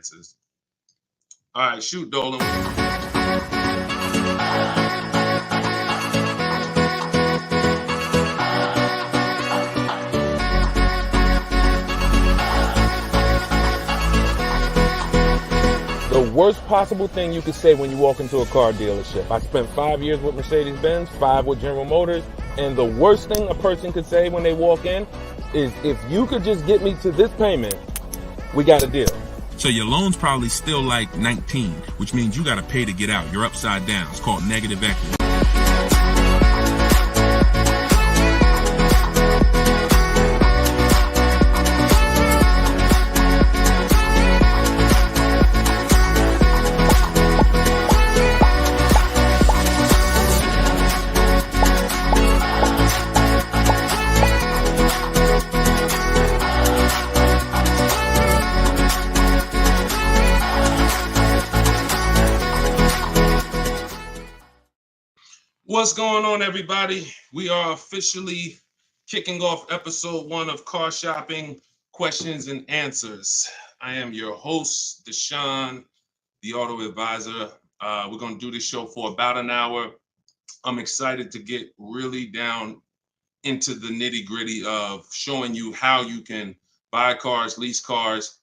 answers. All right, shoot, Dolan. The worst possible thing you could say when you walk into a car dealership. I spent 5 years with Mercedes-Benz, 5 with General Motors, and the worst thing a person could say when they walk in is, if you could just get me to this payment, we got a deal. So your loan's probably still like 19, which means you got to pay to get out. You're upside down. It's called negative equity. What's going on, everybody? We are officially kicking off episode 1 of Car Shopping Questions and Answers. I am your host, Deshone the Auto Advisor. We're going to do this show for about an hour. I'm excited to get really down into the nitty-gritty of showing you how you can buy cars, lease cars,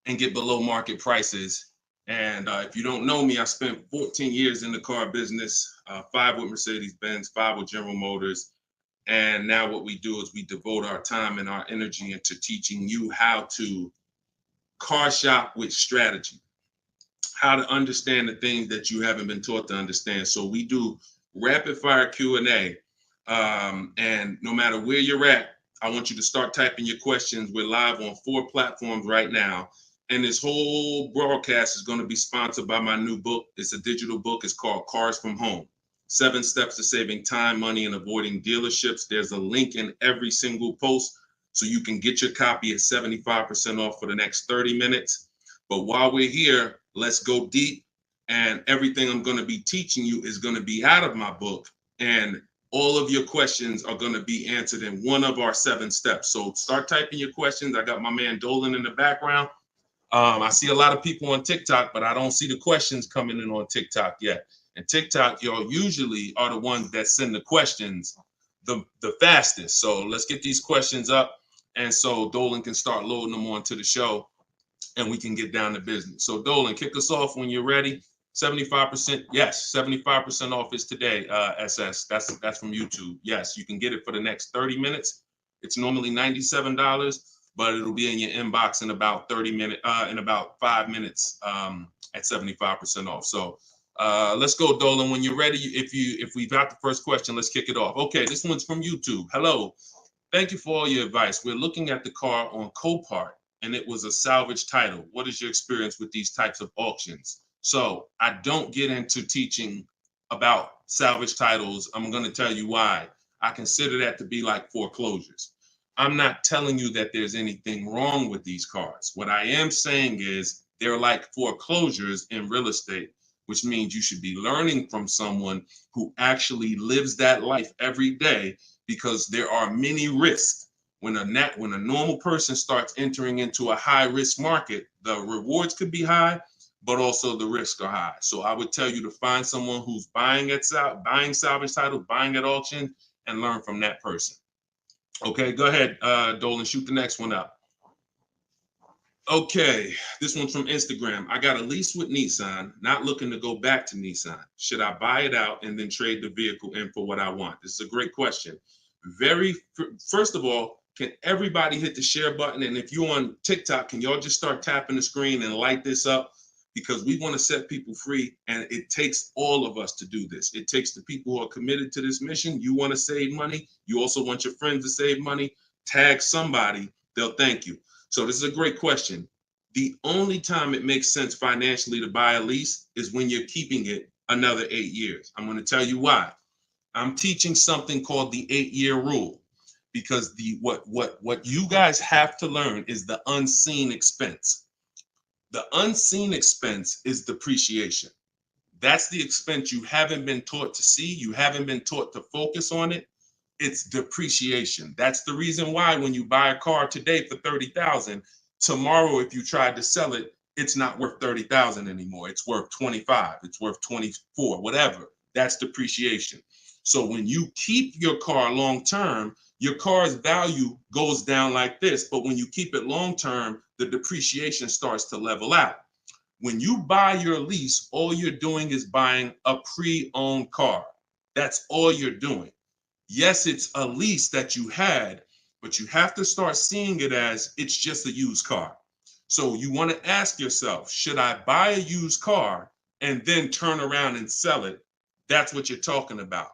and get below market prices. And if you don't know me, I spent 14 years in the car business, 5 with Mercedes-Benz, 5 with General Motors. And now what we do is we devote our time and our energy into teaching you how to car shop with strategy, how to understand the things that you haven't been taught to understand. So we do rapid fire Q&A. And no matter where you're at, I want you to start typing your questions. We're live on 4 platforms right now. And this whole broadcast is going to be sponsored by my new book. It's a digital book. It's called Cars from Home: 7 Steps to Saving Time, Money, and Avoiding Dealerships. There's a link in every single post, so you can get your copy at 75% off for the next 30 minutes. But while we're here, let's go deep. And everything I'm going to be teaching you is going to be out of my book. And all of your questions are going to be answered in one of our 7 steps. So start typing your questions. I got my man Dolan in the background. I see a lot of people on TikTok, but I don't see the questions coming in on TikTok yet. And TikTok, y'all usually are the ones that send the questions the fastest. So let's get these questions up. And so Dolan can start loading them onto the show and we can get down to business. So Dolan, kick us off when you're ready. 75%. Yes, 75% off is today, SS. That's from YouTube. Yes, you can get it for the next 30 minutes. It's normally $97. But it'll be in your inbox in about 5 minutes at 75% off. So let's go, Dolan. When you're ready, if we've got the first question, let's kick it off. Okay, this one's from YouTube. Hello. Thank you for all your advice. We're looking at the car on Copart, and it was a salvage title. What is your experience with these types of auctions? So I don't get into teaching about salvage titles. I'm going to tell you why. I consider that to be like foreclosures. I'm not telling you that there's anything wrong with these cars. What I am saying is they're like foreclosures in real estate, which means you should be learning from someone who actually lives that life every day, because there are many risks. When a normal person starts entering into a high risk market, the rewards could be high, but also the risks are high. So I would tell you to find someone who's buying salvage titles, buying at auction, and learn from that person. Okay, go ahead, Dolan, shoot the next one up. Okay, this one's from Instagram. I got a lease with Nissan, not looking to go back to Nissan. Should I buy it out and then trade the vehicle in for what I want? This is a great question. First of all, can everybody hit the share button? And if you're on TikTok, can y'all just start tapping the screen and light this up? Because we want to set people free, and it takes all of us to do this. It takes the people who are committed to this mission. You want to save money. You also want your friends to save money. Tag somebody. They'll thank you. So this is a great question. The only time it makes sense financially to buy a lease is when you're keeping it another 8 years. I'm going to tell you why. I'm teaching something called the 8-year rule, because what you guys have to learn is the unseen expense. The unseen expense is depreciation. That's the expense you haven't been taught to see. You haven't been taught to focus on it. It's depreciation. That's the reason why when you buy a car today for $30,000, tomorrow, if you tried to sell it, it's not worth 30,000 anymore. It's worth 25. It's worth 24, whatever. That's depreciation. So when you keep your car long term, your car's value goes down like this. But when you keep it long term, the depreciation starts to level out. When you buy your lease, all you're doing is buying a pre-owned car. That's all you're doing. Yes, it's a lease that you had, but you have to start seeing it as it's just a used car. So you want to ask yourself, should I buy a used car and then turn around and sell it? That's what you're talking about.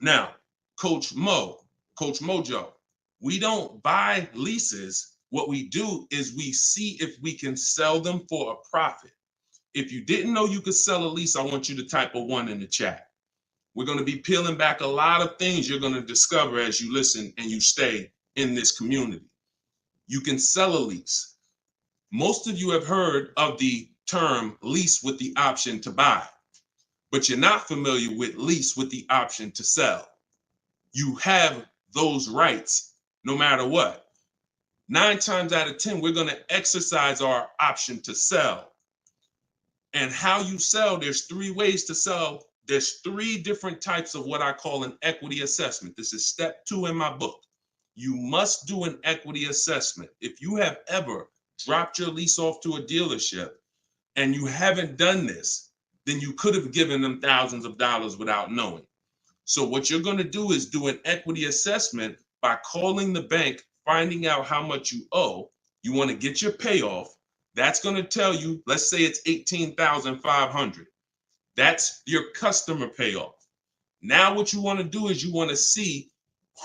Now, Coach Mojo, we don't buy leases. What we do is we see if we can sell them for a profit. If you didn't know you could sell a lease, I want you to type a 1 in the chat. We're going to be peeling back a lot of things you're going to discover as you listen and you stay in this community. You can sell a lease. Most of you have heard of the term lease with the option to buy, but you're not familiar with lease with the option to sell. You have those rights no matter what. 9 times out of 10, we're going to exercise our option to sell. And how you sell, there's 3 ways to sell. There's 3 different types of what I call an equity assessment. This is step 2 in my book. You must do an equity assessment. If you have ever dropped your lease off to a dealership and you haven't done this, then you could have given them thousands of dollars without knowing. So what you're going to do is do an equity assessment by calling the bank, finding out how much you owe. You want to get your payoff. That's going to tell you, let's say it's $18,500. That's your customer payoff. Now what you want to do is you want to see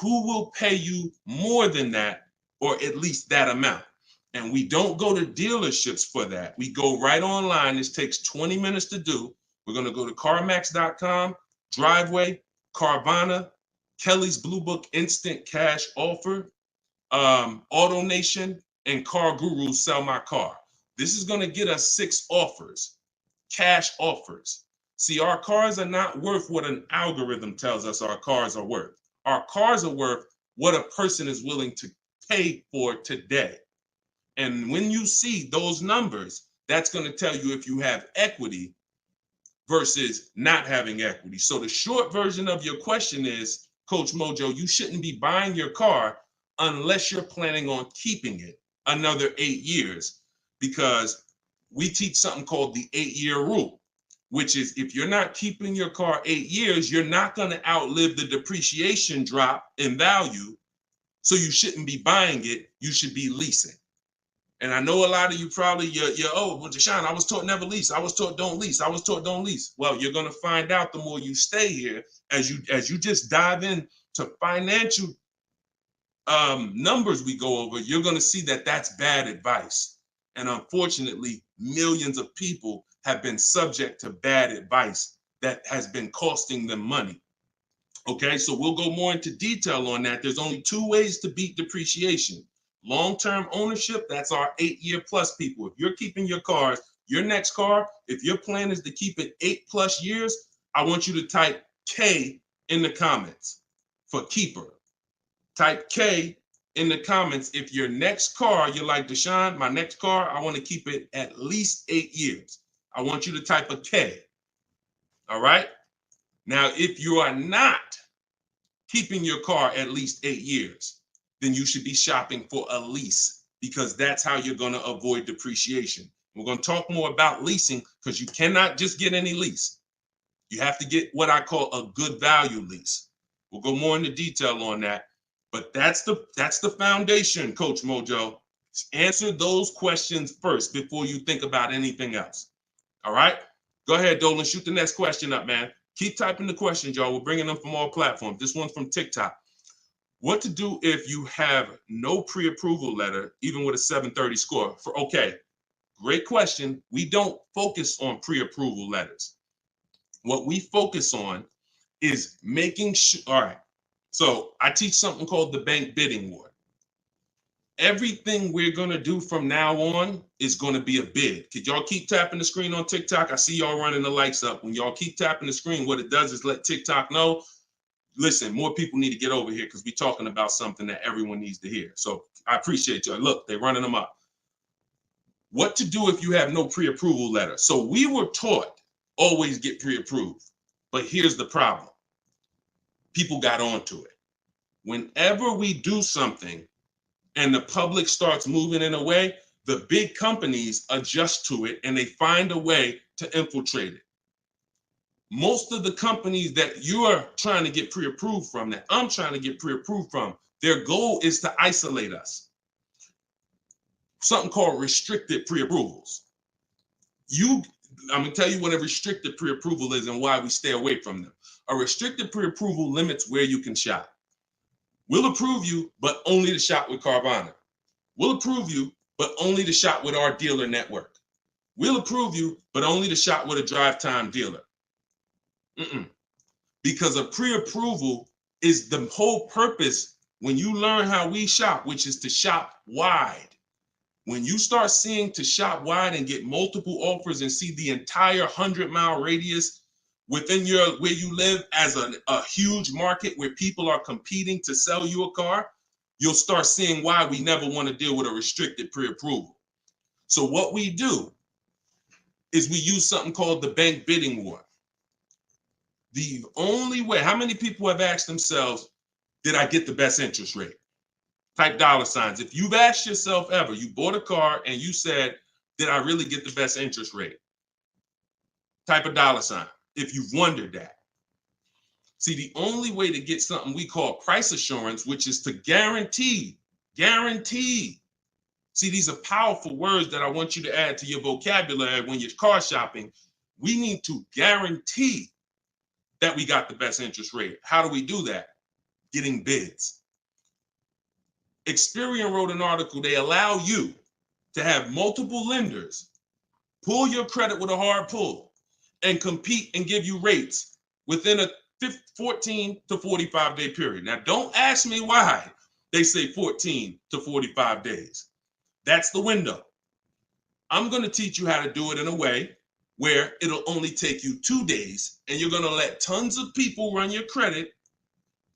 who will pay you more than that, or at least that amount. And we don't go to dealerships for that. We go right online. This takes 20 minutes to do. We're going to go to CarMax.com, Driveway, Carvana, Kelly's Blue Book Instant Cash Offer, AutoNation, and Car Guru Sell My Car. This is going to get us 6 offers, cash offers. See, our cars are not worth what an algorithm tells us our cars are worth. Our cars are worth what a person is willing to pay for today. And when you see those numbers, that's going to tell you if you have equity versus not having equity. So the short version of your question is, Coach Mojo, you shouldn't be buying your car unless you're planning on keeping it another 8 years, because we teach something called the 8-year rule, which is if you're not keeping your car 8 years, you're not going to outlive the depreciation drop in value. So you shouldn't be buying it. You should be leasing. And I know a lot of you probably, you're well, Deshone, I was taught never lease. I was taught don't lease. I was taught don't lease. Well, you're going to find out the more you stay here, as you just dive in to financial numbers we go over, you're going to see that that's bad advice. And unfortunately, millions of people have been subject to bad advice that has been costing them money. Okay, so we'll go more into detail on that. There's only 2 ways to beat depreciation. Long-term ownership, that's our 8-year plus people. If you're keeping your cars, your next car, if your plan is to keep it 8+ years, I want you to type K in the comments for keeper. Type K in the comments if your next car, you're like, Deshone, my next car, I want to keep it at least 8 years. I want you to type a K. All right? Now, if you are not keeping your car at least 8 years, then you should be shopping for a lease, because that's how you're going to avoid depreciation. We're going to talk more about leasing, because you cannot just get any lease. You have to get what I call a good value lease. We'll go more into detail on that, but that's the foundation, Coach Mojo. Answer those questions first before you think about anything else. All right? Go ahead, Dolan. Shoot the next question up, man. Keep typing the questions, y'all. We're bringing them from all platforms. This one's from TikTok. What to do if you have no pre-approval letter, even with a 730 score? Okay, great question. We don't focus on pre-approval letters. What we focus on is making sure. All right, so I teach something called the bank bidding war. Everything we're going to do from now on is going to be a bid. Could y'all keep tapping the screen on TikTok? I see y'all running the lights up. When y'all keep tapping the screen, what it does is let TikTok know, listen, more people need to get over here, because we're talking about something that everyone needs to hear. So I appreciate y'all. Look, they're running them up. What to do if you have no pre-approval letter. So we were taught always get pre-approved. But here's the problem. People got onto it. Whenever we do something and the public starts moving in a way, the big companies adjust to it and they find a way to infiltrate it. Most of the companies that you're trying to get pre-approved from, that I'm trying to get pre-approved from, their goal is to isolate us. Something called restricted pre-approvals. I'm gonna tell you what a restricted pre-approval is and why we stay away from them. A restricted pre-approval limits where you can shop. We'll approve you, but only to shop with Carvana. We'll approve you, but only to shop with our dealer network. We'll approve you, but only to shop with a drive time dealer. Because a pre-approval is the whole purpose when you learn how we shop, which is to shop wide. When you start seeing to shop wide and get multiple offers and see the entire 100-mile radius within where you live as a huge market where people are competing to sell you a car, you'll start seeing why we never want to deal with a restricted pre-approval. So what we do is we use something called the bank bidding war. The only way, how many people have asked themselves, did I get the best interest rate? Type dollar signs. If you've asked yourself ever, you bought a car and you said, did I really get the best interest rate? Type a dollar sign if you've wondered that. See, the only way to get something we call price assurance, which is to guarantee. See, these are powerful words that I want you to add to your vocabulary when you're car shopping. We need to guarantee that we got the best interest rate. How do we do that? Getting bids. Experian wrote an article. They allow you to have multiple lenders pull your credit with a hard pull and compete and give you rates within a 14 to 45 day period. Now, don't ask me why they say 14 to 45 days. That's the window. I'm going to teach you how to do it in a way where it'll only take you 2 days and you're going to let tons of people run your credit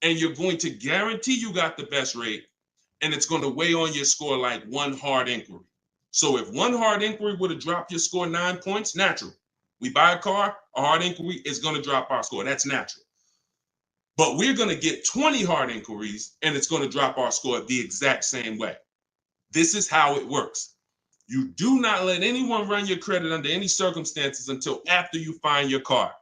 and you're going to guarantee you got the best rate, and it's going to weigh on your score like one hard inquiry. So if one hard inquiry would have dropped your score 9 points, natural. We buy a car, a hard inquiry is going to drop our score. That's natural. But we're going to get 20 hard inquiries and it's going to drop our score the exact same way. This is how it works. You do not let anyone run your credit under any circumstances until after you find your car.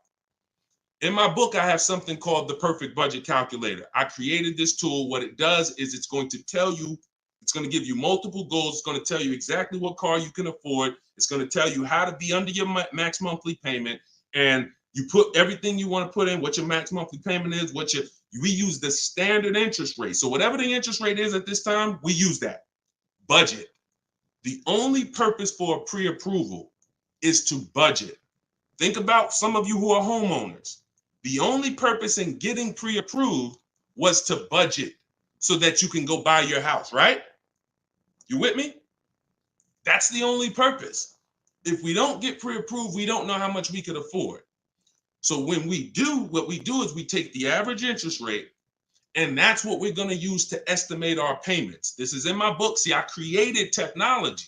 In my book, I have something called the Perfect Budget Calculator. I created this tool. What it does is it's going to tell you, it's going to give you multiple goals. It's going to tell you exactly what car you can afford. It's going to tell you how to be under your max monthly payment. And you put everything you want to put in, what your max monthly payment is, we use the standard interest rate. So whatever the interest rate is at this time, we use that. Budget. The only purpose for a pre-approval is to budget. Think about some of you who are homeowners. The only purpose in getting pre-approved was to budget so that you can go buy your house, right? You with me? That's the only purpose. If we don't get pre-approved, we don't know how much we could afford. So when we do, what we do is we take the average interest rate, and that's what we're going to use to estimate our payments. This is in my book. See, I created technology.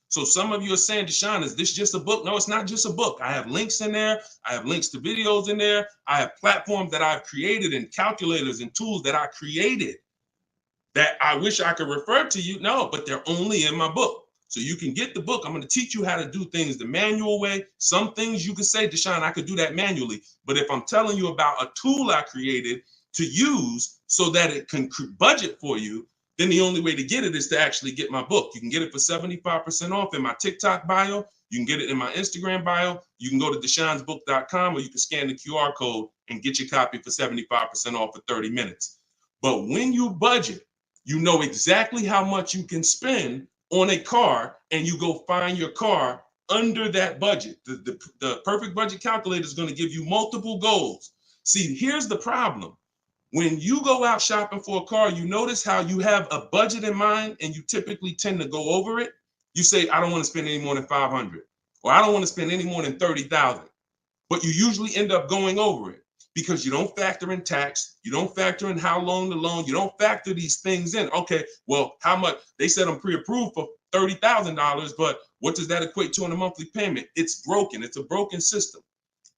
So some of you are saying, Deshone, is this just a book? No, it's not just a book. I have links in there. I have links to videos in there. I have platforms that I've created and calculators and tools that I created that I wish I could refer to you. No, but they're only in my book. So you can get the book. I'm going to teach you how to do things the manual way. Some things you can say, Deshone, I could do that manually. But if I'm telling you about a tool I created to use so that it can budget for you, then the only way to get it is to actually get my book. You can get it for 75% off in my TikTok bio. You can get it in my Instagram bio. You can go to deshonesbook.com, or you can scan the QR code and get your copy for 75% off for 30 minutes. But when you budget, you know exactly how much you can spend on a car, and you go find your car under that budget. The Perfect Budget Calculator is going to give you multiple goals. See, here's the problem. When you go out shopping for a car, you notice how you have a budget in mind and you typically tend to go over it. You say, I don't want to spend any more than $500, or I don't want to spend any more than $30,000. But you usually end up going over it because you don't factor in tax. You don't factor in how long the loan, you don't factor these things in. Okay, well, how much? They said I'm pre-approved for $30,000, but what does that equate to in a monthly payment? It's broken. It's a broken system.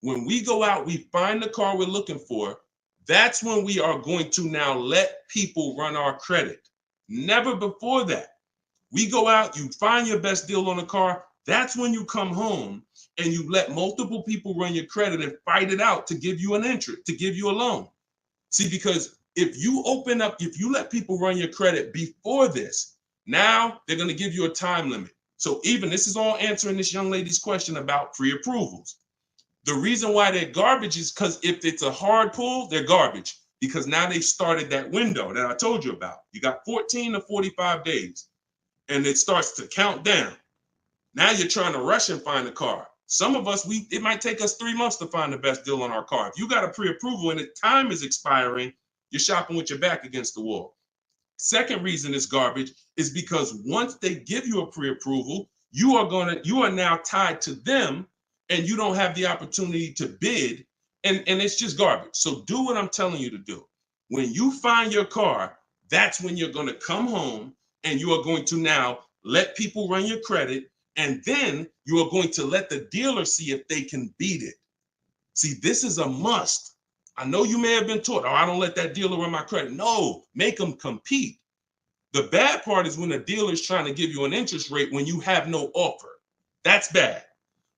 When we go out, we find the car we're looking for. That's when we are going to now let people run our credit. Never before that. We go out, you find your best deal on a car. That's when you come home and you let multiple people run your credit and fight it out to give you an interest, to give you a loan. See, because if you open up, if you let people run your credit before this, now they're going to give you a time limit. So even this is all answering this young lady's question about pre-approvals. The reason why they're garbage is because if it's a hard pull, they're garbage, because now they started that window that I told you about. You got 14 to 45 days and it starts to count down. Now you're trying to rush and find a car. Some of us, it might take us 3 months to find the best deal on our car. If you got a pre-approval and the time is expiring, you're shopping with your back against the wall. Second reason it's garbage is because once they give you a pre-approval, you are now tied to them and you don't have the opportunity to bid, and it's just garbage. So do what I'm telling you to do. When you find your car, that's when you're going to come home and you are going to now let people run your credit, and then you are going to let the dealer see if they can beat it. See, this is a must. I know you may have been taught, oh, I don't let that dealer run my credit. No, make them compete. The bad part is when a dealer is trying to give you an interest rate when you have no offer. That's bad.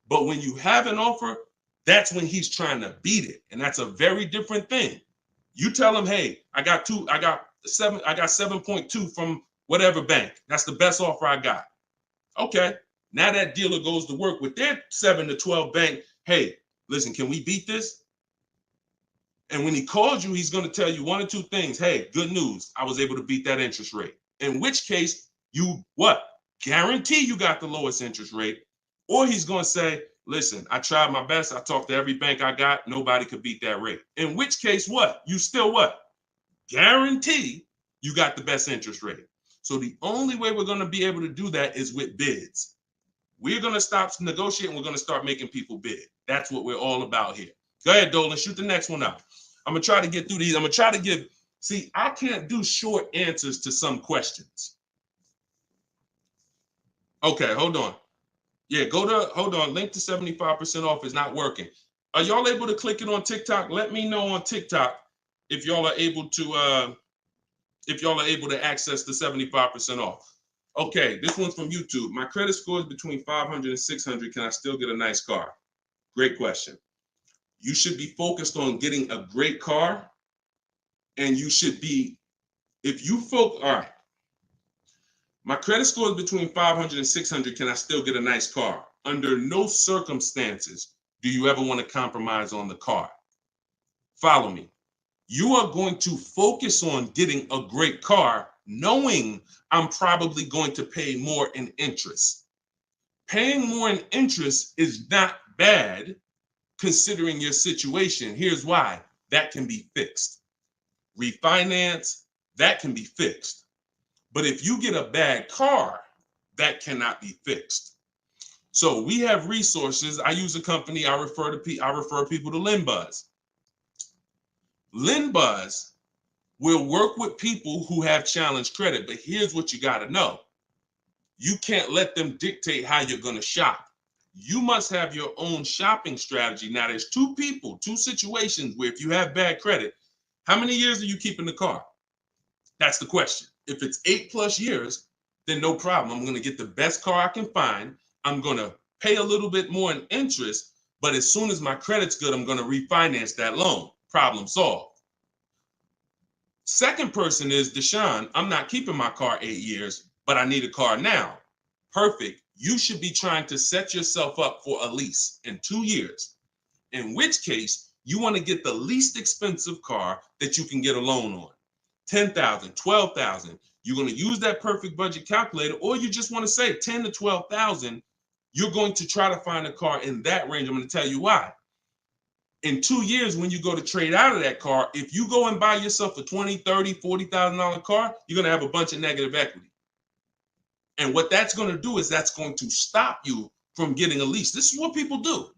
But when you have an offer, that's when he's trying to beat it. And that's a very different thing. You tell him, hey, I got 7.2 from whatever bank. That's the best offer I got. Okay. Now that dealer goes to work with their 7 to 12 bank. Hey, listen, can we beat this? And when he calls you, he's going to tell you one or two things. Hey, good news. I was able to beat that interest rate. In which case, you what? Guarantee you got the lowest interest rate. Or he's going to say, listen, I tried my best. I talked to every bank I got. Nobody could beat that rate. In which case, what? You still what? Guarantee you got the best interest rate. So the only way we're going to be able to do that is with bids. We're going to stop negotiating. We're going to start making people bid. That's what we're all about here. Go ahead, Dolan. Shoot the next one up. I'm going to try to get through these. I'm going to try to give, see, I can't do short answers to some questions. Okay, hold on. Yeah, hold on. Link to 75% off is not working. Are y'all able to click it on TikTok? Let me know on TikTok if y'all are able to access the 75% off. Okay, this one's from YouTube. My credit score is between 500 and 600. Can I still get a nice car? Great question. You should be focused on getting a great car, and you should be, all right. My credit score is between 500 and 600. Can I still get a nice car? Under no circumstances do you ever want to compromise on the car. Follow me. You are going to focus on getting a great car, knowing I'm probably going to pay more in interest. Paying more in interest is not bad considering your situation. Here's why. That can be fixed. Refinance, that can be fixed. But if you get a bad car, that cannot be fixed. So we have resources. I use a company. I refer people to LendBuzz. LendBuzz will work with people who have challenged credit. But here's what you got to know. You can't let them dictate how you're going to shop. You must have your own shopping strategy. Now, there's two situations where if you have bad credit, how many years are you keeping the car? That's the question. If it's 8+ years, then no problem. I'm going to get the best car I can find. I'm going to pay a little bit more in interest, but as soon as my credit's good, I'm going to refinance that loan. Problem solved. Second person is Deshone. I'm not keeping my car 8 years, but I need a car now. Perfect. You should be trying to set yourself up for a lease in 2 years, in which case you want to get the least expensive car that you can get a loan on. 10,000, 12,000. You're going to use that perfect budget calculator, or you just want to say 10 to 12,000. You're going to try to find a car in that range. I'm going to tell you why. In 2 years, when you go to trade out of that car, if you go and buy yourself a $20,000, $30,000, $40,000 car, you're going to have a bunch of negative equity. And what that's going to do is that's going to stop you from getting a lease. This is what people do.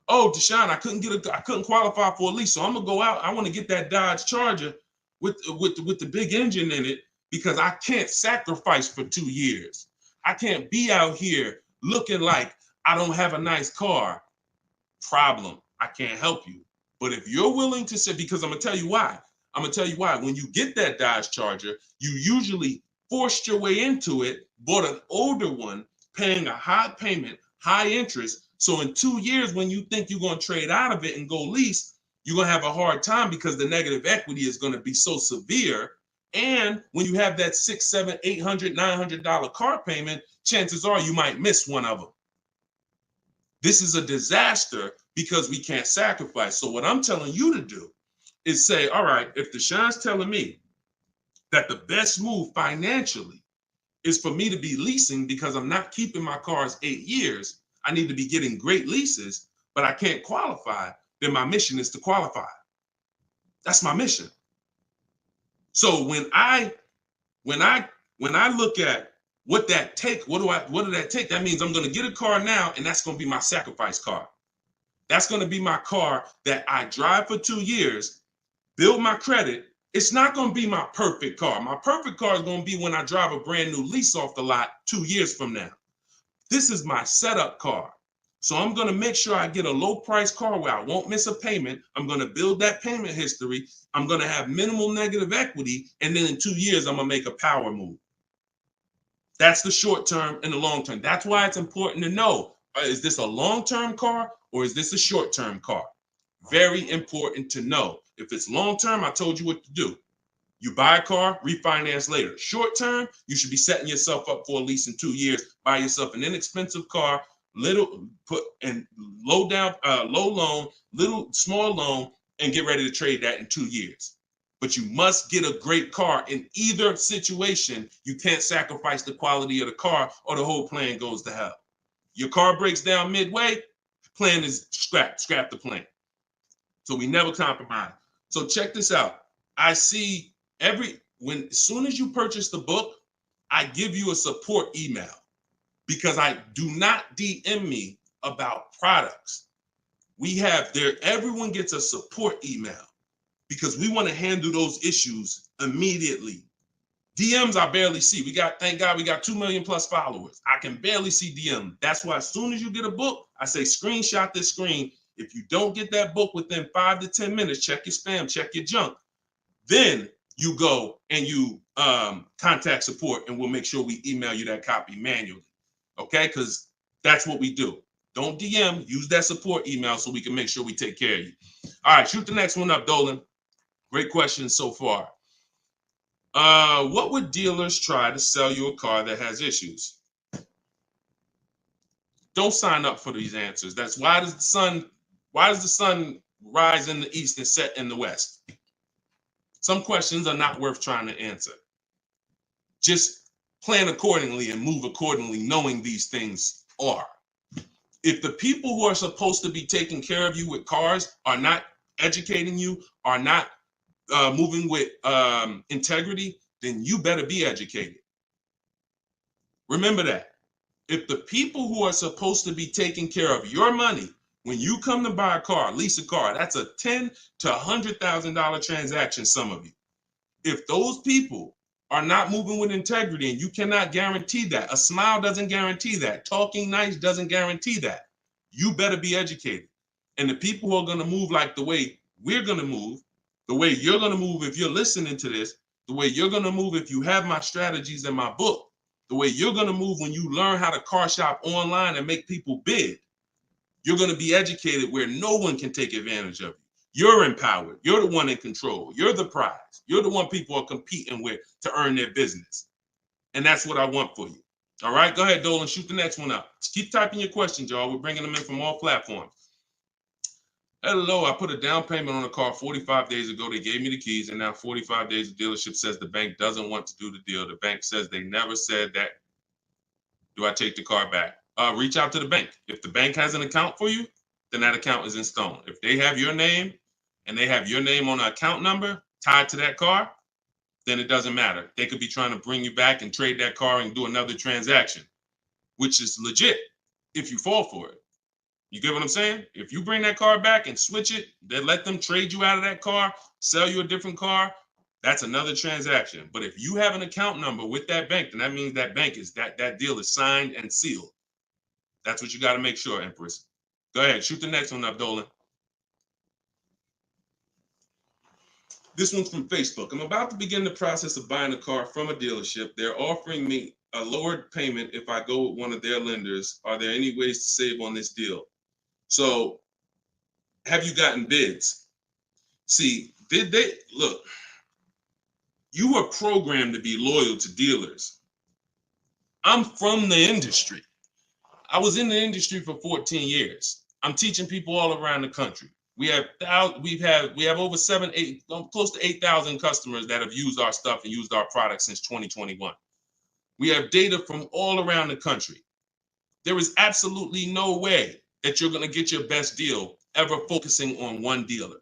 Oh, Deshone, I couldn't qualify for a lease, so I'm going to go out. I want to get that Dodge Charger with the big engine in it because I can't sacrifice for 2 years. I can't be out here looking like I don't have a nice car. Problem. I can't help you. But if you're willing to say, because I'm going to tell you why. I'm going to tell you why. When you get that Dodge Charger, you usually forced your way into it, bought an older one, paying a high payment, high interest. So in 2 years, when you think you're going to trade out of it and go lease, you're going to have a hard time because the negative equity is going to be so severe. And when you have that $600, $700, $800, $900 car payment, chances are you might miss one of them. This is a disaster because we can't sacrifice. So what I'm telling you to do is say, all right, if Deshaun's telling me that the best move financially is for me to be leasing because I'm not keeping my cars 8 years, I need to be getting great leases, but I can't qualify, then my mission is to qualify. That's my mission. So when I look at what that take, what did that take? That means I'm going to get a car now, and that's going to be my sacrifice car. That's going to be my car that I drive for 2 years, build my credit. It's not going to be my perfect car. My perfect car is going to be when I drive a brand new lease off the lot 2 years from now. This is my setup car. So I'm going to make sure I get a low price car where I won't miss a payment. I'm going to build that payment history. I'm going to have minimal negative equity. And then in 2 years, I'm going to make a power move. That's the short term and the long term. That's why it's important to know, is this a long-term car or is this a short-term car? Very important to know. If it's long-term, I told you what to do. You buy a car, refinance later. Short-term, you should be setting yourself up for a lease in 2 years. Buy yourself an inexpensive car, low loan, small loan, and get ready to trade that in 2 years. But you must get a great car in either situation. You can't sacrifice the quality of the car or the whole plan goes to hell. Your car breaks down midway, plan is scrap the plan. So we never compromise. So check this out. I see as soon as you purchase the book, I give you a support email because I do not DM me about products. Everyone gets a support email because we want to handle those issues immediately. DMs I barely see. Thank God we got 2 million plus followers. I can barely see DM. That's why as soon as you get a book, I say screenshot this screen. If you don't get that book within 5 to 10 minutes, check your spam, check your junk. Then you go and you contact support and we'll make sure we email you that copy manually. Okay, because that's what we do. Don't DM, use that support email so we can make sure we take care of you. All right, shoot the next one up, Dolan. Great questions so far. What would dealers try to sell you a car that has issues? Don't sign up for these answers. That's why does the sun rise in the east and set in the west? Some questions are not worth trying to answer. Just plan accordingly and move accordingly, knowing these things are. If the people who are supposed to be taking care of you with cars are not educating you, are not moving with integrity, then you better be educated. Remember that. If the people who are supposed to be taking care of your money, when you come to buy a car, lease a car, that's a $10,000 to $100,000 transaction, some of you. If those people are not moving with integrity, and you cannot guarantee that, a smile doesn't guarantee that, talking nice doesn't guarantee that, you better be educated. And the people who are going to move like the way we're going to move, the way you're going to move if you're listening to this, the way you're going to move if you have my strategies in my book, the way you're going to move when you learn how to car shop online and make people bid, you're going to be educated where no one can take advantage of you. You're empowered. You're the one in control. You're the prize. You're the one people are competing with to earn their business. And that's what I want for you. All right, go ahead, Dolan, shoot the next one up. Just keep typing your questions, y'all. We're bringing them in from all platforms. Hello, I put a down payment on a car 45 days ago. They gave me the keys, and now 45 days, the dealership says the bank doesn't want to do the deal. The bank says they never said that. Do I take the car back? Reach out to the bank. If the bank has an account for you, then that account is in stone. If they have your name and they have your name on an account number tied to that car, then it doesn't matter. They could be trying to bring you back and trade that car and do another transaction, which is legit if you fall for it. You get what I'm saying? If you bring that car back and switch it, then let them trade you out of that car, sell you a different car, That's another transaction. But if you have an account number with that bank, then that means that bank is that deal is signed and sealed. That's what you got to make sure, Empress. Go ahead, shoot the next one up, Dolan. This one's from Facebook. I'm about to begin the process of buying a car from a dealership. They're offering me a lowered payment if I go with one of their lenders. Are there any ways to save on this deal? So, have you gotten bids? See, did they look? You were programmed to be loyal to dealers. I'm from the industry. I was in the industry for 14 years. I'm teaching people all around the country. We have over 8, close to 8,000 customers that have used our stuff and used our products since 2021. We have data from all around the country. There is absolutely no way that you're going to get your best deal ever focusing on one dealer.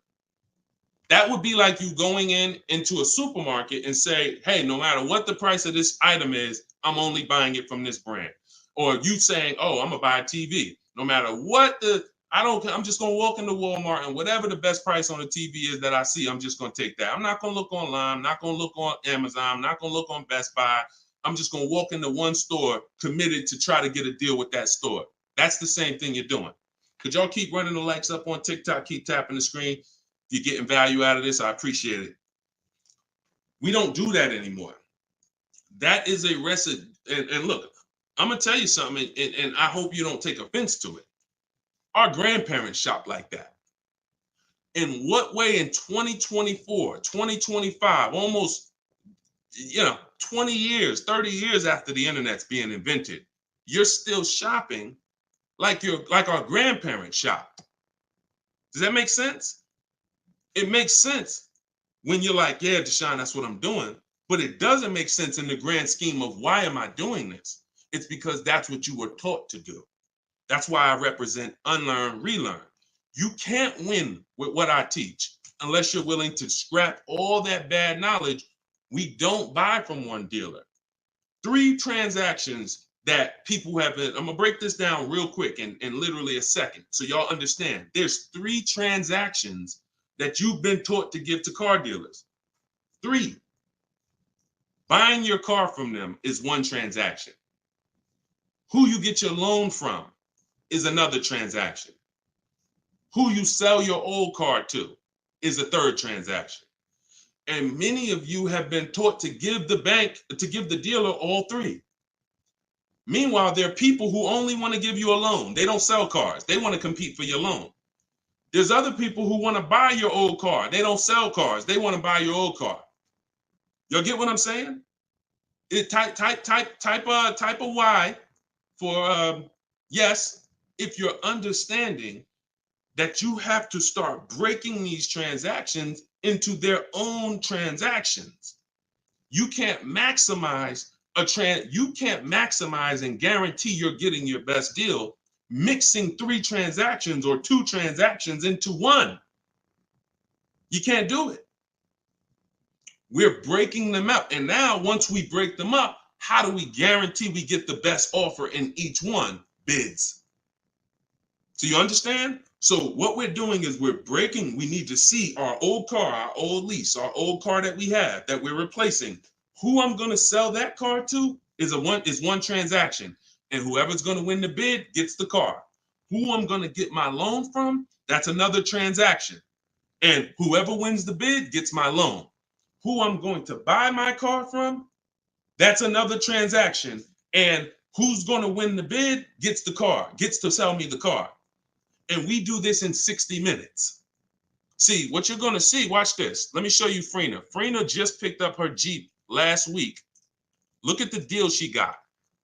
That would be like you going into a supermarket and say, hey, no matter what the price of this item is, I'm only buying it from this brand. Or you saying, oh, I'm gonna buy a TV. No matter what I'm just gonna walk into Walmart and whatever the best price on the TV is that I see, I'm just gonna take that. I'm not gonna look online, I'm not gonna look on Amazon, I'm not gonna look on Best Buy. I'm just gonna walk into one store committed to try to get a deal with that store. That's the same thing you're doing. Could y'all keep running the likes up on TikTok, keep tapping the screen? If you're getting value out of this, I appreciate it. We don't do that anymore. That is a recipe. And look, I'm going to tell you something, and I hope you don't take offense to it. Our grandparents shopped like that. In what way in 2024, 2025, almost, 20 years, 30 years after the internet's being invented, you're still shopping like our grandparents shopped? Does that make sense? It makes sense when you're like, yeah, Deshone, that's what I'm doing. But it doesn't make sense in the grand scheme of why am I doing this? It's because that's what you were taught to do. That's why I represent unlearn, relearn. You can't win with what I teach unless you're willing to scrap all that bad knowledge. We don't buy from one dealer. 3 transactions that people have been, I'm gonna break this down real quick in literally a second so y'all understand. There's 3 transactions that you've been taught to give to car dealers. 3. Buying your car from them is one transaction. Who you get your loan from is another transaction. Who you sell your old car to is a 3rd transaction. And many of you have been taught to give the dealer all 3. Meanwhile, there are people who only want to give you a loan. They don't sell cars. They want to compete for your loan. There's other people who want to buy your old car. They don't sell cars. They want to buy your old car. Y'all get what I'm saying? Type a Y for yes, if you're understanding that you have to start breaking these transactions into their own transactions. You can't maximize and guarantee you're getting your best deal mixing 3 transactions or 2 transactions into one. You can't do it. We're breaking them up. And now once we break them up, how do we guarantee we get the best offer in each one? Bids. So you understand? So what we're doing is we need to see our old car, our old lease, our old car that we have that we're replacing. Who I'm going to sell that car to is one transaction. And whoever's going to win the bid gets the car. Who I'm going to get my loan from, that's another transaction. And whoever wins the bid gets my loan. Who I'm going to buy my car from, that's another transaction. And who's going to win the bid gets the car, gets to sell me the car. And we do this in 60 minutes. See, what you're going to see, watch this. Let me show you Frina. Frina just picked up her Jeep last week. Look at the deal she got.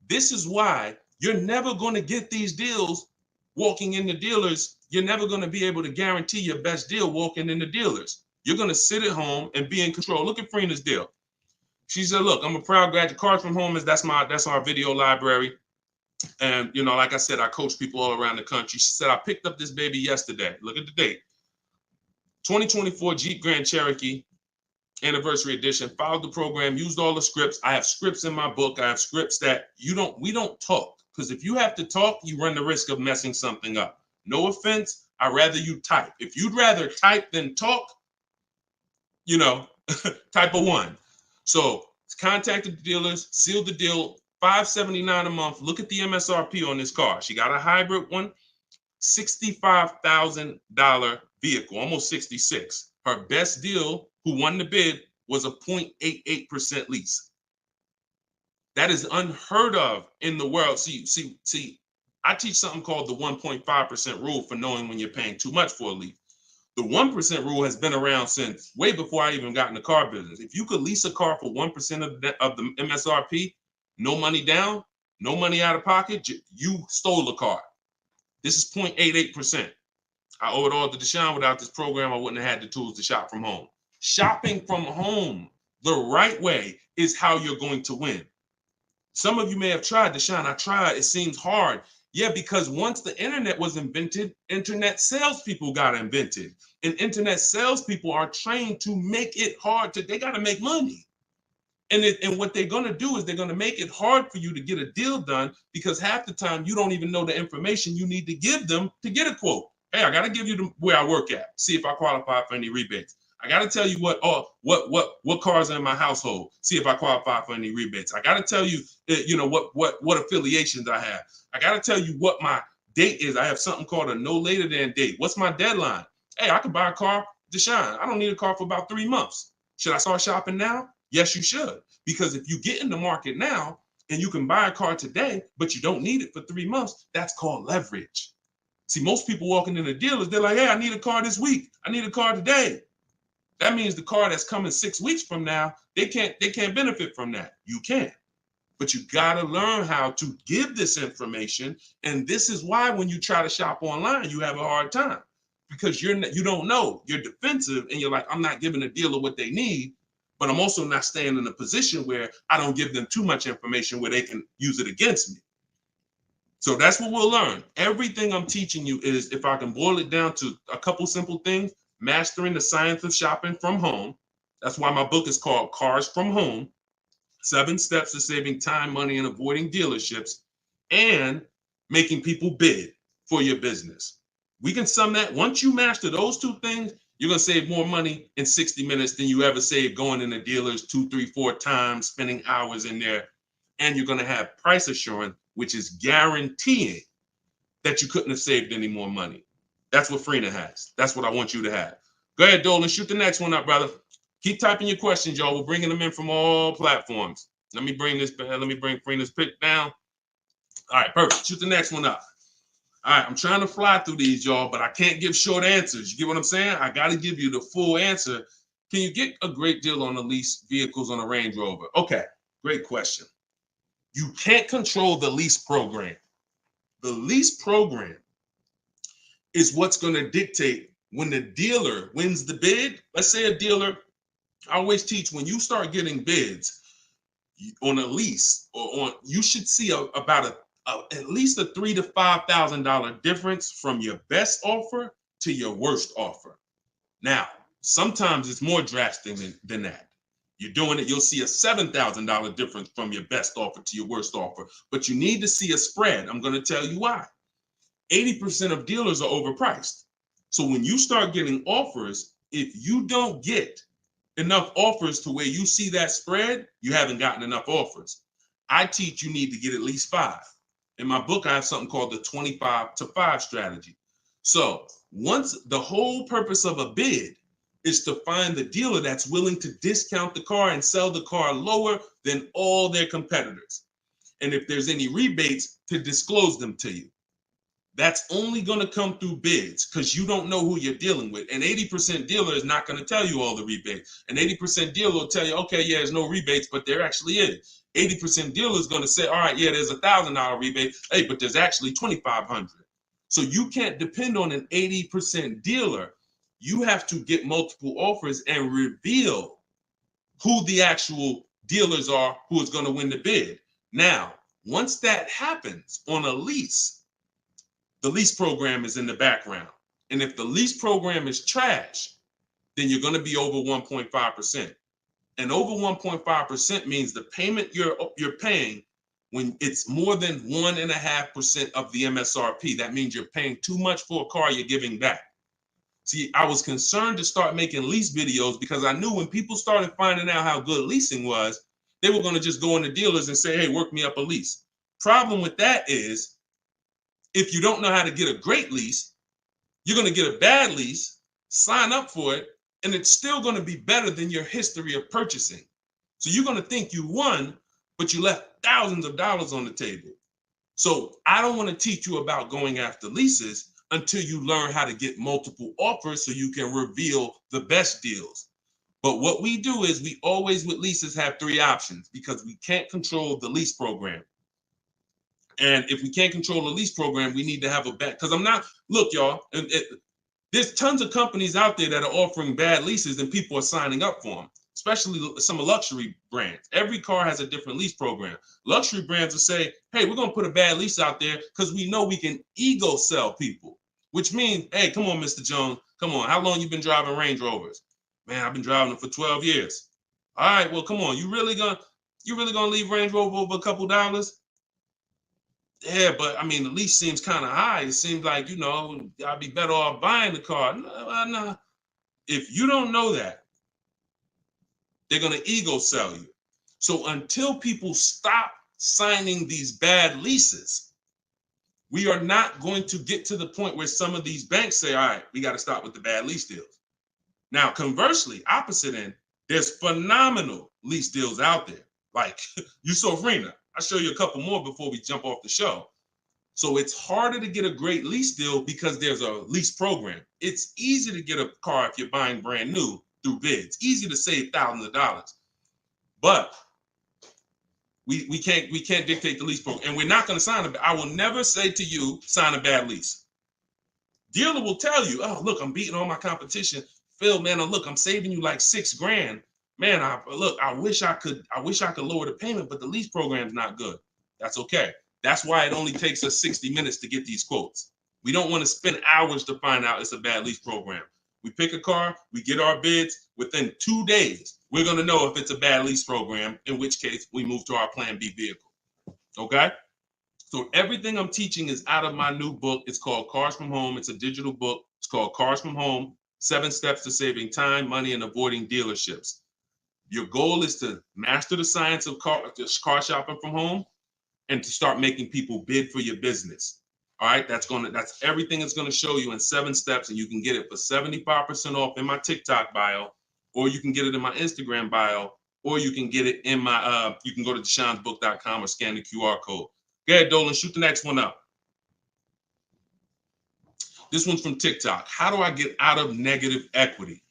This is why you're never going to get these deals walking in the dealers. You're never going to be able to guarantee your best deal walking in the dealers. You're going to sit at home and be in control. Look at Frina's deal. She said, look, I'm a proud graduate. Cars from Home that's our video library. And, like I said, I coach people all around the country. She said, I picked up this baby yesterday. Look at the date. 2024 Jeep Grand Cherokee Anniversary Edition. Followed the program, used all the scripts. I have scripts in my book. I have scripts that we don't talk. Because if you have to talk, you run the risk of messing something up. No offense. I'd rather you type. If you'd rather type than talk, Type of 1. So contact the dealers, seal the deal, $579 a month. Look at the MSRP on this car. She got a hybrid one, $65,000 vehicle, almost 66. Her best deal, who won the bid, was a 0.88% lease. That is unheard of in the world. See, I teach something called the 1.5% rule for knowing when you're paying too much for a lease. The 1% rule has been around since way before I even got in the car business. If you could lease a car for 1% of the MSRP, no money down, no money out of pocket, you stole a car. This is 0.88%. I owe it all to Deshone. Without this program, I wouldn't have had the tools to shop from home. Shopping from home the right way is how you're going to win. Some of you may have tried, Deshone. I tried. It seems hard. Yeah, because once the internet was invented, internet salespeople got invented. And internet salespeople are trained to make it hard. They got to make money. And what they're going to do is they're going to make it hard for you to get a deal done, because half the time you don't even know the information you need to give them to get a quote. Hey, I got to give you where I work at. See if I qualify for any rebates. I got to tell you what cars are in my household. See if I qualify for any rebates. I got to tell you, what affiliations I have. I got to tell you what my date is. I have something called a no later than date. What's my deadline? Hey, I could buy a car, Deshone. I don't need a car for about 3 months. Should I start shopping now? Yes, you should. Because if you get in the market now and you can buy a car today, but you don't need it for 3 months, that's called leverage. See, most people walking in the dealers, they're like, hey, I need a car this week. I need a car today. That means the car that's coming 6 weeks from now, they can't benefit from that. You can. But you got to learn how to give this information. And this is why when you try to shop online, you have a hard time, because you don't know. You're defensive and you're like, I'm not giving a dealer what they need, but I'm also not staying in a position where I don't give them too much information where they can use it against me. So that's what we'll learn. Everything I'm teaching you is, if I can boil it down to a couple simple things, mastering the science of shopping from home. That's why my book is called Cars from Home, 7 Steps to Saving Time, Money, and Avoiding Dealerships, and making people bid for your business. We can sum that. Once you master those 2 things, you're going to save more money in 60 minutes than you ever saved going in the dealers 2, 3, 4 times, spending hours in there. And you're going to have price assurance, which is guaranteeing that you couldn't have saved any more money. That's what Freenah has. That's what I want you to have. Go ahead, Dolan. Shoot the next one up, brother. Keep typing your questions, y'all. We're bringing them in from all platforms. Let me bring Freenah's pick down. All right, perfect. Shoot the next one up. All right, I'm trying to fly through these, y'all, but I can't give short answers. You get what I'm saying? I got to give you the full answer. Can you get a great deal on the lease vehicles on a Range Rover? Okay, great question. You can't control the lease program. The lease program is what's going to dictate when the dealer wins the bid. Let's say a dealer, I always teach, when you start getting bids on a lease or on, you should see about at least a $3,000 to $5,000 difference from your best offer to your worst offer. Now, sometimes it's more drastic than that. You're doing it, you'll see a $7,000 difference from your best offer to your worst offer, but you need to see a spread. I'm going to tell you why. 80% of dealers are overpriced. So when you start getting offers, if you don't get enough offers to where you see that spread, you haven't gotten enough offers. I teach you need to get at least 5. In my book, I have something called the 25 to 5 strategy. So once the whole purpose of a bid is to find the dealer that's willing to discount the car and sell the car lower than all their competitors. And if there's any rebates, to disclose them to you. That's only going to come through bids, because you don't know who you're dealing with. An 80% dealer is not going to tell you all the rebates. An 80% dealer will tell you, okay, yeah, there's no rebates, but there actually is. 80% dealer is going to say, all right, yeah, there's $1,000 rebate. Hey, but there's actually $2,500. So you can't depend on an 80% dealer. You have to get multiple offers and reveal who the actual dealers are who is going to win the bid. Now, once that happens on a lease, the lease program is in the background. And if the lease program is trash, then you're going to be over 1.5%. And over 1.5% means the payment you're paying, when it's more than 1.5% of the MSRP, that means you're paying too much for a car you're giving back. See, I was concerned to start making lease videos because I knew when people started finding out how good leasing was, they were going to just go into dealers and say, hey, work me up a lease. Problem with that is, if you don't know how to get a great lease, you're going to get a bad lease, sign up for it, and it's still going to be better than your history of purchasing. So you're going to think you won, but you left thousands of dollars on the table. So I don't want to teach you about going after leases until you learn how to get multiple offers so you can reveal the best deals. But what we do is we always with leases have 3 options because we can't control the lease program. And if we can't control the lease program, we need to have a bet. Because look, y'all, there's tons of companies out there that are offering bad leases and people are signing up for them, especially some luxury brands. Every car has a different lease program. Luxury brands will say, hey, we're going to put a bad lease out there because we know we can ego sell people, which means, hey, come on, Mr. Jones, come on. How long you been driving Range Rovers? Man, I've been driving them for 12 years. All right, well, come on. You really gonna leave Range Rover over a couple dollars? Yeah, but I mean, the lease seems kind of high. It seems like, I'd be better off buying the car. No. If you don't know that, they're going to ego sell you. So until people stop signing these bad leases, we are not going to get to the point where some of these banks say, all right, we got to stop with the bad lease deals. Now, conversely, opposite end, there's phenomenal lease deals out there. Like Yusufrina. I'll show you a couple more before we jump off the show. So it's harder to get a great lease deal because there's a lease program. It's easy to get a car if you're buying brand new through bids. Easy to save thousands of dollars. But we can't dictate the lease program. And we're not going to sign I will never say to you, sign a bad lease. Dealer will tell you, oh, look, I'm beating all my competition. Phil, man, look, I'm saving you like $6,000. Man, I wish I could lower the payment, but the lease program's not good. That's okay. That's why it only takes us 60 minutes to get these quotes. We don't want to spend hours to find out it's a bad lease program. We pick a car, we get our bids. Within 2 days, we're going to know if it's a bad lease program, in which case we move to our Plan B vehicle. Okay? So everything I'm teaching is out of my new book. It's called Cars from Home. It's a digital book. It's called Cars from Home, 7 Steps to Saving Time, Money, and Avoiding Dealerships. Your goal is to master the science of car shopping from home and to start making people bid for your business. All right, that's everything it's going to show you in 7 steps, and you can get it for 75% off in my TikTok bio, or you can get it in my Instagram bio, or you can get it in my you can go to deshonsbook.com or scan the QR code. Go ahead, Dolan, shoot the next one up. This one's from TikTok. How do I get out of negative equity?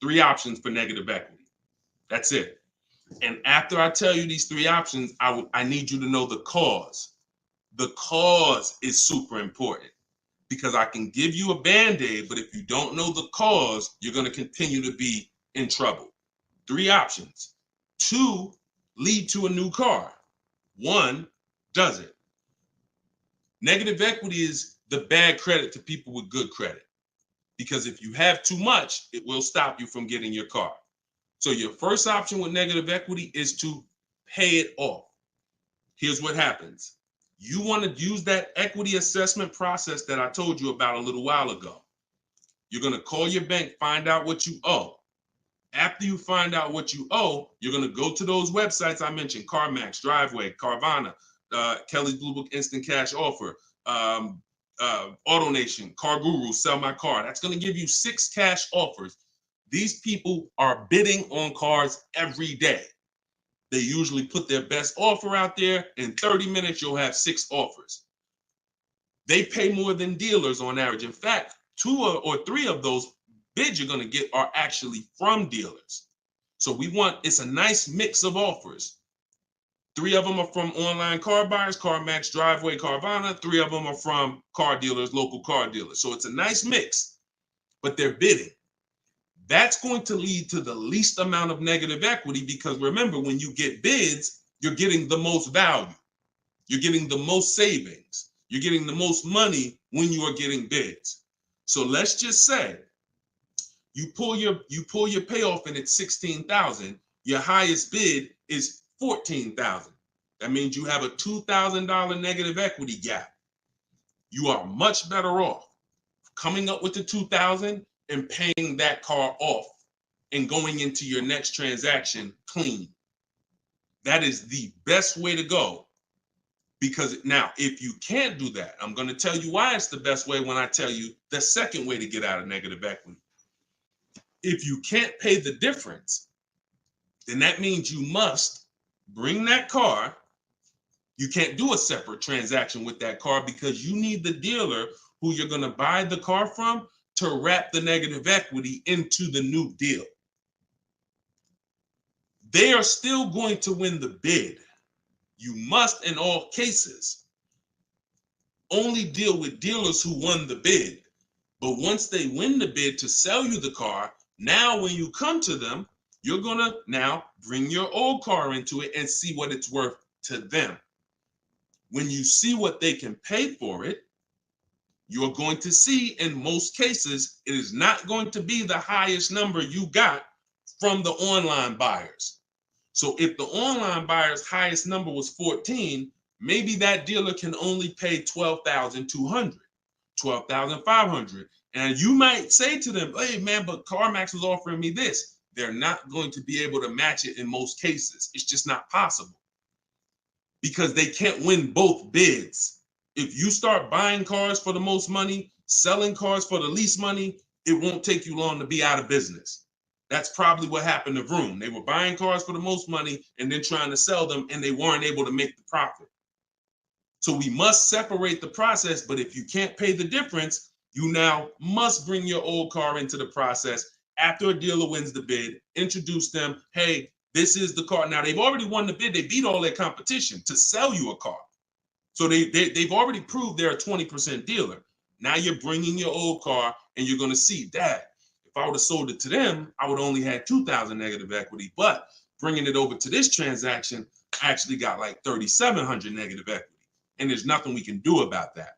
3 options for negative equity. That's it. And after I tell you these 3 options, I need you to know the cause. The cause is super important because I can give you a Band-Aid, but if you don't know the cause, you're going to continue to be in trouble. 3 options. 2 lead to a new car. 1 doesn't. Negative equity is the bad credit to people with good credit because if you have too much, it will stop you from getting your car. So your first option with negative equity is to pay it off. Here's what happens. You want to use that equity assessment process that I told you about a little while ago. You're going to call your bank, find out what you owe. After you find out what you owe, you're going to go to those websites I mentioned, CarMax, Driveway, Carvana, Kelly's Blue Book Instant Cash Offer, AutoNation, Car Guru, Sell My Car. That's going to give you 6 cash offers. These people are bidding on cars every day. They usually put their best offer out there. In 30 minutes, you'll have 6 offers. They pay more than dealers on average. In fact, 2 or 3 of those bids you're going to get are actually from dealers. So it's a nice mix of offers. 3 of them are from online car buyers, CarMax, Driveway, Carvana. 3 of them are from car dealers, local car dealers. So it's a nice mix, but they're bidding. That's going to lead to the least amount of negative equity because remember, when you get bids, you're getting the most value. You're getting the most savings. You're getting the most money when you are getting bids. So let's just say you pull your payoff in at $16,000. Your highest bid is $14,000. That means you have a $2,000 negative equity gap. You are much better off coming up with the $2,000 and paying that car off and going into your next transaction clean. That is the best way to go. Because now, if you can't do that, I'm going to tell you why it's the best way when I tell you the second way to get out of negative equity. If you can't pay the difference, then that means you must bring that car. You can't do a separate transaction with that car because you need the dealer who you're going to buy the car from to wrap the negative equity into the new deal. They are still going to win the bid. You must, in all cases, only deal with dealers who won the bid. But once they win the bid to sell you the car, now when you come to them, you're going to now bring your old car into it and see what it's worth to them. When you see what they can pay for it, you're going to see in most cases, it is not going to be the highest number you got from the online buyers. So if the online buyer's highest number was 14, maybe that dealer can only pay 12,200, 12,500. And you might say to them, hey man, but CarMax was offering me this. They're not going to be able to match it in most cases. It's just not possible because they can't win both bids. If you start buying cars for the most money, selling cars for the least money, it won't take you long to be out of business. That's probably what happened to Vroom. They were buying cars for the most money and then trying to sell them, and they weren't able to make the profit. So we must separate the process, but if you can't pay the difference, you now must bring your old car into the process after a dealer wins the bid, introduce them, hey, this is the car. Now, they've already won the bid. They beat all their competition to sell you a car. So they've already proved they're a 20% dealer. Now you're bringing your old car, and you're going to see, Dad, if I would have sold it to them, I would only had 2,000 negative equity. But bringing it over to this transaction, I actually got like 3,700 negative equity. And there's nothing we can do about that.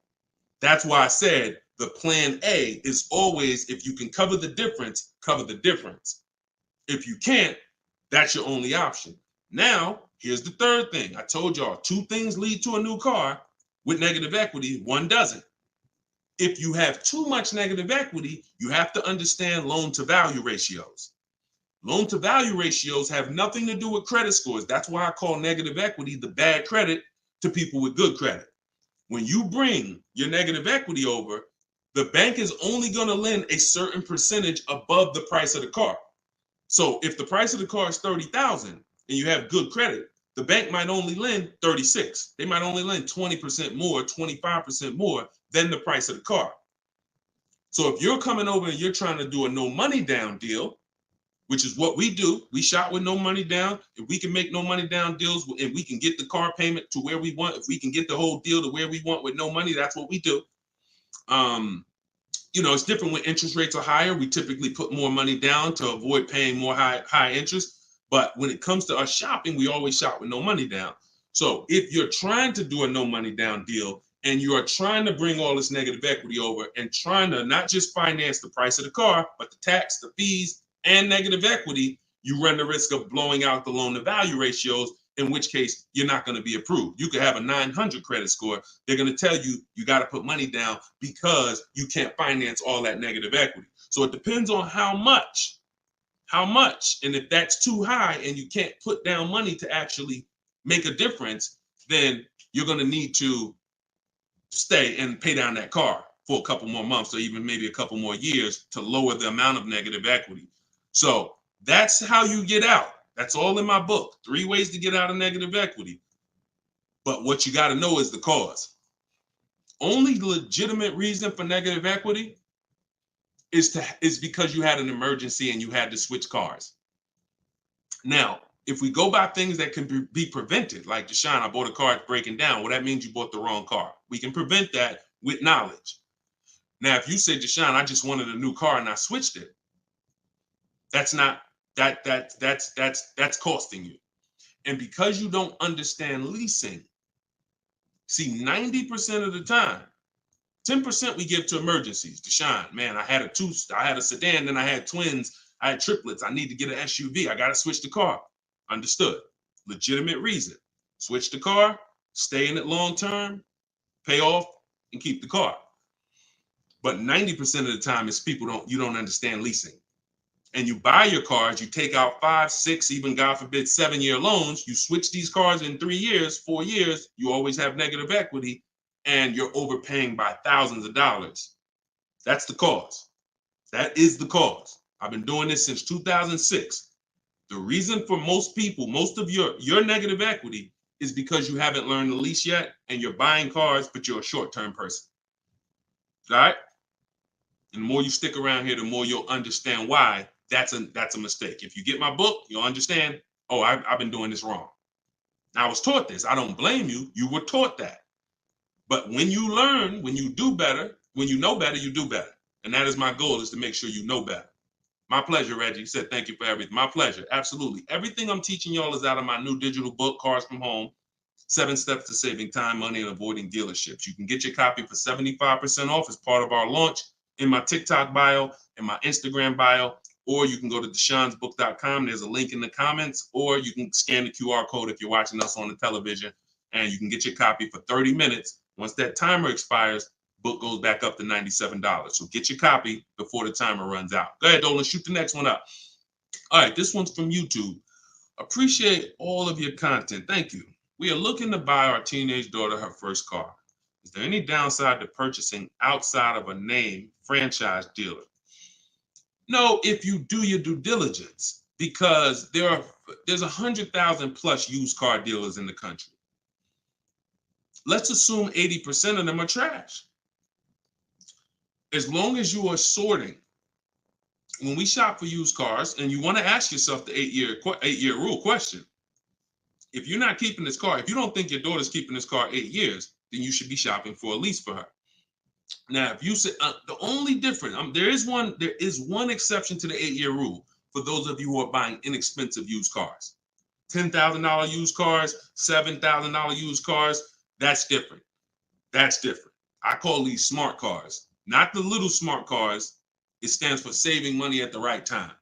That's why I said the plan A is always, if you can cover the difference, cover the difference. If you can't, that's your only option. Now, here's the third thing. I told y'all 2 things lead to a new car with negative equity, 1 doesn't. If you have too much negative equity, you have to understand loan to value ratios. Loan to value ratios have nothing to do with credit scores. That's why I call negative equity the bad credit to people with good credit. When you bring your negative equity over, the bank is only going to lend a certain percentage above the price of the car. So if the price of the car is 30,000 and you have good credit, the bank might only lend 36. They might only lend 20% more, 25% more than the price of the car. So if you're coming over and you're trying to do a no money down deal, which is what we do, we shop with no money down. If we can make no money down deals and we can get the car payment to where we want, if we can get the whole deal to where we want with no money, that's what we do. It's different when interest rates are higher. We typically put more money down to avoid paying more high interest. But when it comes to us shopping, we always shop with no money down. So if you're trying to do a no money down deal and you are trying to bring all this negative equity over and trying to not just finance the price of the car, but the tax, the fees, and negative equity, you run the risk of blowing out the loan to value ratios, in which case you're not going to be approved. You could have a 900 credit score. They're going to tell you you got to put money down because you can't finance all that negative equity. So it depends on how much. And if that's too high and you can't put down money to actually make a difference, then you're going to need to stay and pay down that car for a couple more months or even maybe a couple more years to lower the amount of negative equity. So that's how you get out. That's all in my book. 3 ways to get out of negative equity. But what you got to know is the cause. Only legitimate reason for negative equity is because you had an emergency and you had to switch cars. Now, if we go by things that can be prevented, like Deshone, I bought a car, it's breaking down. Well, that means you bought the wrong car. We can prevent that with knowledge. Now, if you say, Deshone, I just wanted a new car and I switched it, that's costing you. And because you don't understand leasing, see, 90% of the time, 10% we give to emergencies. Deshone, man, I had a sedan, then I had twins, I had triplets. I need to get an SUV. I got to switch the car. Understood. Legitimate reason. Switch the car, stay in it long term, pay off, and keep the car. But 90% of the time is you don't understand leasing. And you buy your cars, you take out 5, 6, even God forbid 7-year loans, you switch these cars in 3 years, 4 years, you always have negative equity and you're overpaying by thousands of dollars. That's the cause. That is the cause. I've been doing this since 2006. The reason for most people, most of your negative equity is because you haven't learned the lease yet and you're buying cars, but you're a short-term person. All right? And the more you stick around here, the more you'll understand why that's a mistake. If you get my book, you'll understand, oh, I've been doing this wrong. I was taught this. I don't blame you. You were taught that. But when you learn, when you do better, when you know better, you do better. And that is my goal, is to make sure you know better. My pleasure, Reggie. You said thank you for everything. My pleasure. Absolutely. Everything I'm teaching y'all is out of my new digital book, Cars from Home, 7 Steps to Saving Time, Money, and Avoiding Dealerships. You can get your copy for 75% off as part of our launch in my TikTok bio, in my Instagram bio, or you can go to deshonsbook.com. There's a link in the comments, or you can scan the QR code if you're watching us on the television, and you can get your copy for 30 minutes. Once that timer expires, book goes back up to $97. So get your copy before the timer runs out. Go ahead, Dolan, shoot the next one up. All right, this one's from YouTube. Appreciate all of your content. Thank you. We are looking to buy our teenage daughter her first car. Is there any downside to purchasing outside of a name franchise dealer? No, if you do your due diligence, because there's 100,000 plus used car dealers in the country. Let's assume 80% of them are trash. As long as you are sorting, when we shop for used cars, and you want to ask yourself the 8-year rule question. If you're not keeping this car, if you don't think your daughter's keeping this car 8 years, then you should be shopping for a lease for her. Now, if you say the only difference, there is one exception to the 8-year rule for those of you who are buying inexpensive used cars. $10,000 used cars, $7,000 used cars, that's different. That's different. I call these smart cars, not the little smart cars. It stands for saving money at the right time.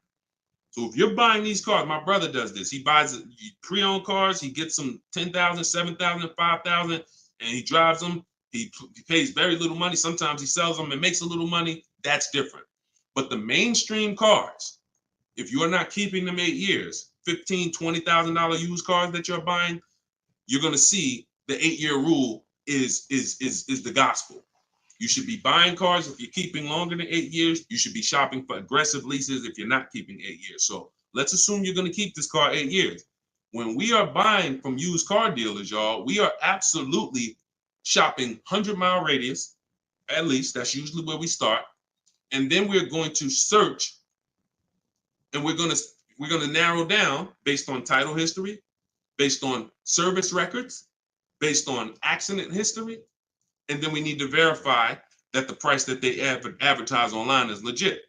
So if you're buying these cars, my brother does this. He buys pre-owned cars. He gets them $10,000, $7,000, $5,000, and he drives them. He pays very little money. Sometimes he sells them and makes a little money. That's different. But the mainstream cars, if you're not keeping them 8 years, $15,000, $20,000 used cars that you're buying, you're going to see the 8-year rule is the gospel. You should be buying cars if you're keeping longer than 8 years. You should be shopping for aggressive leases if you're not keeping 8 years. So let's assume you're going to keep this car 8 years. When we are buying from used car dealers, y'all, we are absolutely shopping 100-mile radius, at least. That's usually where we start. And then we're going to search, and we're going to narrow down based on title history, based on service records, based on accident history. And then we need to verify that the price that they advertise online is legit,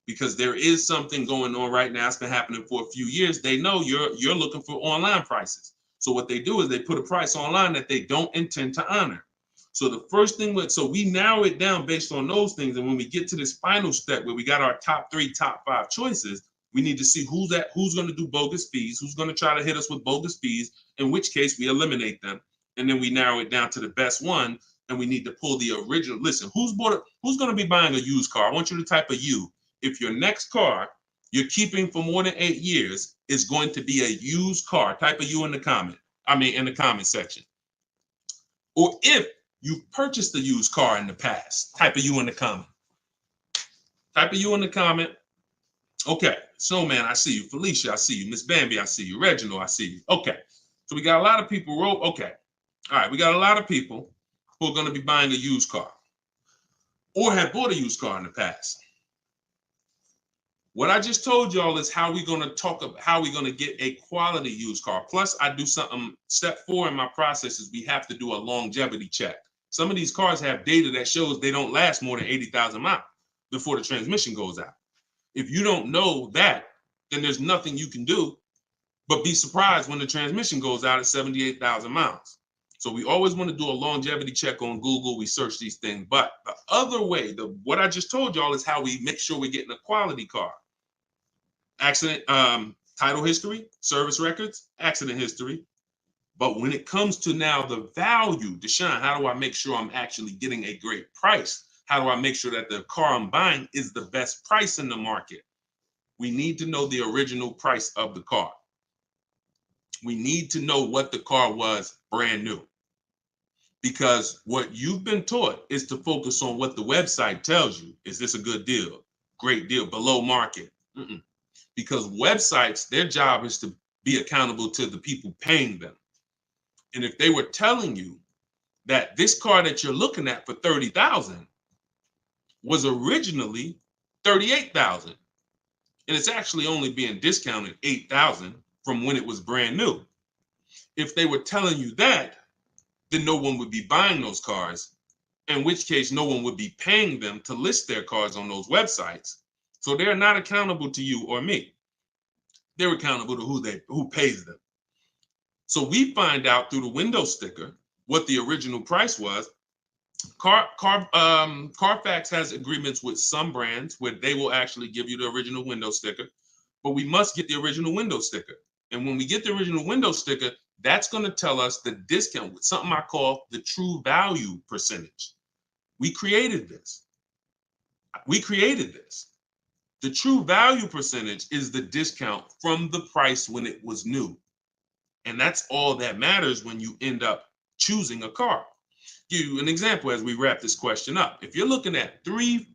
because there is something going on right now. It's been happening for a few years. They know you're looking for online prices. So what they do is they put a price online that they don't intend to honor. So the first thing, so we narrow it down based on those things. And when we get to this final step where we got our top 3, top 5 choices, we need to see who's going to do bogus fees, who's going to try to hit us with bogus fees, in which case we eliminate them. And then we narrow it down to the best one. And we need to pull the original. Listen, who's going to be buying a used car? I want you to type a U. If your next car you're keeping for more than 8 years is going to be a used car, type a U in the comment. In the comment section. Or if you've purchased a used car in the past, type a U in the comment. Type a U in the comment. Okay, Snowman, I see you. Felicia, I see you. Miss Bambi, I see you. Reginald, I see you. Okay, so we got a lot of people. Okay, all right, we got a lot of people who are going to be buying a used car or have bought a used car in the past. What I just told y'all is how we're going to talk about how we're going to get a quality used car. Plus, I do something. Step 4 in my process is we have to do a longevity check. Some of these cars have data that shows they don't last more than 80,000 miles before the transmission goes out. If you don't know that, then there's nothing you can do but be surprised when the transmission goes out at 78,000 miles. So we always want to do a longevity check on Google. We search these things. But the other way, what I just told y'all is how we make sure we're getting a quality car. Accident, title history, service records, accident history. But when it comes to now the value, Deshone, how do I make sure I'm actually getting a great price? How do I make sure that the car I'm buying is the best price in the market? We need to know the original price of the car. We need to know what the car was brand new. Because what you've been taught is to focus on what the website tells you. Is this a good deal? Great deal, below market. Because websites, their job is to be accountable to the people paying them. And if they were telling you that this car that you're looking at for $30,000 was originally $38,000, and it's actually only being discounted $8,000 from when it was brand new. If they were telling you that, then no one would be buying those cars, in which case no one would be paying them to list their cars on those websites. So they're not accountable to you or me. They're accountable to who pays them. So we find out through the window sticker what the original price was. Carfax has agreements with some brands where they will actually give you the original window sticker, but we must get the original window sticker. And when we get the original window sticker, that's going to tell us the discount with something I call the true value percentage. We created this. The true value percentage is the discount from the price when it was new. And that's all that matters when you end up choosing a car. Give you an example as we wrap this question up. If you're looking at three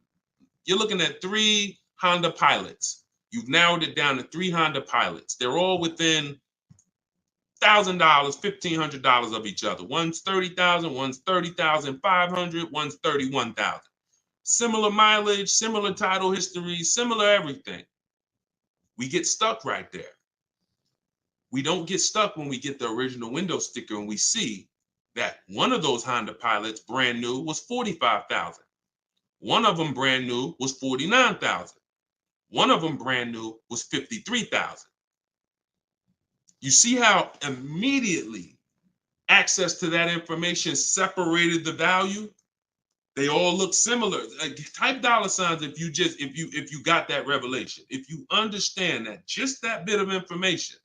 Honda Pilots. You've narrowed it down to 3 Honda Pilots. They're all within $1,000, $1,500 of each other. One's $30,000, one's $30,500, one's $31,000. Similar mileage, similar title history, similar everything. We get stuck right there. We don't get stuck when we get the original window sticker and we see that one of those Honda Pilots brand new was $45,000. One of them brand new was $49,000. One of them brand new was $53,000. You see how immediately access to that information separated the value? They all look similar. Type $signs if you got that revelation. If you understand that just that bit of information,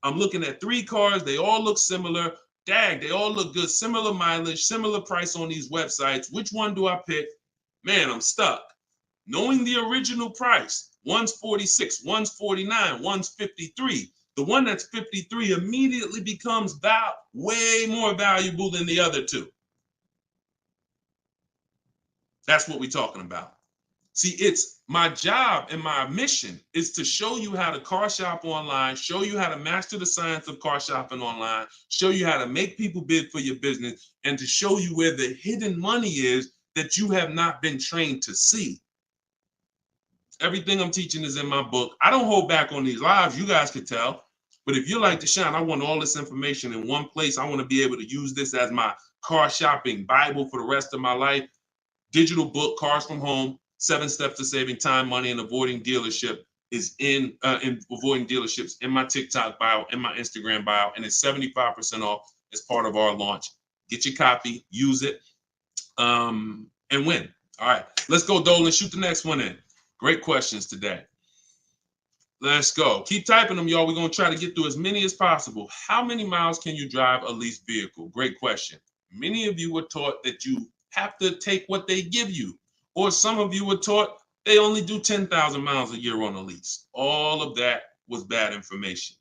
I'm looking at 3 cars, they all look similar. Dag, they all look good, similar mileage, similar price on these websites. Which one do I pick? Man, I'm stuck. Knowing the original price, one's 46, one's 49, one's 53. The one that's 53 immediately becomes way more valuable than the other 2. That's what we're talking about. See, it's my job and my mission is to show you how to car shop online, show you how to master the science of car shopping online, show you how to make people bid for your business, and to show you where the hidden money is that you have not been trained to see. Everything I'm teaching is in my book. I don't hold back on these lives. You guys can tell. But if you're like Deshone, I want all this information in one place. I want to be able to use this as my car shopping Bible for the rest of my life. Digital book, Cars from Home, 7 Steps to Saving Time, Money, and Avoiding Dealership is in avoiding dealerships in my TikTok bio, in my Instagram bio, and it's 75% off as part of our launch. Get your copy, use it, and win. All right, let's go, Dolan. Shoot the next one in. Great questions today. Let's go. Keep typing them, y'all. We're going to try to get through as many as possible. How many miles can you drive a leased vehicle? Great question. Many of you were taught that you have to take what they give you. Or some of you were taught they only do 10,000 miles a year on a lease. All of that was bad information.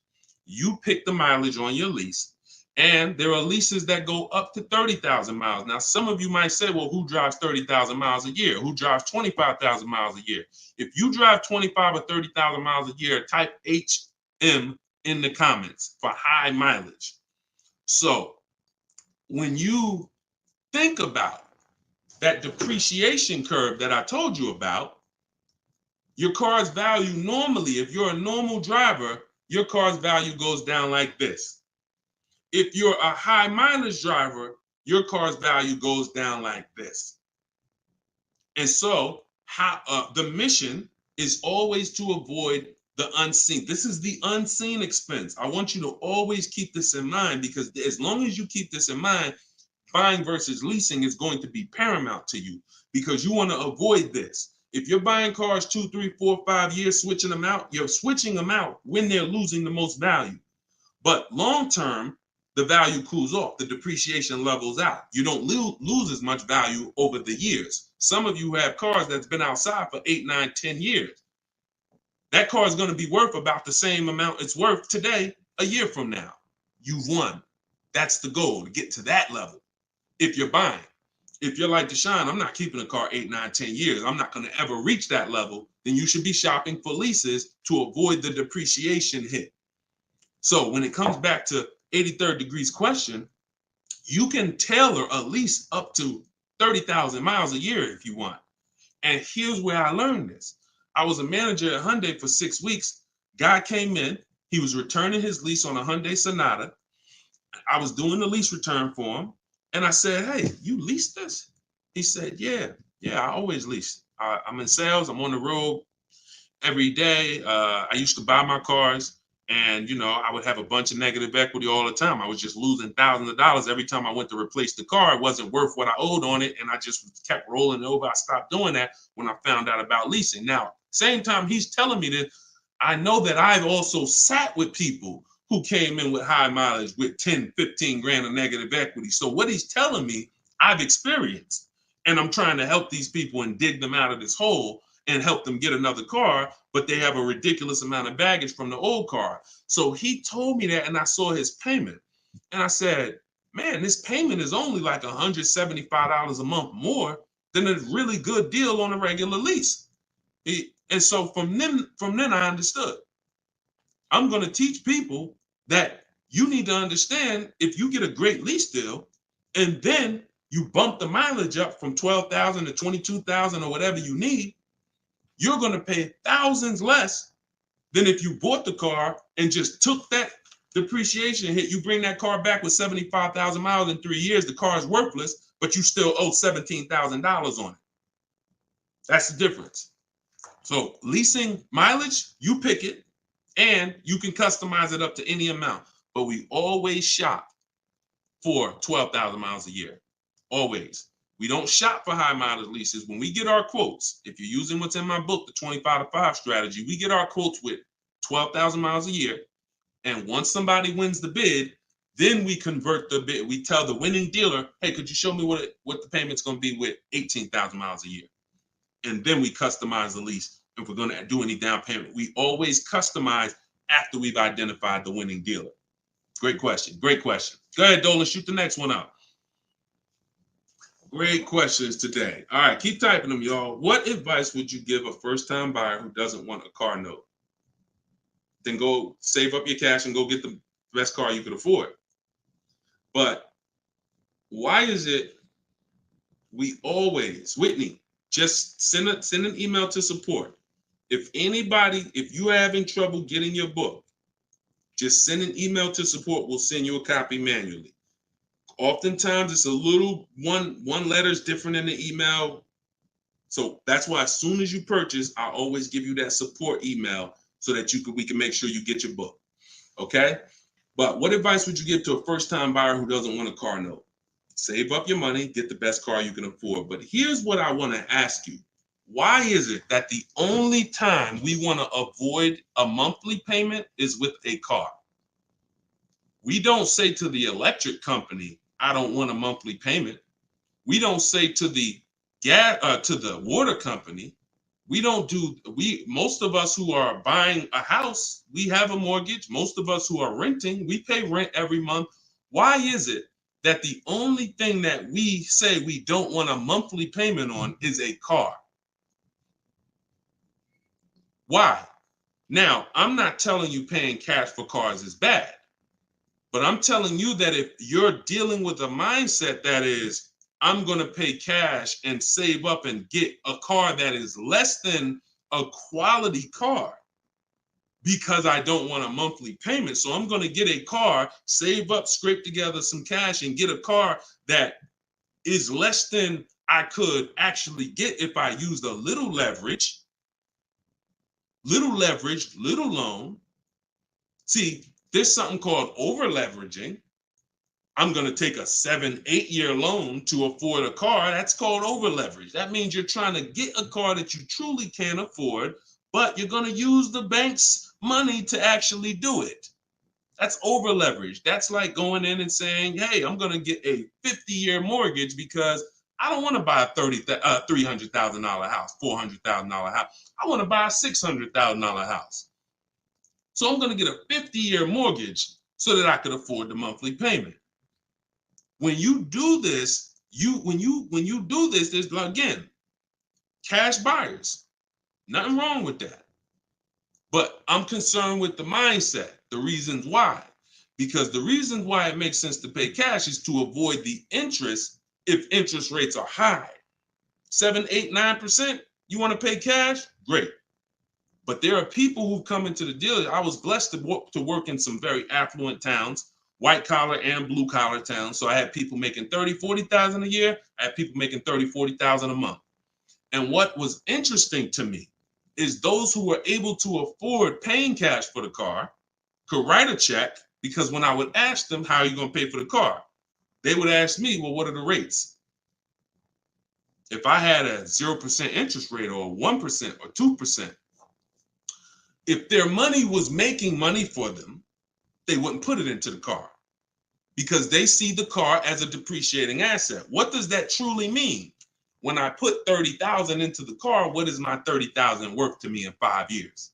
You pick the mileage on your lease, and there are leases that go up to 30,000 miles. Now, some of you might say, well, who drives 30,000 miles a year? Who drives 25,000 miles a year? If you drive 25 or 30,000 miles a year, type HM in the comments for high mileage. So when you think about that depreciation curve that I told you about, your car's value normally, if you're a normal driver, your car's value goes down like this. If you're a high mileage driver, your car's value goes down like this. And so the mission is always to avoid the unseen. This is the unseen expense. I want you to always keep this in mind, because as long as you keep this in mind, buying versus leasing is going to be paramount to you, because you want to avoid this. If you're buying cars 2, 3, 4, 5 years, switching them out, you're switching them out when they're losing the most value. But long term, the value cools off, the depreciation levels out. You don't lose as much value over the years. Some of you have cars that's been outside for 8, 9, 10 years. That car is going to be worth about the same amount it's worth today, a year from now. You've won. That's the goal, to get to that level. If you're buying, if you're like Deshone, I'm not keeping a car 8, 9, 10 years. I'm not going to ever reach that level. Then you should be shopping for leases to avoid the depreciation hit. So when it comes back to 83rd degrees question, you can tailor a lease up to 30,000 miles a year if you want. And here's where I learned this. I was a manager at Hyundai for 6 weeks. Guy came in. He was returning his lease on a Hyundai Sonata. I was doing the lease return for him. And I said, hey, you leased this? He said, yeah, I always lease. I'm in sales. I'm on the road every day. I used to buy my cars. And, you know, I would have a bunch of negative equity all the time. I was just losing thousands of dollars every time I went to replace the car. It wasn't worth what I owed on it. And I just kept rolling over. I stopped doing that when I found out about leasing. Now, same time he's telling me this, I know that I've also sat with people who came in with high mileage with 10, 15 grand of negative equity. So what he's telling me, I've experienced. And I'm trying to help these people and dig them out of this hole and help them get another car, but they have a ridiculous amount of baggage from the old car. So he told me that, and I saw his payment. And I said, man, this payment is only like $175 a month more than a really good deal on a regular lease. And so from then I understood. I'm going to teach people that you need to understand, if you get a great lease deal and then you bump the mileage up from 12,000 to 22,000 or whatever you need, you're going to pay thousands less than if you bought the car and just took that depreciation hit. You bring that car back with 75,000 miles in 3 years, the car is worthless, but you still owe $17,000 on it. That's the difference. So leasing mileage, you pick it, and you can customize it up to any amount. But we always shop for 12,000 miles a year. Always. We don't shop for high mileage leases. When we get our quotes, if you're using what's in my book, the 25-to-5 strategy, we get our quotes with 12,000 miles a year. And once somebody wins the bid, then we convert the bid. We tell the winning dealer, hey, could you show me what the payment's going to be with 18,000 miles a year? And then we customize the lease. If we're going to do any down payment, we always customize after we've identified the winning dealer. Great question. Great question. Go ahead, Dolan. Shoot the next one out. Great questions today. All right, keep typing them, y'all. What advice would you give a first-time buyer who doesn't want a car note? Then go save up your cash and go get the best car you could afford. But why is it we always, Whitney, just send an email to support. If you're having trouble getting your book, just send an email to support. We'll send you a copy manually. Oftentimes it's a little one letter is different in the email. So that's why as soon as you purchase, I always give you that support email so that we can make sure you get your book. Okay? But what advice would you give to a first-time buyer who doesn't want a car note? Save up your money, get the best car you can afford. But here's what I want to ask you. Why is it that the only time we want to avoid a monthly payment is with a car? We don't say to the electric company, I don't want a monthly payment. We don't say to the water company, most of us who are buying a house, we have a mortgage. Most of us who are renting, we pay rent every month. Why is it that the only thing that we say we don't want a monthly payment on is a car? Why? Now, I'm not telling you paying cash for cars is bad, but I'm telling you that if you're dealing with a mindset that is, I'm going to pay cash and save up and get a car that is less than a quality car because I don't want a monthly payment. So I'm going to get a car, save up, scrape together some cash and get a car that is less than I could actually get if I used a little leverage, little loan. See, there's something called over leveraging. I'm going to take a 7-8 year loan to afford a car. That's called over leverage. That means you're trying to get a car that you truly can't afford, but you're going to use the bank's money to actually do it. That's over leverage. That's like going in and saying, hey, I'm going to get a 50-year mortgage because I don't want to buy a $300,000 house, $400,000 house. I want to buy a $600,000 house. So I'm going to get a 50-year mortgage so that I could afford the monthly payment. When you do this, there's, again, cash buyers. Nothing wrong with that. But I'm concerned with the mindset, the reasons why. Because the reasons why it makes sense to pay cash is to avoid the interest if interest rates are high. 7, 8, 9%, you want to pay cash? Great. But there are people who come into the dealer. I was blessed to work in some very affluent towns, white collar and blue collar towns. So I had people making 30, 40,000 a year. I had people making 30, 40,000 a month. And what was interesting to me is those who were able to afford paying cash for the car could write a check, because when I would ask them, how are you going to pay for the car? They would ask me, well, what are the rates? If I had a 0% interest rate or 1% or 2%, if their money was making money for them, they wouldn't put it into the car because they see the car as a depreciating asset. What does that truly mean? When I put 30,000 into the car, what is my 30,000 worth to me in 5 years?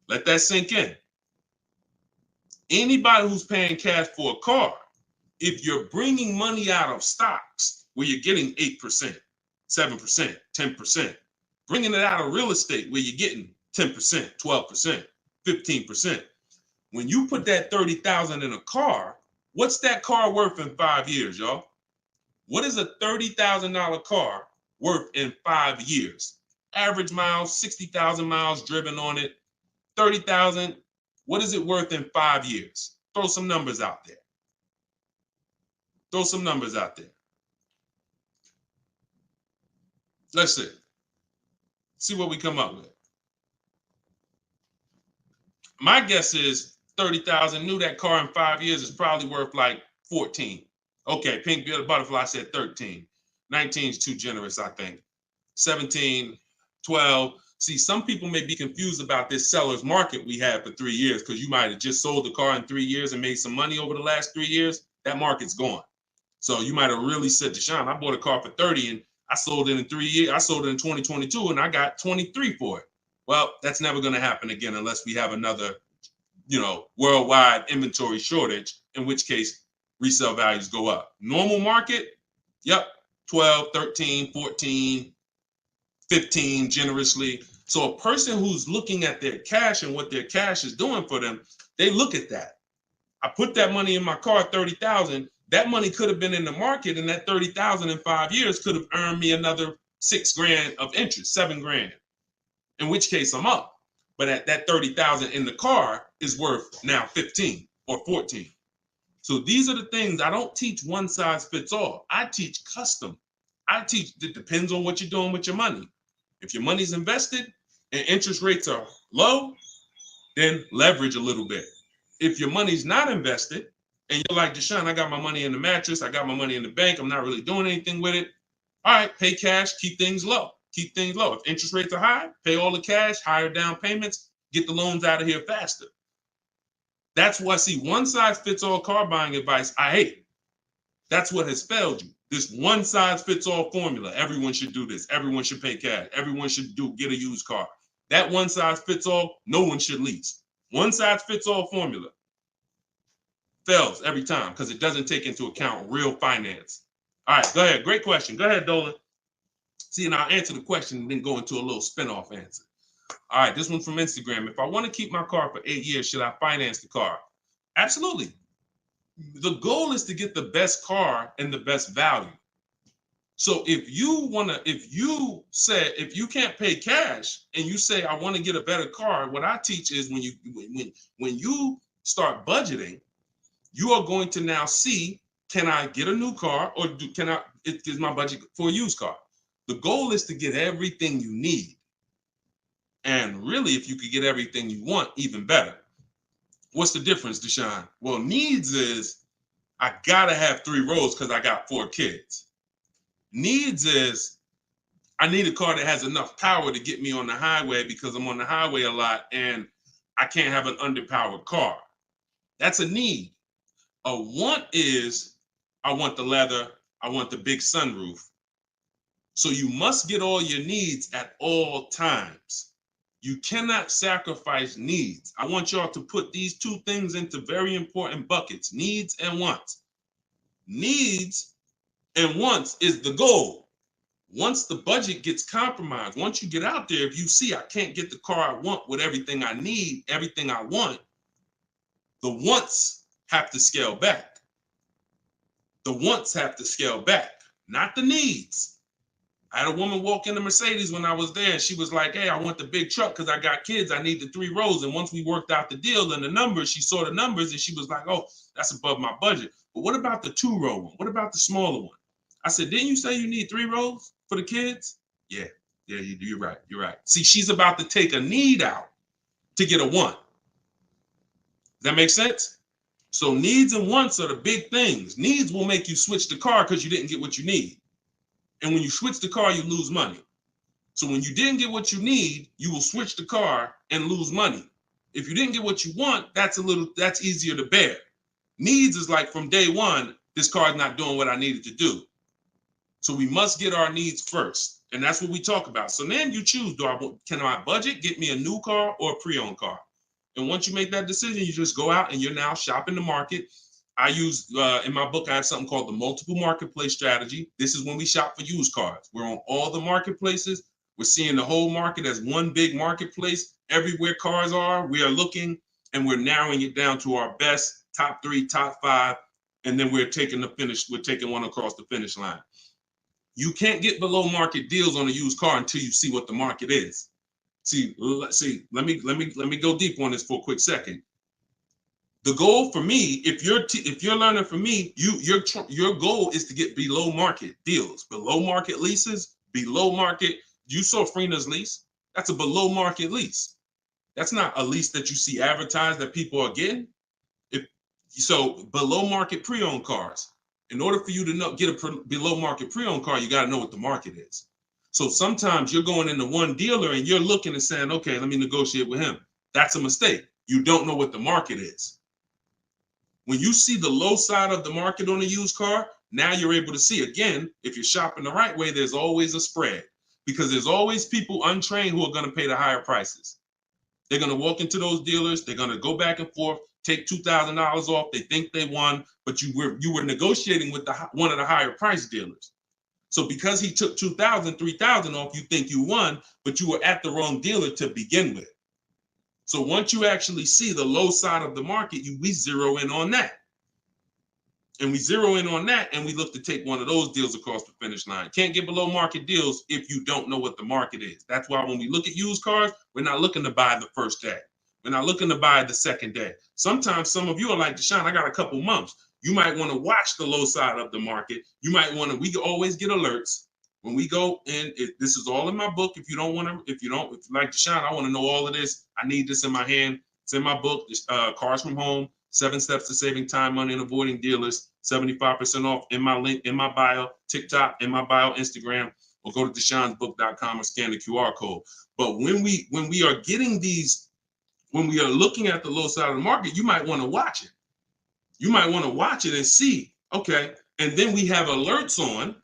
Let that sink in. Anybody who's paying cash for a car, if you're bringing money out of stocks where you're getting 8%, 7%, 10%, bringing it out of real estate where you're getting 10%, 12%, 15%. When you put that 30,000 in a car, what's that car worth in 5 years, y'all? What is a $30,000 car worth in 5 years? Average miles, 60,000 miles driven on it, 30,000. What is it worth in 5 years? Throw some numbers out there. Throw some numbers out there. Let's see. See what we come up with. My guess is 30,000. New that car in 5 years is probably worth like 14. Okay, Pink Butterfly said 13. 19 is too generous, I think. 17, 12. See, some people may be confused about this seller's market we had for 3 years because you might have just sold the car in 3 years and made some money over the last 3 years. That market's gone. So you might have really said, Deshone, I bought a car for 30 and I sold it in 3 years. I sold it in 2022 and I got 23 for it. Well, that's never going to happen again unless we have another, worldwide inventory shortage, in which case resale values go up. Normal market, yep, 12, 13, 14, 15 generously. So a person who's looking at their cash and what their cash is doing for them, they look at that. I put that money in my car, 30,000. That money could have been in the market, and that 30,000 in 5 years could have earned me another $6,000 of interest, $7,000. In which case I'm up. But at that 30,000 in the car is worth now 15 or 14. So these are the things. I don't teach one size fits all. I teach custom. I teach, it depends on what you're doing with your money. If your money's invested and interest rates are low, then leverage a little bit. If your money's not invested and you're like, Deshone, I got my money in the mattress, I got my money in the bank, I'm not really doing anything with it. All right, pay cash, keep things low. Keep things low. If interest rates are high, pay all the cash, higher down payments, get the loans out of here faster. That's why, see, one size fits all car buying advice, I hate. That's what has failed you. This one size fits all formula. Everyone should do this. Everyone should pay cash. Everyone should get a used car. That one size fits all, no one should lease. One size fits all formula fails every time because it doesn't take into account real finance. All right, go ahead. Great question. Go ahead, Dolan. See, and I'll answer the question and then go into a little spin-off answer. All right, this one's from Instagram. If I want to keep my car for 8 years, should I finance the car? Absolutely. The goal is to get the best car and the best value. So if you can't pay cash and you say, I want to get a better car, what I teach is when you start budgeting, you are going to now see, can I get a new car or is my budget for a used car? The goal is to get everything you need. And really, if you could get everything you want, even better. What's the difference, Deshone? Well, needs is I gotta have 3 rows because I got 4 kids. Needs is I need a car that has enough power to get me on the highway because I'm on the highway a lot and I can't have an underpowered car. That's a need. A want is I want the leather, I want the big sunroof. So you must get all your needs at all times. You cannot sacrifice needs. I want y'all to put these two things into very important buckets, needs and wants. Needs and wants is the goal. Once the budget gets compromised, once you get out there, if you see I can't get the car I want with everything I need, everything I want, the wants have to scale back. The wants have to scale back, not the needs. I had a woman walk in the Mercedes when I was there, and she was like, hey, I want the big truck because I got kids. I need the 3 rows. And once we worked out the deal and the numbers, she saw the numbers and she was like, oh, that's above my budget. But what about the 2-row one? What about the smaller one? I said, didn't you say you need 3 rows for the kids? Yeah, you're right. You're right. See, she's about to take a need out to get a want. Does that make sense? So needs and wants are the big things. Needs will make you switch the car because you didn't get what you need. And when you switch the car, you lose money. So when you didn't get what you need, you will switch the car and lose money. If you didn't get what you want, that's easier to bear. Needs is like from day one, this car is not doing what I needed to do. So we must get our needs first. And that's what we talk about. So then you choose, can my budget get me a new car or a pre-owned car? And once you make that decision, you just go out and you're now shopping the market. I use, in my book, I have something called the multiple marketplace strategy. This is when we shop for used cars. We're on all the marketplaces. We're seeing the whole market as one big marketplace. Everywhere cars are, we are looking and we're narrowing it down to our best, top 3, top 5. And then we're taking one across the finish line. You can't get below market deals on a used car until you see what the market is. See, let me go deep on this for a quick second. The goal for me, if you're learning from me, your goal is to get below market deals, below market leases, below market. You saw Freena's lease. That's a below market lease. That's not a lease that you see advertised that people are getting. So below market pre-owned cars. In order for you to get a below market pre-owned car, you got to know what the market is. So sometimes you're going into one dealer and you're looking and saying, okay, let me negotiate with him. That's a mistake. You don't know what the market is. When you see the low side of the market on a used car, now you're able to see, again, if you're shopping the right way, there's always a spread because there's always people untrained who are going to pay the higher prices. They're going to walk into those dealers. They're going to go back and forth, take $2,000 off. They think they won, but you were negotiating with one of the higher price dealers. So because he took $2,000, $3,000 off, you think you won, but you were at the wrong dealer to begin with. So once you actually see the low side of the market, we zero in on that. And we zero in on that and we look to take one of those deals across the finish line. Can't get below market deals if you don't know what the market is. That's why when we look at used cars, we're not looking to buy the first day. We're not looking to buy the second day. Sometimes some of you are like, Deshone, I got a couple months. You might want to watch the low side of the market. You might want to, we always get alerts. When we go in, this is all in my book. If you like Deshone, I want to know all of this. I need this in my hand. It's in my book, Cars from Home, 7 Steps to Saving Time, Money, and Avoiding Dealers. 75% off in my link, in my bio, TikTok, in my bio, Instagram, or go to DeshonesBook.com or scan the QR code. But when we are getting these, when we are looking at the low side of the market, you might want to watch it. You might want to watch it and see, okay. And then we have alerts on.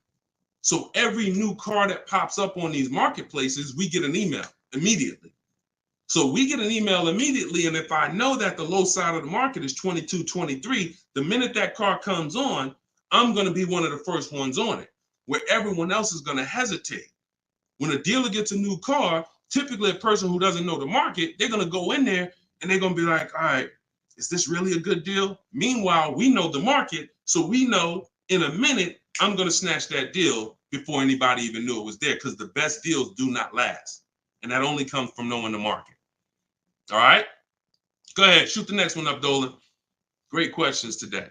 So every new car that pops up on these marketplaces, we get an email immediately. So we get an email immediately. And if I know that the low side of the market is 22, 23, the minute that car comes on, I'm going to be one of the first ones on it, where everyone else is going to hesitate. When a dealer gets a new car, typically a person who doesn't know the market, they're going to go in there and they're going to be like, all right, is this really a good deal? Meanwhile, we know the market. So we know in a minute, I'm going to snatch that deal before anybody even knew it was there, because the best deals do not last. And that only comes from knowing the market. All right? Go ahead. Shoot the next one up, Dolan. Great questions today.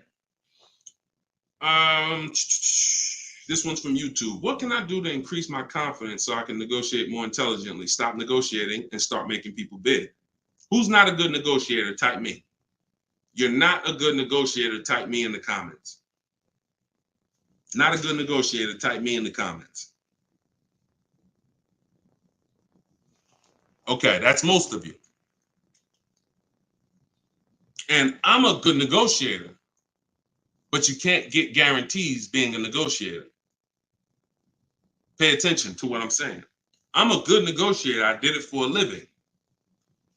This one's from YouTube. What can I do to increase my confidence so I can negotiate more intelligently? Stop negotiating and start making people bid. Who's not a good negotiator? Type me. You're not a good negotiator. Type me in the comments. Not a good negotiator. Type me in the comments. Okay, that's most of you. And I'm a good negotiator. but you can't get guarantees being a negotiator. Pay attention to what I'm saying. I'm a good negotiator. I did it for a living,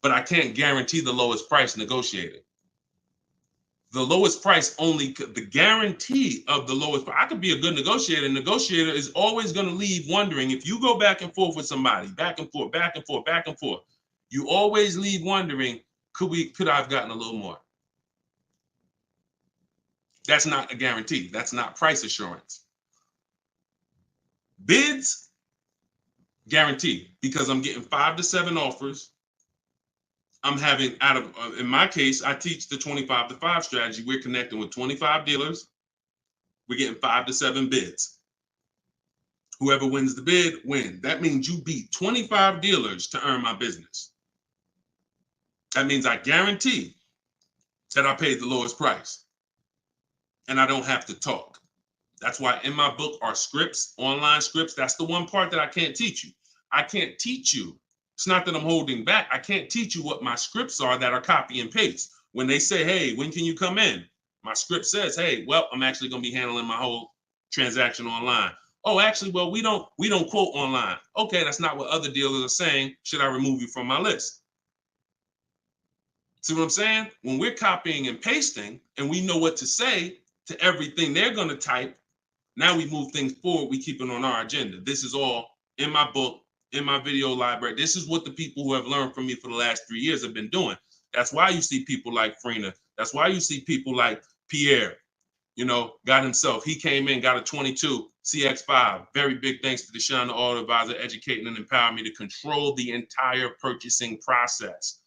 but I can't guarantee the lowest price negotiated. The lowest price only, the guarantee of the lowest price. I could be a good negotiator. Negotiator is always going to leave wondering, if you go back and forth with somebody, back and forth, back and forth, back and forth, you always leave wondering, could I have gotten a little more? That's not a guarantee. That's not price assurance. Bids, guaranteed, because I'm getting 5 to 7 offers. I'm having, in my case, I teach the 25 to 5 strategy. We're connecting with 25 dealers. We're getting 5 to 7 bids. Whoever wins the bid, wins. That means you beat 25 dealers to earn my business. That means I guarantee that I paid the lowest price and I don't have to talk. That's why in my book are scripts, online scripts. That's the one part that I can't teach you. I can't teach you. It's not that I'm holding back. I can't teach you what my scripts are that are copy and paste. When they say, hey, when can you come in? My script says, hey, well, I'm actually going to be handling my whole transaction online. Oh, actually, well, we don't quote online. Okay, that's not what other dealers are saying. Should I remove you from my list? See what I'm saying? When we're copying and pasting and we know what to say to everything they're going to type, now we move things forward. We keep it on our agenda. This is all in my book, in my video library. This is what the people who have learned from me for the last 3 years have been doing. That's why you see people like Frina. That's why you see people like Pierre, got himself. He came in, got a 22 CX5. Very big thanks to Deshone the Auto Advisor, educating and empowering me to control the entire purchasing process.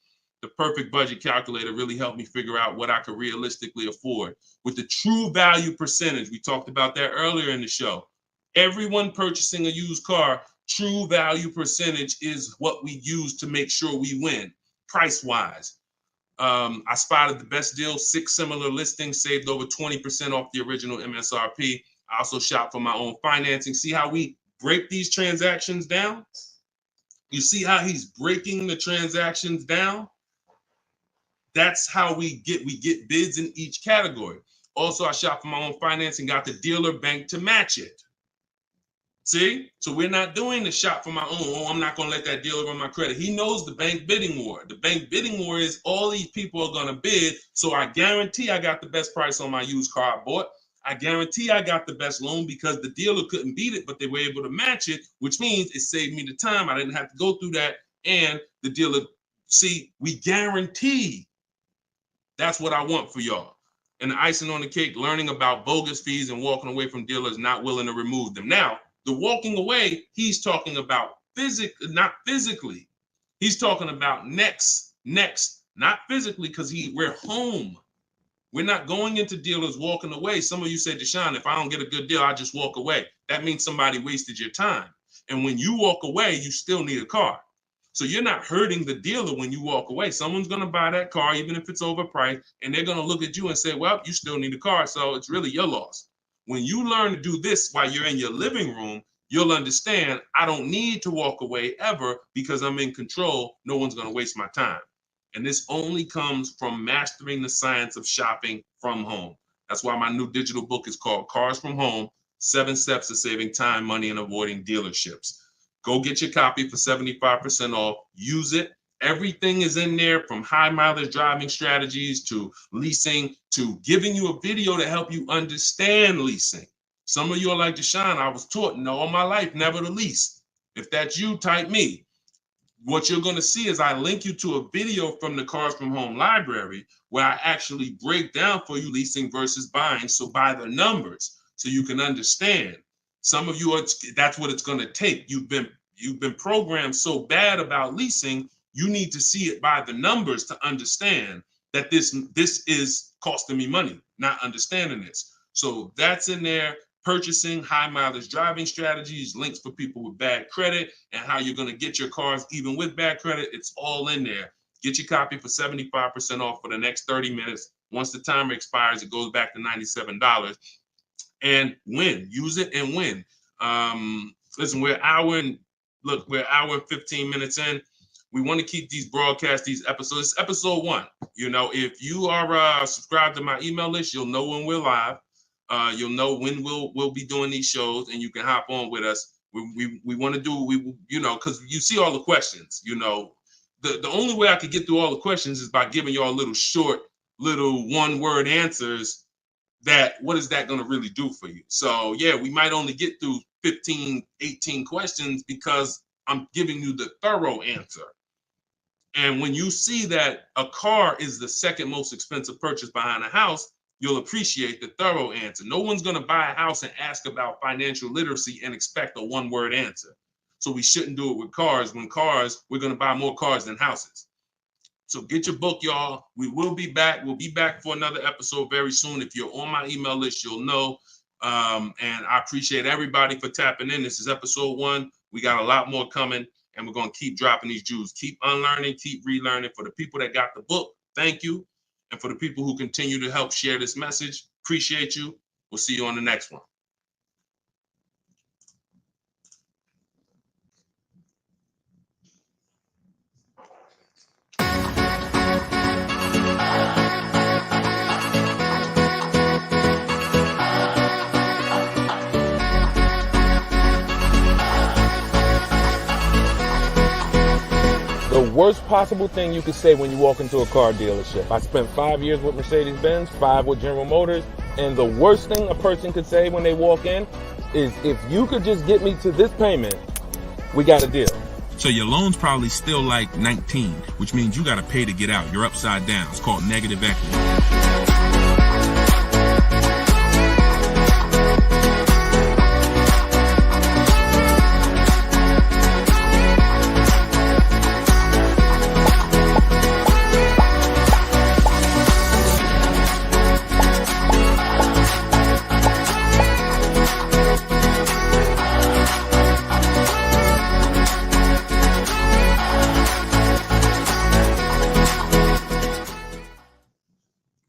The perfect budget calculator really helped me figure out what I could realistically afford. With the true value percentage, we talked about that earlier in the show. Everyone purchasing a used car, true value percentage is what we use to make sure we win, price-wise. I spotted the best deal, 6 similar listings, saved over 20% off the original MSRP. I also shop for my own financing. See how we break these transactions down? You see how he's breaking the transactions down? That's how we get bids in each category. Also, I shop for my own financing, got the dealer bank to match it. See? So we're not doing the shop for my own. Oh, I'm not going to let that dealer run my credit. He knows the bank bidding war. The bank bidding war is all these people are going to bid. So I guarantee I got the best price on my used car I bought. I guarantee I got the best loan because the dealer couldn't beat it, but they were able to match it, which means it saved me the time. I didn't have to go through that. And the dealer, see, we guarantee. That's what I want for y'all. And the icing on the cake, learning about bogus fees and walking away from dealers not willing to remove them. Now, the walking away, he's talking about not physically. He's talking about next, not physically, because we're home. We're not going into dealers walking away. Some of you said, Deshone, if I don't get a good deal, I just walk away. That means somebody wasted your time. And when you walk away, you still need a car. So you're not hurting the dealer when you walk away. Someone's going to buy that car, even if it's overpriced, and they're going to look at you and say, well, you still need a car, so it's really your loss. When you learn to do this while you're in your living room, you'll understand I don't need to walk away ever because I'm in control. No one's going to waste my time. And this only comes from mastering the science of shopping from home. That's why my new digital book is called Cars from Home, 7 Steps to Saving Time, Money, and Avoiding Dealerships. Go get your copy for 75% off. Use it. Everything is in there, from high mileage driving strategies to leasing to giving you a video to help you understand leasing. Some of you are like, Deshone, I was taught all my life never to lease. If that's you, type me. What you're going to see is I link you to a video from the Cars from Home library where I actually break down for you leasing versus buying. So by the numbers, so you can understand. Some of you, that's what it's going to take. You've been programmed so bad about leasing, you need to see it by the numbers to understand that this is costing me money, not understanding this. So that's in there. Purchasing, high mileage driving strategies, links for people with bad credit, and how you're going to get your cars even with bad credit. It's all in there. Get your copy for 75% off for the next 30 minutes. Once the timer expires, it goes back to $97. And win. Use it and win. Listen, we're an hour and 15 minutes in. We want to keep these broadcasts, these episodes. It's episode 1. If you are subscribed to my email list, you'll know when we're live. You'll know when we'll be doing these shows, and you can hop on with us. We want to do, because you see all the questions. The only way I could get through all the questions is by giving y'all little short, little one-word answers. What is that going to really do for you? So yeah, we might only get through 15, 18 questions because I'm giving you the thorough answer. And when you see that a car is the second most expensive purchase behind a house, you'll appreciate the thorough answer. No one's going to buy a house and ask about financial literacy and expect a one-word answer. So we shouldn't do it with cars. When cars, we're going to buy more cars than houses. So get your book, y'all. We will be back. We'll be back for another episode very soon. If you're on my email list, you'll know. And I appreciate everybody for tapping in. This is episode 1. We got a lot more coming, and we're going to keep dropping these jewels. Keep unlearning, keep relearning. For the people that got the book, thank you. And for the people who continue to help share this message, appreciate you. We'll see you on the next one. The worst possible thing you could say when you walk into a car dealership. I spent 5 years with Mercedes-Benz, 5 with General Motors, and the worst thing a person could say when they walk in is, if you could just get me to this payment, we got a deal. So your loan's probably still like 19, which means you got to pay to get out. You're upside down. It's called negative equity.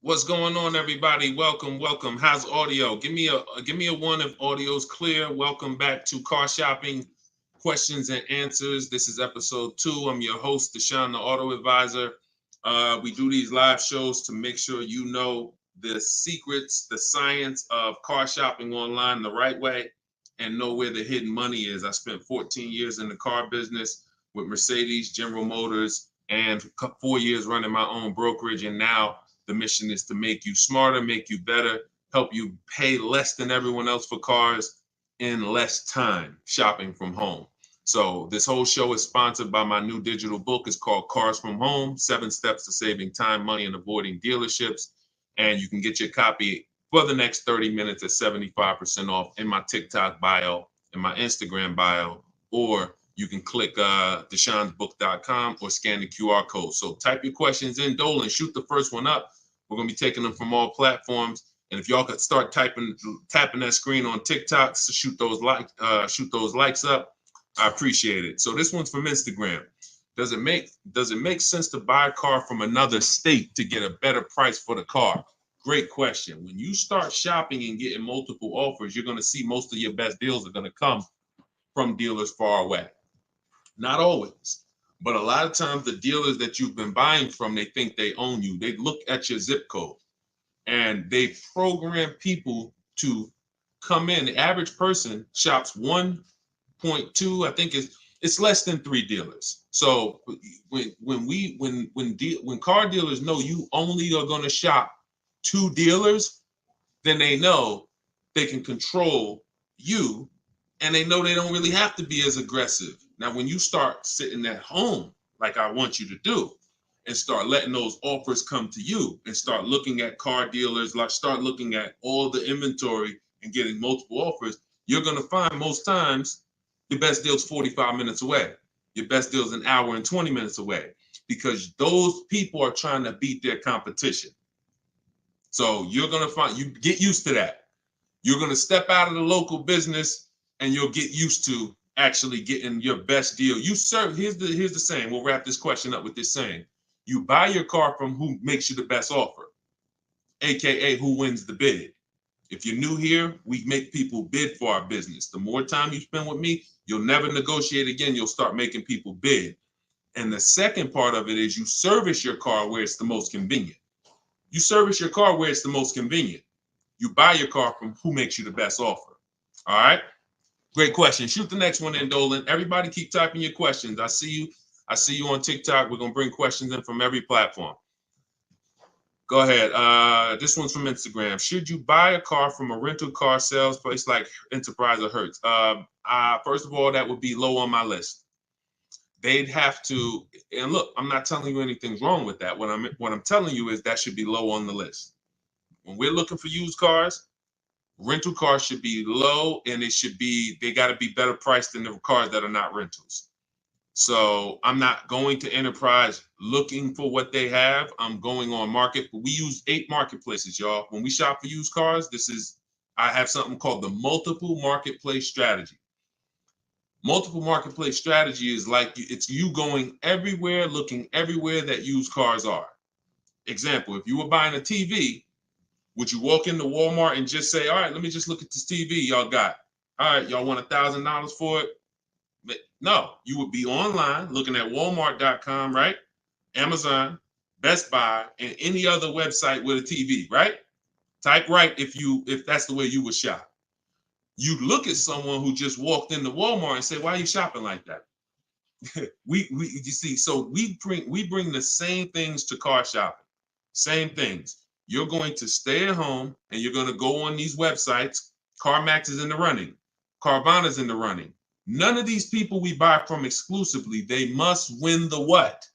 What's going on, everybody? Welcome. How's audio? Give me a 1 if audio's clear. Welcome back to Car Shopping Questions and Answers. This is episode 2. I'm your host, Deshone the Auto Advisor. We do these live shows to make sure you know the secrets, the science of car shopping online the right way, and know where the hidden money is. I spent 14 years in the car business with Mercedes, General Motors, and 4 years running my own brokerage, and now the mission is to make you smarter, make you better, help you pay less than everyone else for cars in less time shopping from home. So this whole show is sponsored by my new digital book. It's called Cars from Home, 7 Steps to Saving Time, Money, and Avoiding Dealerships. And you can get your copy for the next 30 minutes at 75% off in my TikTok bio, in my Instagram bio, or you can click deshonsbook.com or scan the QR code. So type your questions in, Dolan, shoot the first one up. We're going to be taking them from all platforms. And if y'all could start tapping that screen on TikTok to shoot those likes up, I appreciate it. So this one's from Instagram. Does it make sense to buy a car from another state to get a better price for the car? Great question. When you start shopping and getting multiple offers, you're going to see most of your best deals are going to come from dealers far away. Not always, but a lot of times the dealers that you've been buying from, they think they own you. They look at your zip code and they program people to come in. The average person shops 1.2, I think it's less than 3 dealers. So when car dealers know you only are going to shop 2 dealers, then they know they can control you, and they know they don't really have to be as aggressive. Now, when you start sitting at home, like I want you to do, and start letting those offers come to you and start looking at car dealers, like start looking at all the inventory and getting multiple offers, you're going to find most times your best deal's 45 minutes away. Your best deal's an hour and 20 minutes away, because those people are trying to beat their competition. So you're going to you get used to that. You're going to step out of the local business and you'll get used to actually getting your best deal. Here's the saying. We'll wrap this question up with this saying. You buy your car from who makes you the best offer, AKA who wins the bid. If you're new here, we make people bid for our business. The more time you spend with me, you'll never negotiate again. You'll start making people bid. And the second part of it is you service your car where it's the most convenient. You service your car where it's the most convenient. You buy your car from who makes you the best offer. All right. Great question. Shoot the next one in, Dolan. Everybody keep typing your questions. I see you. I see you on TikTok. We're going to bring questions in from every platform. Go ahead. This one's from Instagram. Should you buy a car from a rental car sales place like Enterprise or Hertz? First of all, that would be low on my list. They'd have to, and look, I'm not telling you anything's wrong with that. What I'm telling you is that should be low on the list. When we're looking for used cars, rental cars should be low, and they got to be better priced than the cars that are not rentals. So I'm not going to Enterprise looking for what they have. I'm going on market. We use 8 marketplaces, y'all. When we shop for used cars, I have something called the multiple marketplace strategy. Multiple marketplace strategy is like it's you going everywhere, looking everywhere that used cars are. Example, if you were buying a TV, would you walk into Walmart and just say, all right, let me just look at this TV y'all got. All right, y'all want $1,000 for it? No, you would be online looking at Walmart.com, right? Amazon, Best Buy, and any other website with a TV, right? Type right if that's the way you would shop. You'd look at someone who just walked into Walmart and say, why are you shopping like that? You see, so we bring the same things to car shopping. Same things. You're going to stay at home and you're going to go on these websites. CarMax is in the running. Carvana's in the running. None of these people we buy from exclusively, they must win the what?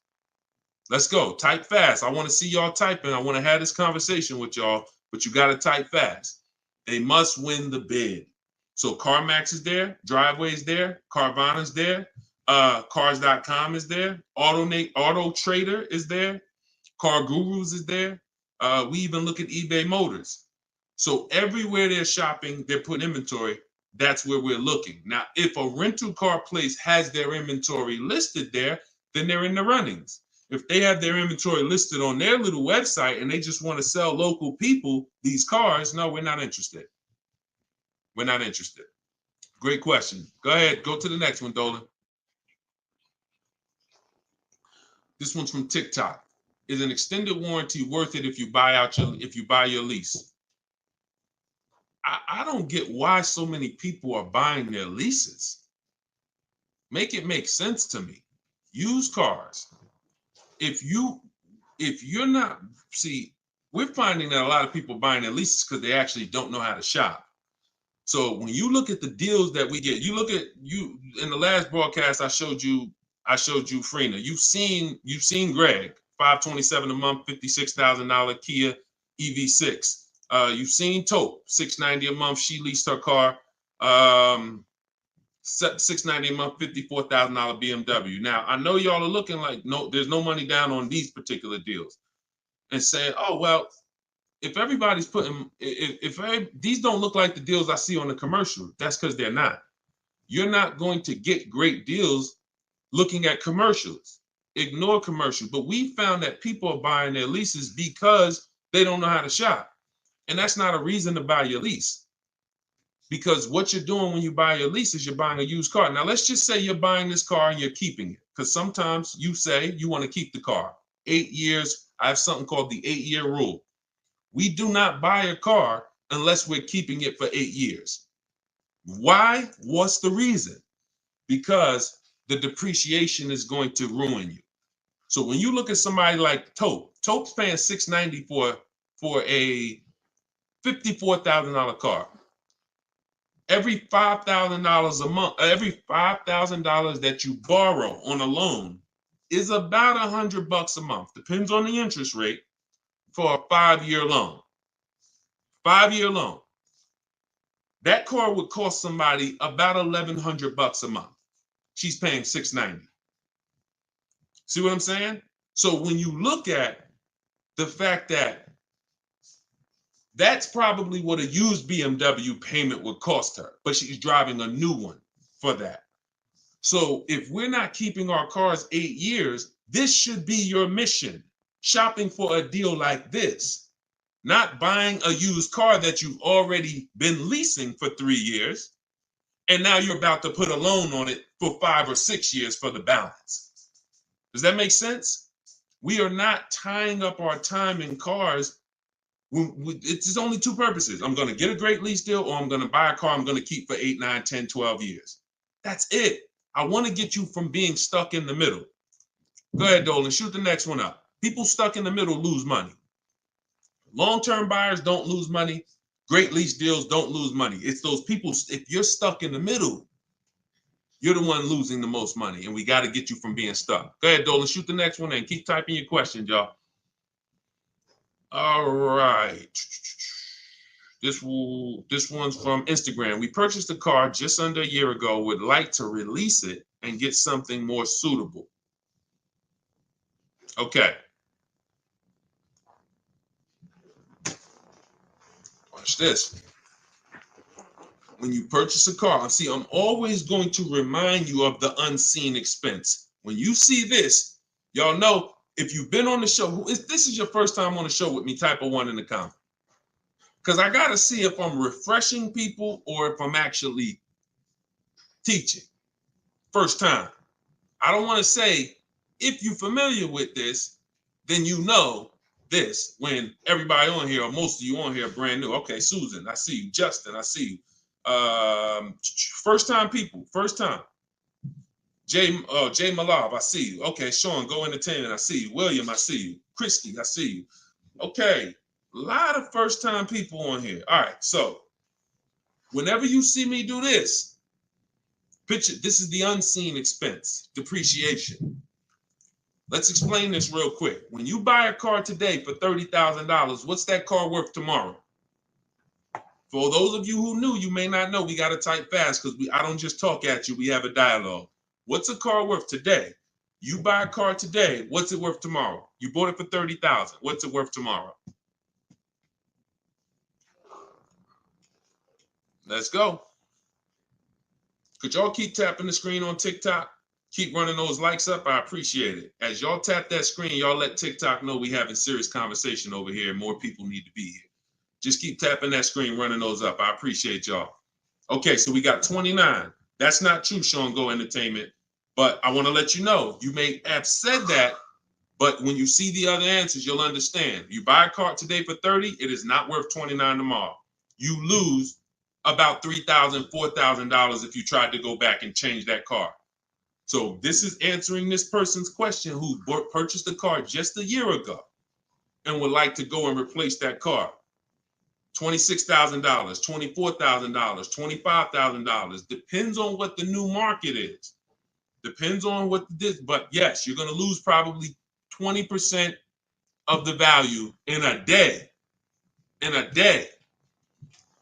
Let's go. Type fast. I want to see y'all typing. I want to have this conversation with y'all, but you got to type fast. They must win the bid. So CarMax is there. Driveway is there. Carvana's there. Cars.com is there. Auto Trader is there. Car Gurus is there. We even look at eBay Motors. So everywhere they're shopping, they're putting inventory. That's where we're looking. Now, if a rental car place has their inventory listed there, then they're in the runnings. If they have their inventory listed on their little website and they just want to sell local people these cars, no, we're not interested. We're not interested. Great question. Go ahead. Go to the next one, Dolan. This one's from TikTok. Is an extended warranty worth it if you buy your lease? I don't get why so many people are buying their leases. Make it make sense to me. Used cars. If you're not, see, we're finding that a lot of people buying their leases because they actually don't know how to shop. So when you look at the deals that we get, you in the last broadcast I showed you Freena. You've seen Greg, $527 a month, $56,000 Kia EV6. You've seen Taupe, $690 a month. She leased her car, $690 a month, $54,000 BMW. Now I know y'all are looking like there's no money down on these particular deals, and saying, oh well, if everybody's putting, if these don't look like the deals I see on the commercial, that's because they're not. You're not going to get great deals looking at commercials. Ignore commercials. But we found that people are buying their leases because they don't know how to shop. And that's not a reason to buy your lease. Because what you're doing when you buy your lease is you're buying a used car. Now, let's just say you're buying this car and you're keeping it. Because sometimes you say you want to keep the car. 8 years, I have something called the 8-year rule. We do not buy a car unless we're keeping it for 8 years. Why? What's the reason? Because the depreciation is going to ruin you. So when you look at somebody like Taupe's paying $690 for a $54,000 car. Every $5,000 a month, every $5,000 that you borrow on a loan is about $100 a month. Depends on the interest rate for a 5-year loan. 5-year loan. That car would cost somebody about $1,100 a month. She's paying $690. See what I'm saying? So when you look at the fact that that's probably what a used BMW payment would cost her, but she's driving a new one for that. So if we're not keeping our cars 8 years, this should be your mission. Shopping for a deal like this, not buying a used car that you've already been leasing for 3 years, and now you're about to put a loan on it for 5 or 6 years for the balance. Does that make sense? We are not tying up our time in cars It's only two purposes. I'm going to get a great lease deal, or I'm going to buy a car I'm going to keep for 8, 9, 10, 12 years. That's it. I want to get you from being stuck in the middle. Go ahead, Dolan. Shoot the next one up. People stuck in the middle lose money. Long-term buyers don't lose money. Great lease deals don't lose money. It's those people, if you're stuck in the middle, you're the one losing the most money, and we got to get you from being stuck. Go ahead, Dolan. Shoot the next one and keep typing your questions, y'all. All right. This one's from Instagram. We purchased a car just under a year ago. Would like to release it and get something more suitable. Okay. Watch this. When you purchase a car, see, I'm always going to remind you of the unseen expense. When you see this, y'all know, if you've been on the show, if this is your first time on the show with me, type a 1 in the comment. Because I got to see if I'm refreshing people or if I'm actually teaching. First time. I don't want to say, if you're familiar with this, then you know this, when everybody on here, or most of you on here, are brand new. Okay, Susan, I see you. Justin, I see you. First time people, first time. Jay Malav, I see you. Okay, Sean, Go Entertainment, I see you. William, I see you. Christy, I see you. Okay, a lot of first time people on here. All right, so whenever you see me do this, picture, this is the unseen expense, depreciation. Let's explain this real quick. When you buy a car today for $30,000, what's that car worth tomorrow? For those of you who knew, you may not know, we got to type fast because I don't just talk at you, we have a dialogue. What's a car worth today? You buy a car today, what's it worth tomorrow? You bought it for $30,000. What's it worth tomorrow? Let's go. Could y'all keep tapping the screen on TikTok? Keep running those likes up. I appreciate it. As y'all tap that screen, y'all let TikTok know we having serious conversation over here. More people need to be here. Just keep tapping that screen, running those up. I appreciate y'all. Okay, so we got 29. That's not true, Sean Go Entertainment. But I want to let you know, you may have said that, but when you see the other answers, you'll understand. You buy a car today for 30, it is not worth 29 tomorrow. You lose about $3,000, $4,000 if you tried to go back and change that car. So this is answering this person's question who purchased a car just a year ago and would like to go and replace that car. $26,000, $24,000, $25,000. Depends on what the new market is. Depends on what this, but yes, you're going to lose probably 20% of the value in a day. In a day.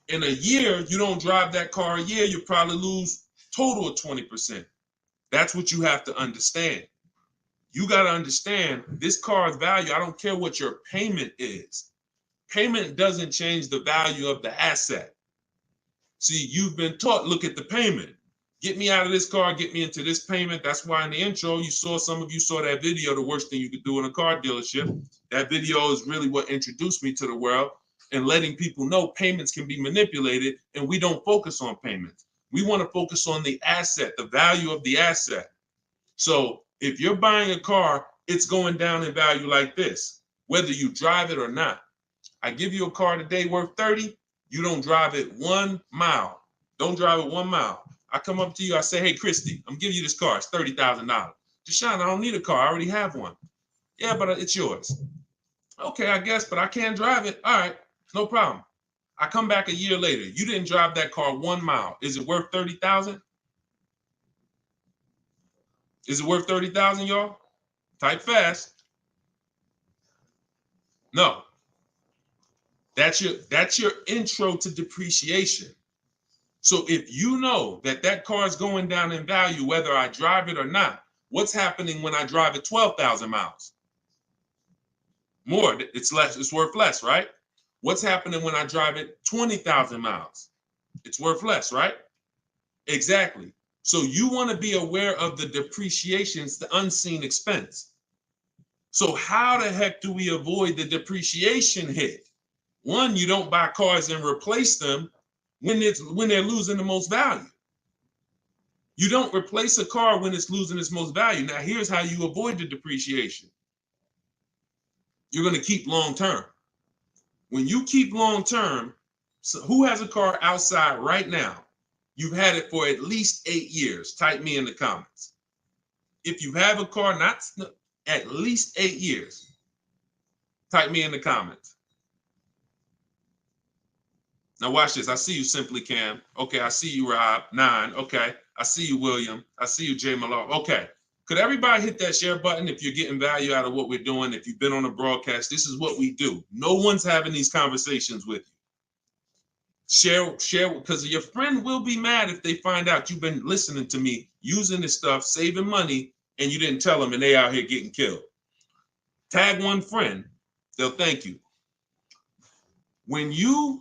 In a year, you don't drive that car a year, you probably lose total of 20%. That's what you have to understand. You got to understand this car's value. I don't care what your payment is. Payment doesn't change the value of the asset. See, you've been taught, look at the payment. Get me out of this car, get me into this payment. That's why in the intro, some of you saw that video, the worst thing you could do in a car dealership. That video is really what introduced me to the world and letting people know payments can be manipulated, and we don't focus on payments. We want to focus on the asset, the value of the asset. So if you're buying a car, it's going down in value like this, whether you drive it or not. I give you a car today worth 30, you don't drive it 1 mile. Don't drive it 1 mile. I come up to you, I say, hey, Christy, I'm giving you this car. It's $30,000. Deshone, I don't need a car. I already have one. Yeah, but it's yours. Okay, I guess, but I can't drive it. All right, no problem. I come back a year later. You didn't drive that car 1 mile. Is it worth $30,000? Is it worth $30,000, y'all? Type fast. No. That's your intro to depreciation. So if you know that car is going down in value, whether I drive it or not, what's happening when I drive it 12,000 miles? More, it's less, it's worth less, right? What's happening when I drive it 20,000 miles? It's worth less, right? Exactly. So you want to be aware of the depreciation, it's the unseen expense. So how the heck do we avoid the depreciation hit? One, you don't buy cars and replace them when they're losing the most value. You don't replace a car when it's losing its most value. Now, here's how you avoid the depreciation. You're going to keep long term. When you keep long-term, so who has a car outside right now? You've had it for at least 8 years. Type me in the comments. If you have a car not at least 8 years, type me in the comments. Now watch this. I see you, Simply Cam. Okay, I see you, Rob. 9. Okay, I see you, William. I see you, Jay Malone. Okay, could everybody hit that share button if you're getting value out of what we're doing? If you've been on a broadcast, this is what we do. No one's having these conversations with you. Share, because your friend will be mad if they find out you've been listening to me, using this stuff, saving money, and you didn't tell them, and they out here getting killed. Tag one friend, they'll thank you. When you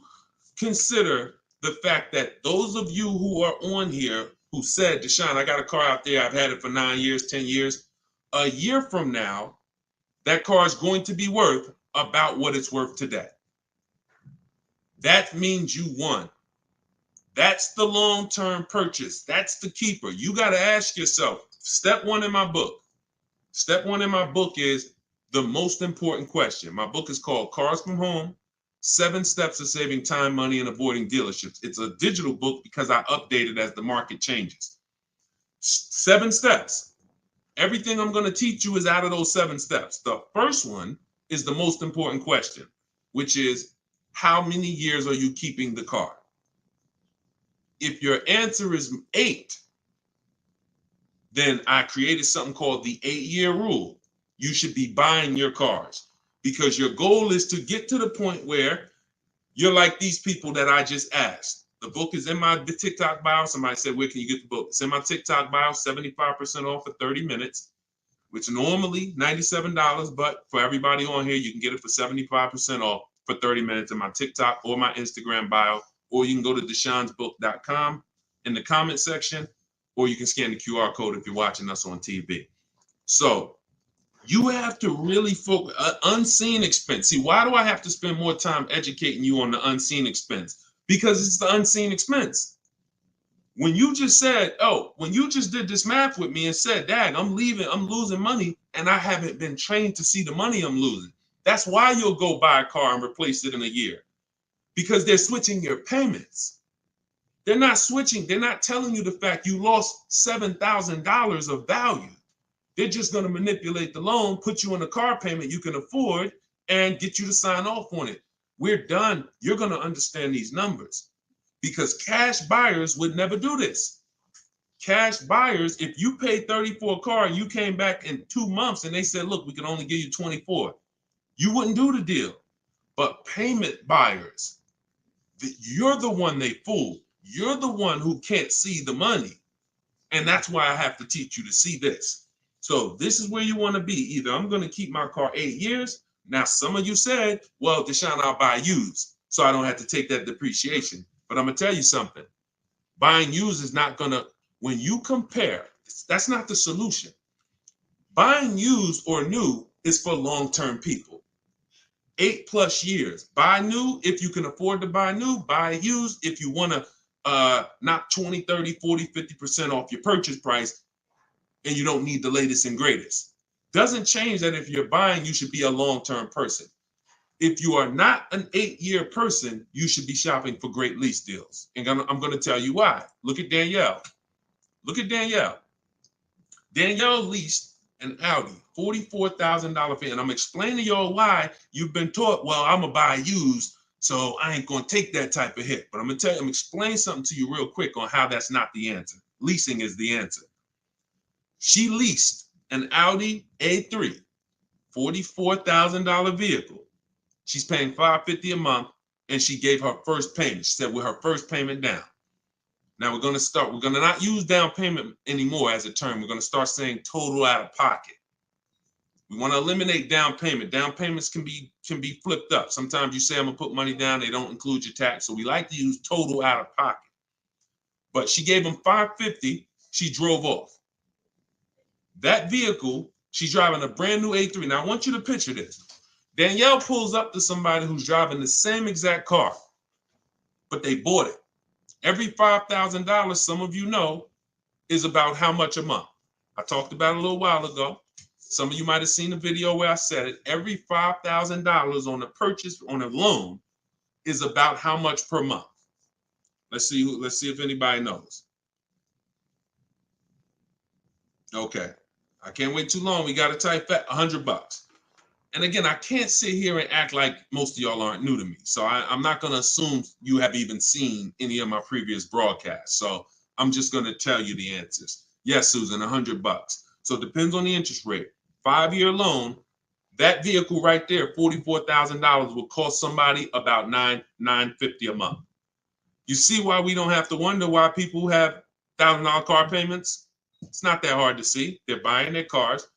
consider the fact that those of you who are on here who said, Deshone, I got a car out there, I've had it for 9 years, 10 years, a year from now, that car is going to be worth about what it's worth today. That means you won. That's the long-term purchase. That's the keeper. You got to ask yourself, step one in my book. Step one in my book is the most important question. My book is called Cars from Home, 7 Steps of Saving Time, Money, and Avoiding Dealerships. It's a digital book because I update it as the market changes. 7 steps. Everything I'm going to teach you is out of those 7 steps. The first one is the most important question, which is, how many years are you keeping the car? If your answer is 8, then I created something called the 8-year rule. You should be buying your cars because your goal is to get to the point where you're like these people that I just asked. The book is in my TikTok bio. Somebody said, where can you get the book? It's in my TikTok bio, 75% off for 30 minutes, which normally $97, but for everybody on here, you can get it for 75% off for 30 minutes in my TikTok or my Instagram bio, or you can go to deshonesbook.com in the comment section, or you can scan the QR code if you're watching us on TV. So you have to really focus, unseen expense. See, why do I have to spend more time educating you on the unseen expense? Because it's the unseen expense. When you just said, when you just did this math with me and said, Dad, I'm losing money, and I haven't been trained to see the money I'm losing. That's why you'll go buy a car and replace it in a year. Because they're switching your payments. They're not switching. They're not telling you the fact you lost $7,000 of value. They're just going to manipulate the loan, put you on a car payment you can afford, and get you to sign off on it. We're done. You're going to understand these numbers because cash buyers would never do this. Cash buyers, if you paid 30 for a car and you came back in 2 months and they said, look, we can only give you 24, you wouldn't do the deal. But payment buyers, you're the one they fool. You're the one who can't see the money. And that's why I have to teach you to see this. So this is where you want to be. Either I'm going to keep my car 8 years. Now, some of you said, well, Deshone, I'll buy used, so I don't have to take that depreciation. But I'm going to tell you something. Buying used is not going to, when you compare, that's not the solution. Buying used or new is for long-term people. 8+ years. Buy new if you can afford to buy new. Buy used if you want to knock 20, 30, 40, 50% off your purchase price and you don't need the latest and greatest. Doesn't change that if you're buying, you should be a long-term person. If you are not an 8-year person, you should be shopping for great lease deals. And I'm going to tell you why. Look at Danielle. Look at Danielle. Danielle leased an Audi, $44,000 fee. And I'm explaining to y'all why you've been taught, well, I'm going to buy used, so I ain't going to take that type of hit. But I'm going to tell you, I'm explaining something to you real quick on how that's not the answer. Leasing is the answer. She leased an Audi A3, $44,000 vehicle. She's paying $550 a month, and she gave her first payment. She said with her first payment down. Now we're going to not use down payment anymore as a term. We're going to start saying total out of pocket. We want to eliminate down payment. Down payments can be flipped up. Sometimes you say I'm going to put money down, they don't include your tax. So we like to use total out of pocket. But she gave him $550, she drove off. That vehicle, she's driving a brand new A3. Now I want you to picture this. Danielle pulls up to somebody who's driving the same exact car, but they bought it. Every $5,000, some of you know, is about how much a month. I talked about it a little while ago. Some of you might have seen the video where I said it. Every $5,000 on a purchase on a loan is about how much per month? Let's see if anybody knows. Okay. I can't wait too long. We got to type that $100. And again, I can't sit here and act like most of y'all aren't new to me. So I'm not going to assume you have even seen any of my previous broadcasts. So I'm just going to tell you the answers. Yes, Susan, $100. So it depends on the interest rate. 5-year loan, that vehicle right there, $44,000 will cost somebody about $950 a month. You see why we don't have to wonder why people have $1,000 car payments? It's not that hard to see. They're buying their cars.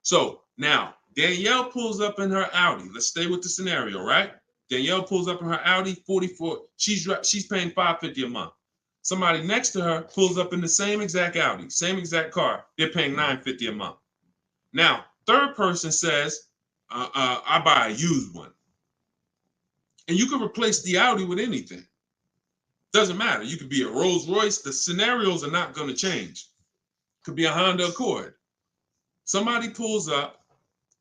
So now Danielle pulls up in her Audi. Let's stay with the scenario, right? Danielle pulls up in her Audi, 44. She's paying $550 a month. Somebody next to her pulls up in the same exact Audi, same exact car. They're paying $950 a month. Now, third person says, I buy a used one. And you can replace the Audi with anything. Doesn't matter. You could be a Rolls Royce. The scenarios are not going to change. Could be a Honda Accord. Somebody pulls up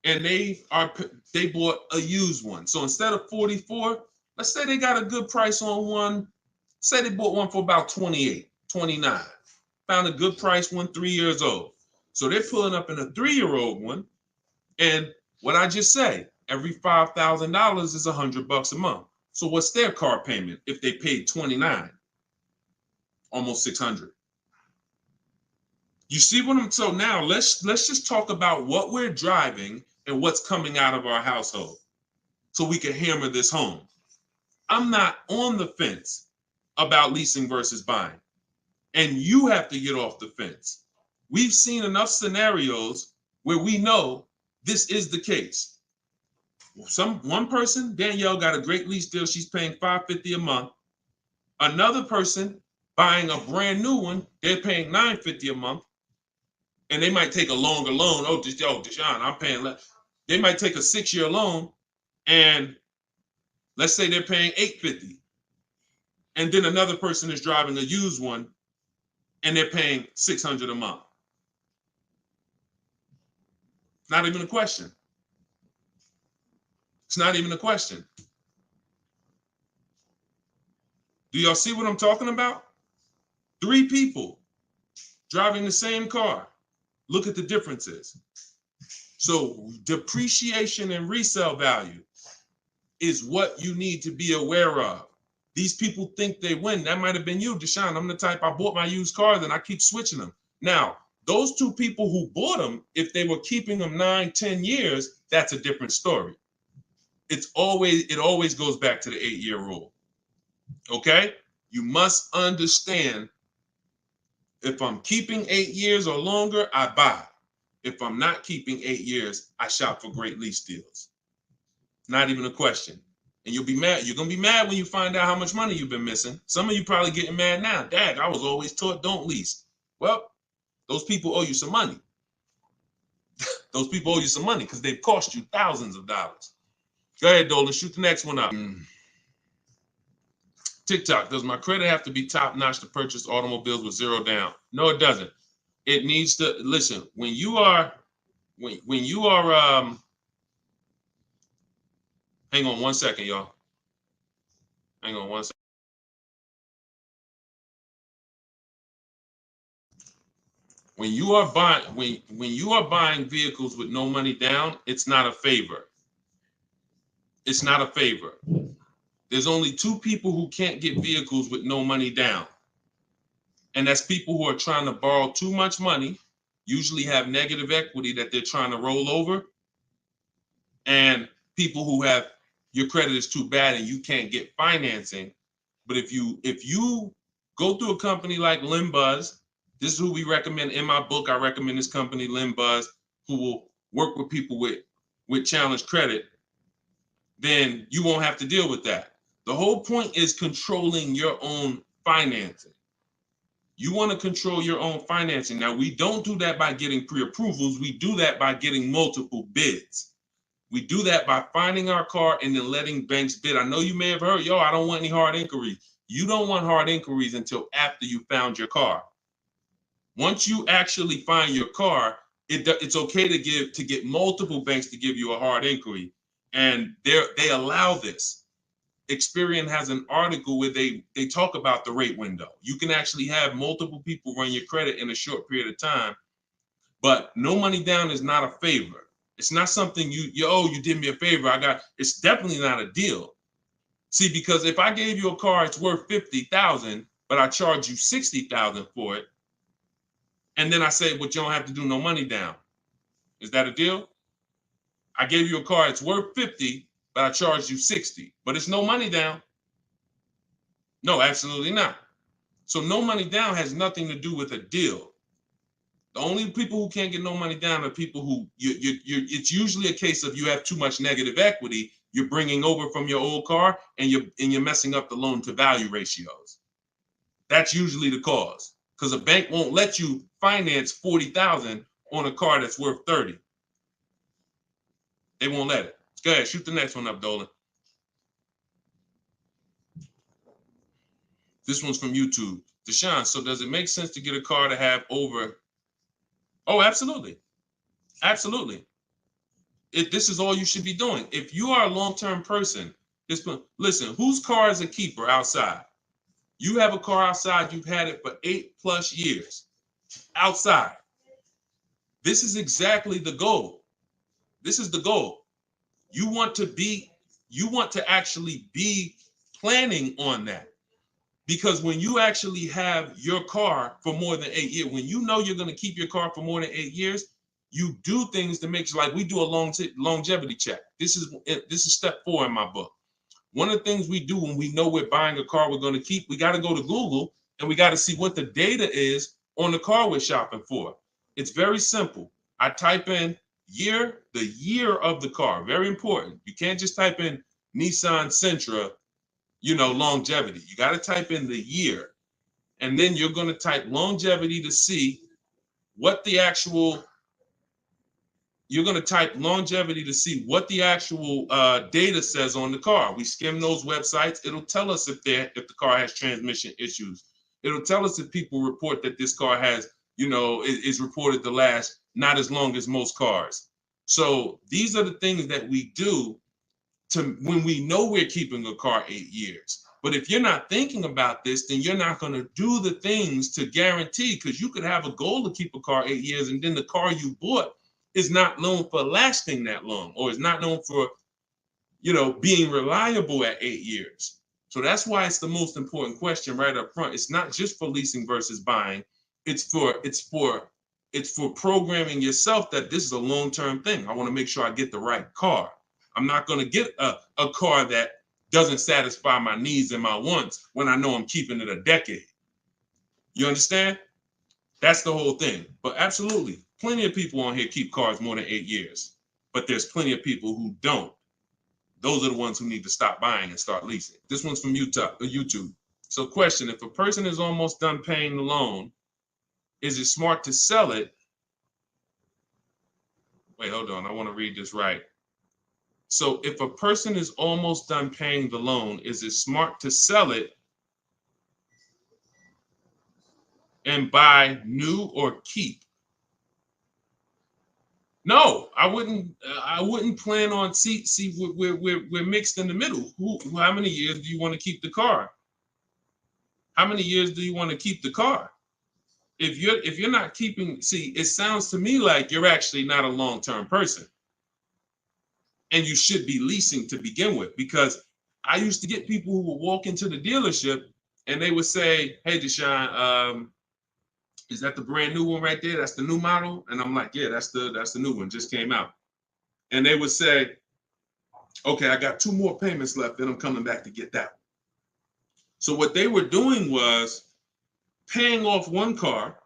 and they bought a used one. So instead of 44, let's say they got a good price on one. Say they bought one for about 28, 29. Found a good price one, 3 years old. So they're pulling up in a 3-year-old one. And what I just say, every $5,000 is $100 a month. So what's their car payment if they paid 29? Almost 600. You see what I'm, so now let's just talk about what we're driving and what's coming out of our household so we can hammer this home. I'm not on the fence about leasing versus buying. And you have to get off the fence. We've seen enough scenarios where we know this is the case. One person, Danielle, got a great lease deal. She's paying $550 a month. Another person buying a brand new one, they're paying $950 a month. And they might take a longer loan. Oh, Deshone, I'm paying less. They might take a 6-year loan, and let's say they're paying $850. And then another person is driving a used one, and they're paying $600 a month. Not even a question. It's not even a question. Do y'all see what I'm talking about? 3 people driving the same car. Look at the differences. So depreciation and resale value is what you need to be aware of. These people think they win. That might have been you, Deshone. I'm the type, I bought my used cars and I keep switching them. Now, those 2 people who bought them, if they were keeping them 9, 10 years, that's a different story. It always goes back to the 8-year rule. Okay? You must understand, if I'm keeping 8 years or longer, I buy. If I'm not keeping 8 years, I shop for great lease deals. Not even a question. And you'll be mad. You're going to be mad when you find out how much money you've been missing. Some of you probably getting mad now. Dad, I was always taught don't lease. Well, those people owe you some money. Those people owe you some money because they've cost you thousands of dollars. Go ahead, Dolan. Shoot the next one up. TikTok, does my credit have to be top-notch to purchase automobiles with 0 down? No, it doesn't. It needs to, listen, when you are, hang on 1 second, y'all. Hang on 1 second. When you are buying vehicles with no money down, it's not a favor. It's not a favor. There's only 2 people who can't get vehicles with no money down. And that's people who are trying to borrow too much money, usually have negative equity that they're trying to roll over, and people who have, your credit is too bad and you can't get financing. But if you go through a company like Limbuzz, this is who we recommend in my book. I recommend this company, Limbuzz, who will work with people with challenged credit. Then you won't have to deal with that. The whole point is controlling your own financing. You want to control your own financing. Now, we don't do that by getting pre-approvals. We do that by getting multiple bids. We do that by finding our car and then letting banks bid. I know you may have heard, I don't want any hard inquiries. You don't want hard inquiries until after you found your car. Once you actually find your car, It's okay to get multiple banks to give you a hard inquiry, and they allow this. Experian has an article where they talk about the rate window. You can actually have multiple people run your credit in a short period of time, but no money down is not a favor. It's not something you did me a favor. It's definitely not a deal. See, because if I gave you a car, it's worth $50,000, but I charge you $60,000 for it, and then I say, but you don't have to do no money down. Is that a deal? I gave you a car, it's worth 50, but I charged you 60, but it's no money down. No, absolutely not. So no money down has nothing to do with a deal. The only people who can't get no money down are people who it's usually a case of you have too much negative equity. You're bringing over from your old car, and you're messing up the loan to value ratios. That's usually the cause, because a bank won't let you finance $40,000 on a car that's worth 30. They won't let it. Go ahead, shoot the next one up, Dolan. This one's from YouTube. Deshone, so does it make sense to get a car to have over? Oh, absolutely. Absolutely. This is all you should be doing. If you are a long-term person, listen, whose car is a keeper outside? You have a car outside, you've had it for 8+ years. Outside. This is exactly the goal. This is the goal. You want to actually be planning on that. Because when you actually have your car for more than 8 years, when you know you're going to keep your car for more than 8 years, you do things to make sure, like we do a longevity check. This is step 4 in my book. One of the things we do when we know we're buying a car we're going to keep, we got to go to Google and we got to see what the data is on the car we're shopping for. It's very simple. I type in the year of the car. Very important. You can't just type in Nissan Sentra, longevity. You got to type in the year. And then you're going to type longevity to see what the actual data says on the car. We skim those websites. It'll tell us if the car has transmission issues. It'll tell us if people report that this car has, is reported to last not as long as most cars. So these are the things that we do when we know we're keeping a car 8 years. But if you're not thinking about this, then you're not going to do the things to guarantee, because you could have a goal to keep a car 8 years, and then the car you bought is not known for lasting that long, or is not known for, being reliable at 8 years. So that's why it's the most important question right up front. It's not just for leasing versus buying. It's for programming yourself that this is a long-term thing. I want to make sure I get the right car. I'm not going to get a car that doesn't satisfy my needs and my wants when I know I'm keeping it a decade. You understand? That's the whole thing. But absolutely, plenty of people on here keep cars more than 8 years. But there's plenty of people who don't. Those are the ones who need to stop buying and start leasing. This one's from YouTube. So question, if a person is almost done paying the loan, is it smart to sell it? Wait, hold on. I want to read this right. So if a person is almost done paying the loan, is it smart to sell it and buy new or keep? No, I wouldn't plan on we're mixed in the middle. How many years do you want to keep the car? How many years do you want to keep the car? If you're not keeping, it sounds to me like you're actually not a long-term person. And you should be leasing to begin with, because I used to get people who would walk into the dealership and they would say, "Hey, Deshone, is that the brand new one right there? That's the new model?" And I'm like, "Yeah, that's the new one, just came out." And they would say, "Okay, I got 2 more payments left, then I'm coming back to get that one." So what they were doing was paying off one car,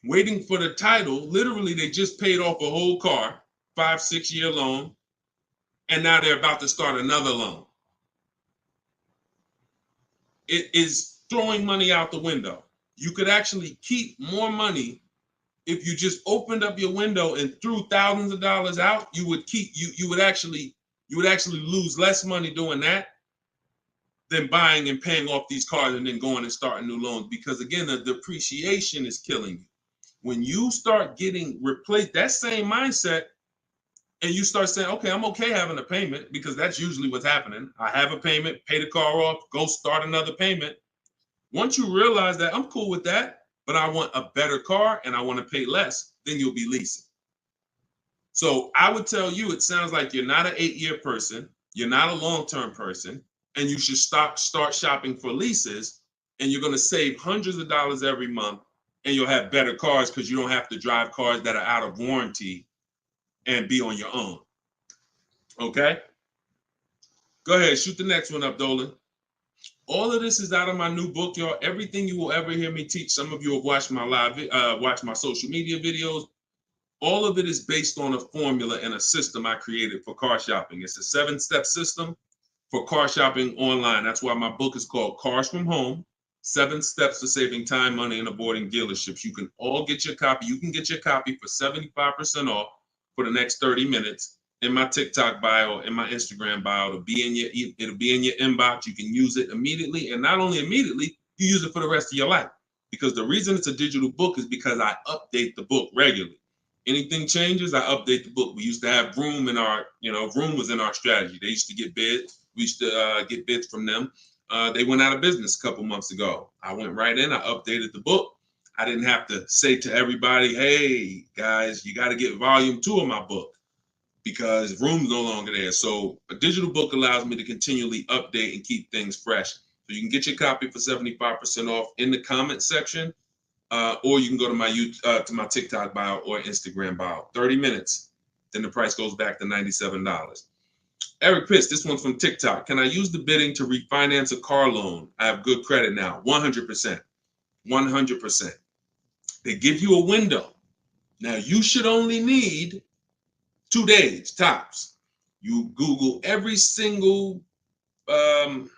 waiting for the title. Literally, they just paid off a whole car, 5-6 year loan. And now they're about to start another loan. It is throwing money out the window. You could actually keep more money if you just opened up your window and threw thousands of dollars out. You would actually lose less money doing that than buying and paying off these cars and then going and starting new loans, because again, the depreciation is killing you. When you start getting replaced, that same mindset, and you start saying, okay, I'm okay having a payment, because that's usually what's happening. I have a payment, pay the car off, go start another payment. Once you realize that I'm cool with that, but I want a better car and I want to pay less, then you'll be leasing. So I would tell you, it sounds like you're not an 8-year person, you're not a long-term person, and you should start shopping for leases, and you're going to save hundreds of dollars every month, and you'll have better cars because you don't have to drive cars that are out of warranty and be on your own. Okay? Go ahead, shoot the next one up, Dolan. All of this is out of my new book, y'all. Everything you will ever hear me teach. Some of you have watched my watch my social media videos. All of it is based on a formula and a system I created for car shopping. It's a 7-step system for car shopping online. That's why my book is called Cars from Home, 7 Steps to Saving Time, Money, and Avoiding Dealerships. You can all get your copy. You can get your copy for 75% off for the next 30 minutes in my TikTok bio, in my Instagram bio. It'll be in your inbox. You can use it immediately. And not only immediately, you use it for the rest of your life. Because the reason it's a digital book is because I update the book regularly. Anything changes, I update the book. We used to have Vroom in our, Vroom was in our strategy. They used to get bids. We used to get bids from them. They went out of business a couple months ago. I went right in, I updated the book. I didn't have to say to everybody, hey, guys, you got to get volume 2 of my book because Vroom's no longer there. So a digital book allows me to continually update and keep things fresh. So you can get your copy for 75% off in the comment section. Or you can go to my TikTok bio or Instagram bio. 30 minutes, then the price goes back to $97. Eric Pitts, this one's from TikTok. Can I use the bidding to refinance a car loan? I have good credit now. 100%. 100%. They give you a window. Now, you should only need 2 days, tops. You Google every single, and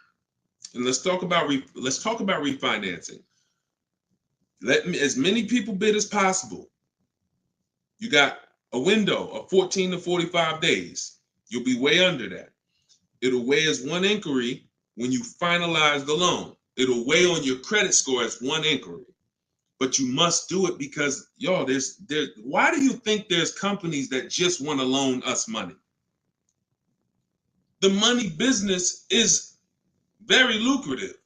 let's talk about refinancing. Let as many people bid as possible. You got a window of 14 to 45 days. You'll be way under that. It'll weigh as 1 inquiry when you finalize the loan. It'll weigh on your credit score as 1 inquiry. But you must do it because, y'all, why do you think there's companies that just want to loan us money? The money business is very lucrative.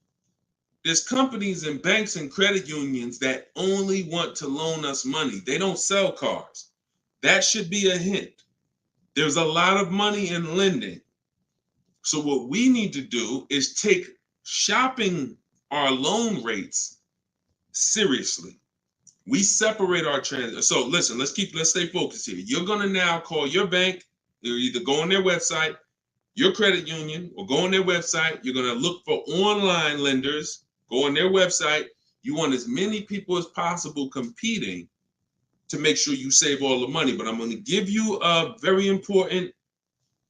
There's companies and banks and credit unions that only want to loan us money. They don't sell cars. That should be a hint. There's a lot of money in lending. So what we need to do is take shopping our loan rates seriously. We separate our transactions. So listen, let's stay focused here. You're gonna now call your bank. You're either go on their website, your credit union, or go on their website. You're gonna look for online lenders. Go on their website. You want as many people as possible competing to make sure you save all the money. But I'm going to give you a very important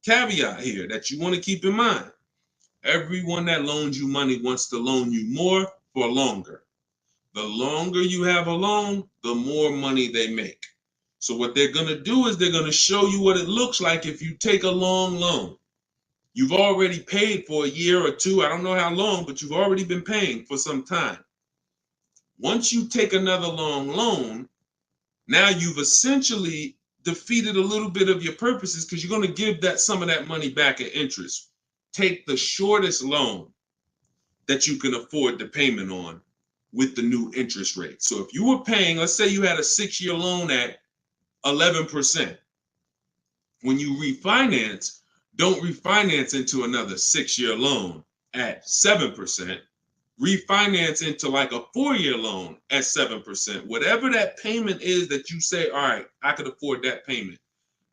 caveat here that you want to keep in mind. Everyone that loans you money wants to loan you more for longer. The longer you have a loan, the more money they make. So what they're going to do is they're going to show you what it looks like if you take a long loan. You've already paid for a year or 2. I don't know how long, but you've already been paying for some time. Once you take another long loan, now you've essentially defeated a little bit of your purposes because you're going to give some of that money back at interest. Take the shortest loan that you can afford the payment on with the new interest rate. So if you were paying, let's say you had a 6-year loan at 11%. When you refinance, don't refinance into another 6-year loan at 7%. Refinance into like a 4-year loan at 7%. Whatever that payment is that you say, all right, I could afford that payment.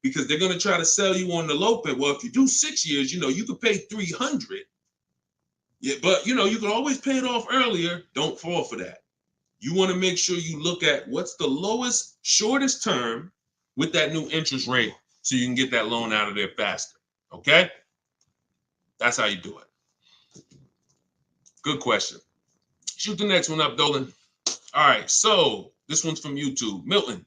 Because they're going to try to sell you on the low pay. Well, if you do 6 years, you could pay $300. Yeah, but you can always pay it off earlier. Don't fall for that. You want to make sure you look at what's the lowest, shortest term with that new interest rate so you can get that loan out of there faster. Okay? That's how you do it. Good question. Shoot the next one up, Dolan. All right, so this one's from YouTube. Milton.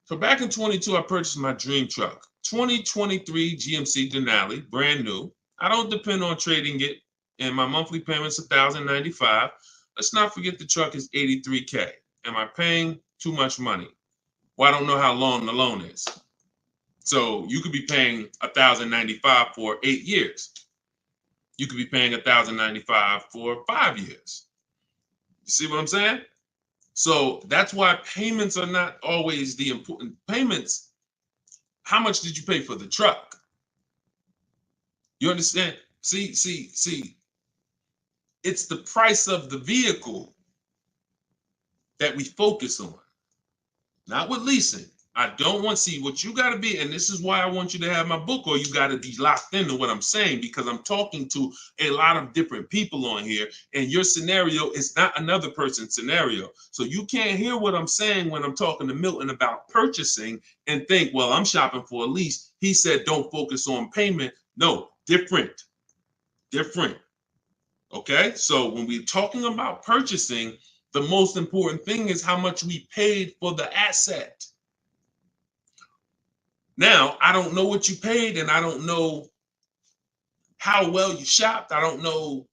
So back in 22, I purchased my dream truck. 2023 GMC Denali, brand new. I don't depend on trading it, and my monthly payment's $1,095. Let's not forget the truck is $83K. Am I paying too much money? Well, I don't know how long the loan is. So you could be paying $1,095 for 8 years. You could be paying $1,095 for 5 years. You see what I'm saying? So that's why payments are not always the important payments. How much did you pay for the truck? You understand? See. It's the price of the vehicle that we focus on, not with leasing. I don't want to see what you got to be. And this is why I want you to have my book, or you got to be locked into what I'm saying, because I'm talking to a lot of different people on here, and your scenario is not another person's scenario. So you can't hear what I'm saying when I'm talking to Milton about purchasing and think, well, I'm shopping for a lease. He said, don't focus on payment. No, different. Okay. So when we're talking about purchasing, the most important thing is how much we paid for the asset. Now, I don't know what you paid, and I don't know how well you shopped. I don't know.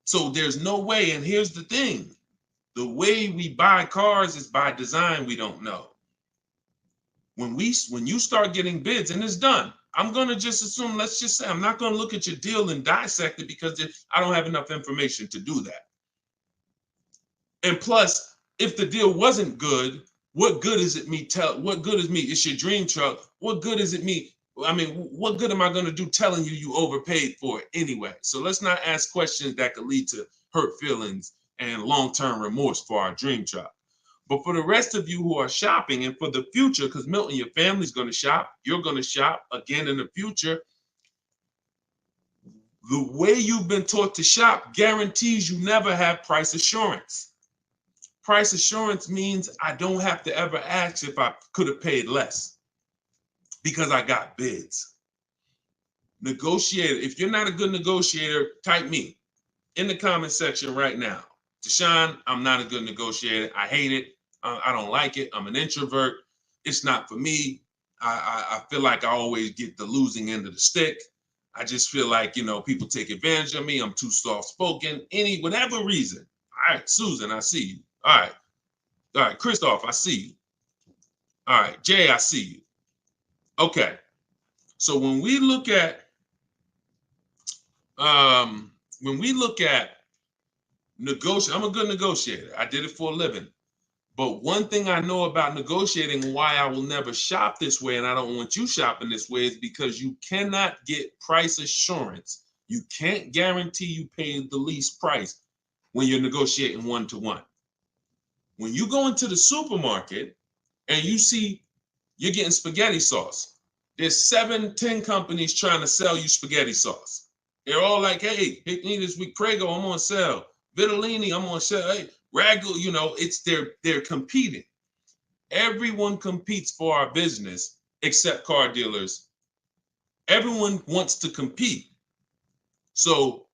So there's no way. And here's the thing. The way we buy cars is by design. We don't know. When you start getting bids and it's done, I'm going to just assume, let's just say, I'm not going to look at your deal and dissect it, because I don't have enough information to do that. And plus, if the deal wasn't good, what good is it me what good is me? It's your dream truck. What good is it me? I mean, what good am I going to do telling you overpaid for it anyway? So let's not ask questions that could lead to hurt feelings and long-term remorse for our dream truck. But for the rest of you who are shopping, and for the future, because Milton, your family's going to shop, you're going to shop again in the future. The way you've been taught to shop guarantees you never have price assurance. Price assurance means I don't have to ever ask if I could have paid less, because I got bids. Negotiator. If you're not a good negotiator, type me in the comment section right now. Deshone, I'm not a good negotiator. I hate it. I don't like it. I'm an introvert. It's not for me. I feel like I always get the losing end of the stick. I just feel like, people take advantage of me. I'm too soft-spoken. Whatever reason. All right, Susan, I see you. All right, Christoph, I see you. All right, Jay, I see you. Okay, so when we look at negotiate, I'm a good negotiator. I did it for a living. But one thing I know about negotiating, why I will never shop this way, and I don't want you shopping this way, is because you cannot get price assurance. You can't guarantee you pay the least price when you're negotiating one-to-one. When you go into the supermarket and you see you're getting spaghetti sauce, there's 7-10 companies trying to sell you spaghetti sauce. They're all like, hey, hit me this week, Prego, I'm on sale. Vitellini, I'm on sale. Hey, Ragu, it's they're competing. Everyone competes for our business except car dealers. Everyone wants to compete. So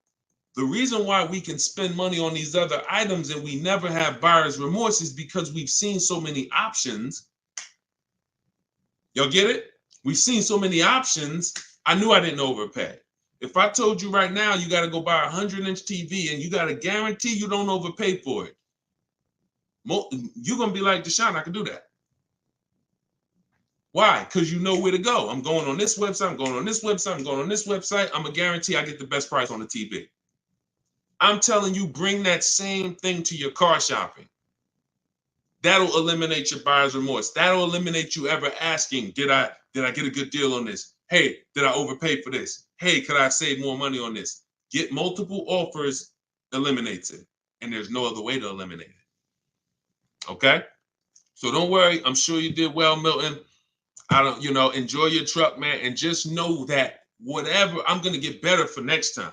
the reason why we can spend money on these other items and we never have buyer's remorse is because we've seen so many options. Y'all get it? We've seen so many options. I knew I didn't overpay. If I told you right now you got to go buy a 100-inch TV and you got to guarantee you don't overpay for it, you're going to be like, Deshone, I can do that. Why? Because you know where to go. I'm going on this website. I'm going on this website. I'm going on this website. I'm going to guarantee I get the best price on the TV. I'm telling you, bring that same thing to your car shopping. That'll eliminate your buyer's remorse. That'll eliminate you ever asking, did I get a good deal on this? Hey, did I overpay for this? Hey, could I save more money on this? Get multiple offers eliminates it. And there's no other way to eliminate it. Okay? So don't worry. I'm sure you did well, Milton. Enjoy your truck, man. And just know that whatever, I'm going to get better for next time.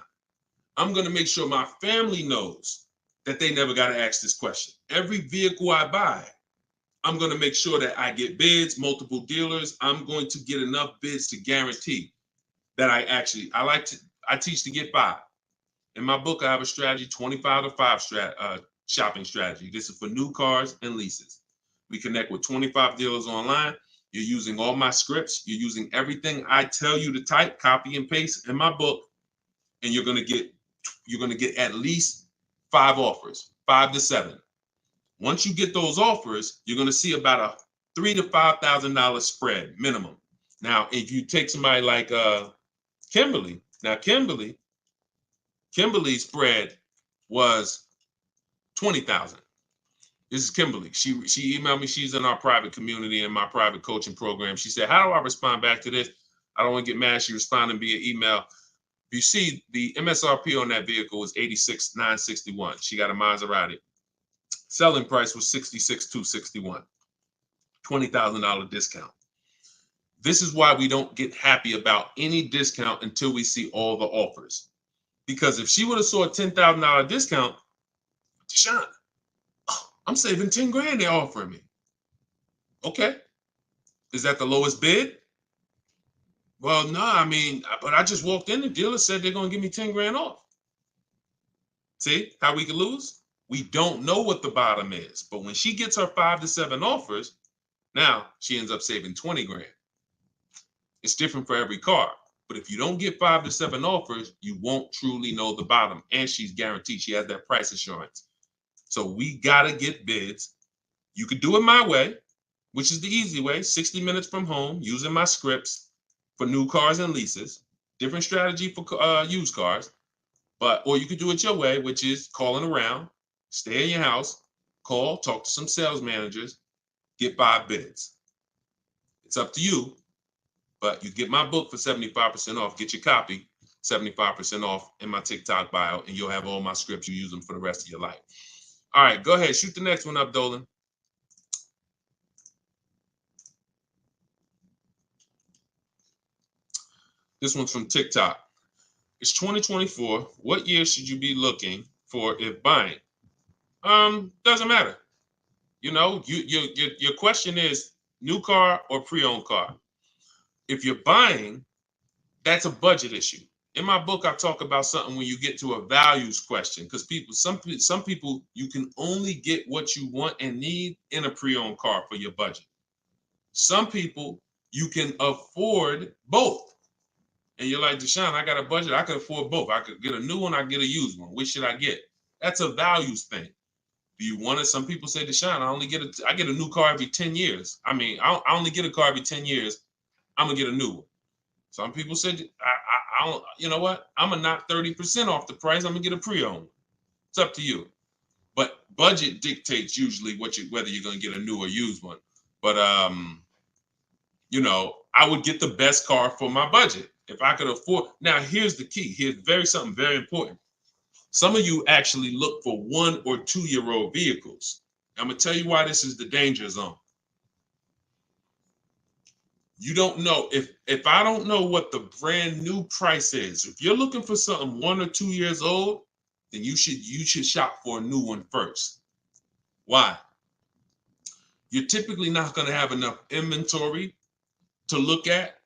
I'm going to make sure my family knows that they never got to ask this question. Every vehicle I buy, I'm going to make sure that I get bids, multiple dealers. I'm going to get enough bids to guarantee that I teach to get 5. In my book, I have a strategy, 25 to 5 shopping strategy. This is for new cars and leases. We connect with 25 dealers online. You're using all my scripts. You're using everything I tell you to type, copy and paste in my book. And you're going to get at least 5 offers, 5 to 7. Once you get those offers, you're going to see about $3,000 to $5,000 spread minimum. Now, if you take somebody like Kimberly, now Kimberly's spread was $20,000. This is Kimberly. She emailed me. She's in our private community in my private coaching program. She said, "How do I respond back to this? I don't want to get mad." She responded via email. You see, the MSRP on that vehicle was $86,961. She got a Maserati. Selling price was $66,261. $20,000 discount. This is why we don't get happy about any discount until we see all the offers. Because if she would have saw a $10,000 discount, Deshone, I'm saving 10 grand they're offering me. Okay. Is that the lowest bid? Well, no, I mean, but I just walked in, the dealer said they're going to give me 10 grand off. See how we can lose? We don't know what the bottom is, but when she gets her 5 to 7 offers, now she ends up saving 20 grand. It's different for every car, but if you don't get 5 to 7 offers, you won't truly know the bottom, and she's guaranteed. She has that price assurance. So we got to get bids. You could do it my way, which is the easy way, 60 minutes from home, using my scripts for new cars and leases. Different strategy for used cars, or you could do it your way, which is calling around, stay in your house, call, talk to some sales managers, get 5 bids. It's up to you, but you get my book for 75% off. Get your copy, 75% off in my TikTok bio, and you'll have all my scripts. You use them for the rest of your life. All right, go ahead. Shoot the next one up, Dolan. This one's from TikTok. It's 2024. What year should you be looking for if buying? Doesn't matter. You know, your question is new car or pre-owned car. If you're buying, that's a budget issue. In my book, I talk about something when you get to a values question, because some people, you can only get what you want and need in a pre-owned car for your budget. Some people, you can afford both. And you're like, Deshone, I got a budget. I could afford both. I could get a new one. I could get a used one. Which should I get? That's a values thing. Do you want it? Some people say, Deshone, I get a new car every 10 years. I mean, I only get a car every 10 years. I'm going to get a new one. Some people said, I don't, you know what? I'm going to knock 30% off the price. I'm going to get a pre-owned. It's up to you. But budget dictates usually whether you're going to get a new or used one. But, you know, I would get the best car for my budget if I could afford. Now, here's the key. Here's something very important. Some of you actually look for 1 or 2 year old vehicles. I'm going to tell you why this is the danger zone. You don't know if I don't know what the brand new price is. If you're looking for something 1 or 2 years old, then you should shop for a new one first. Why? You're typically not going to have enough inventory to look at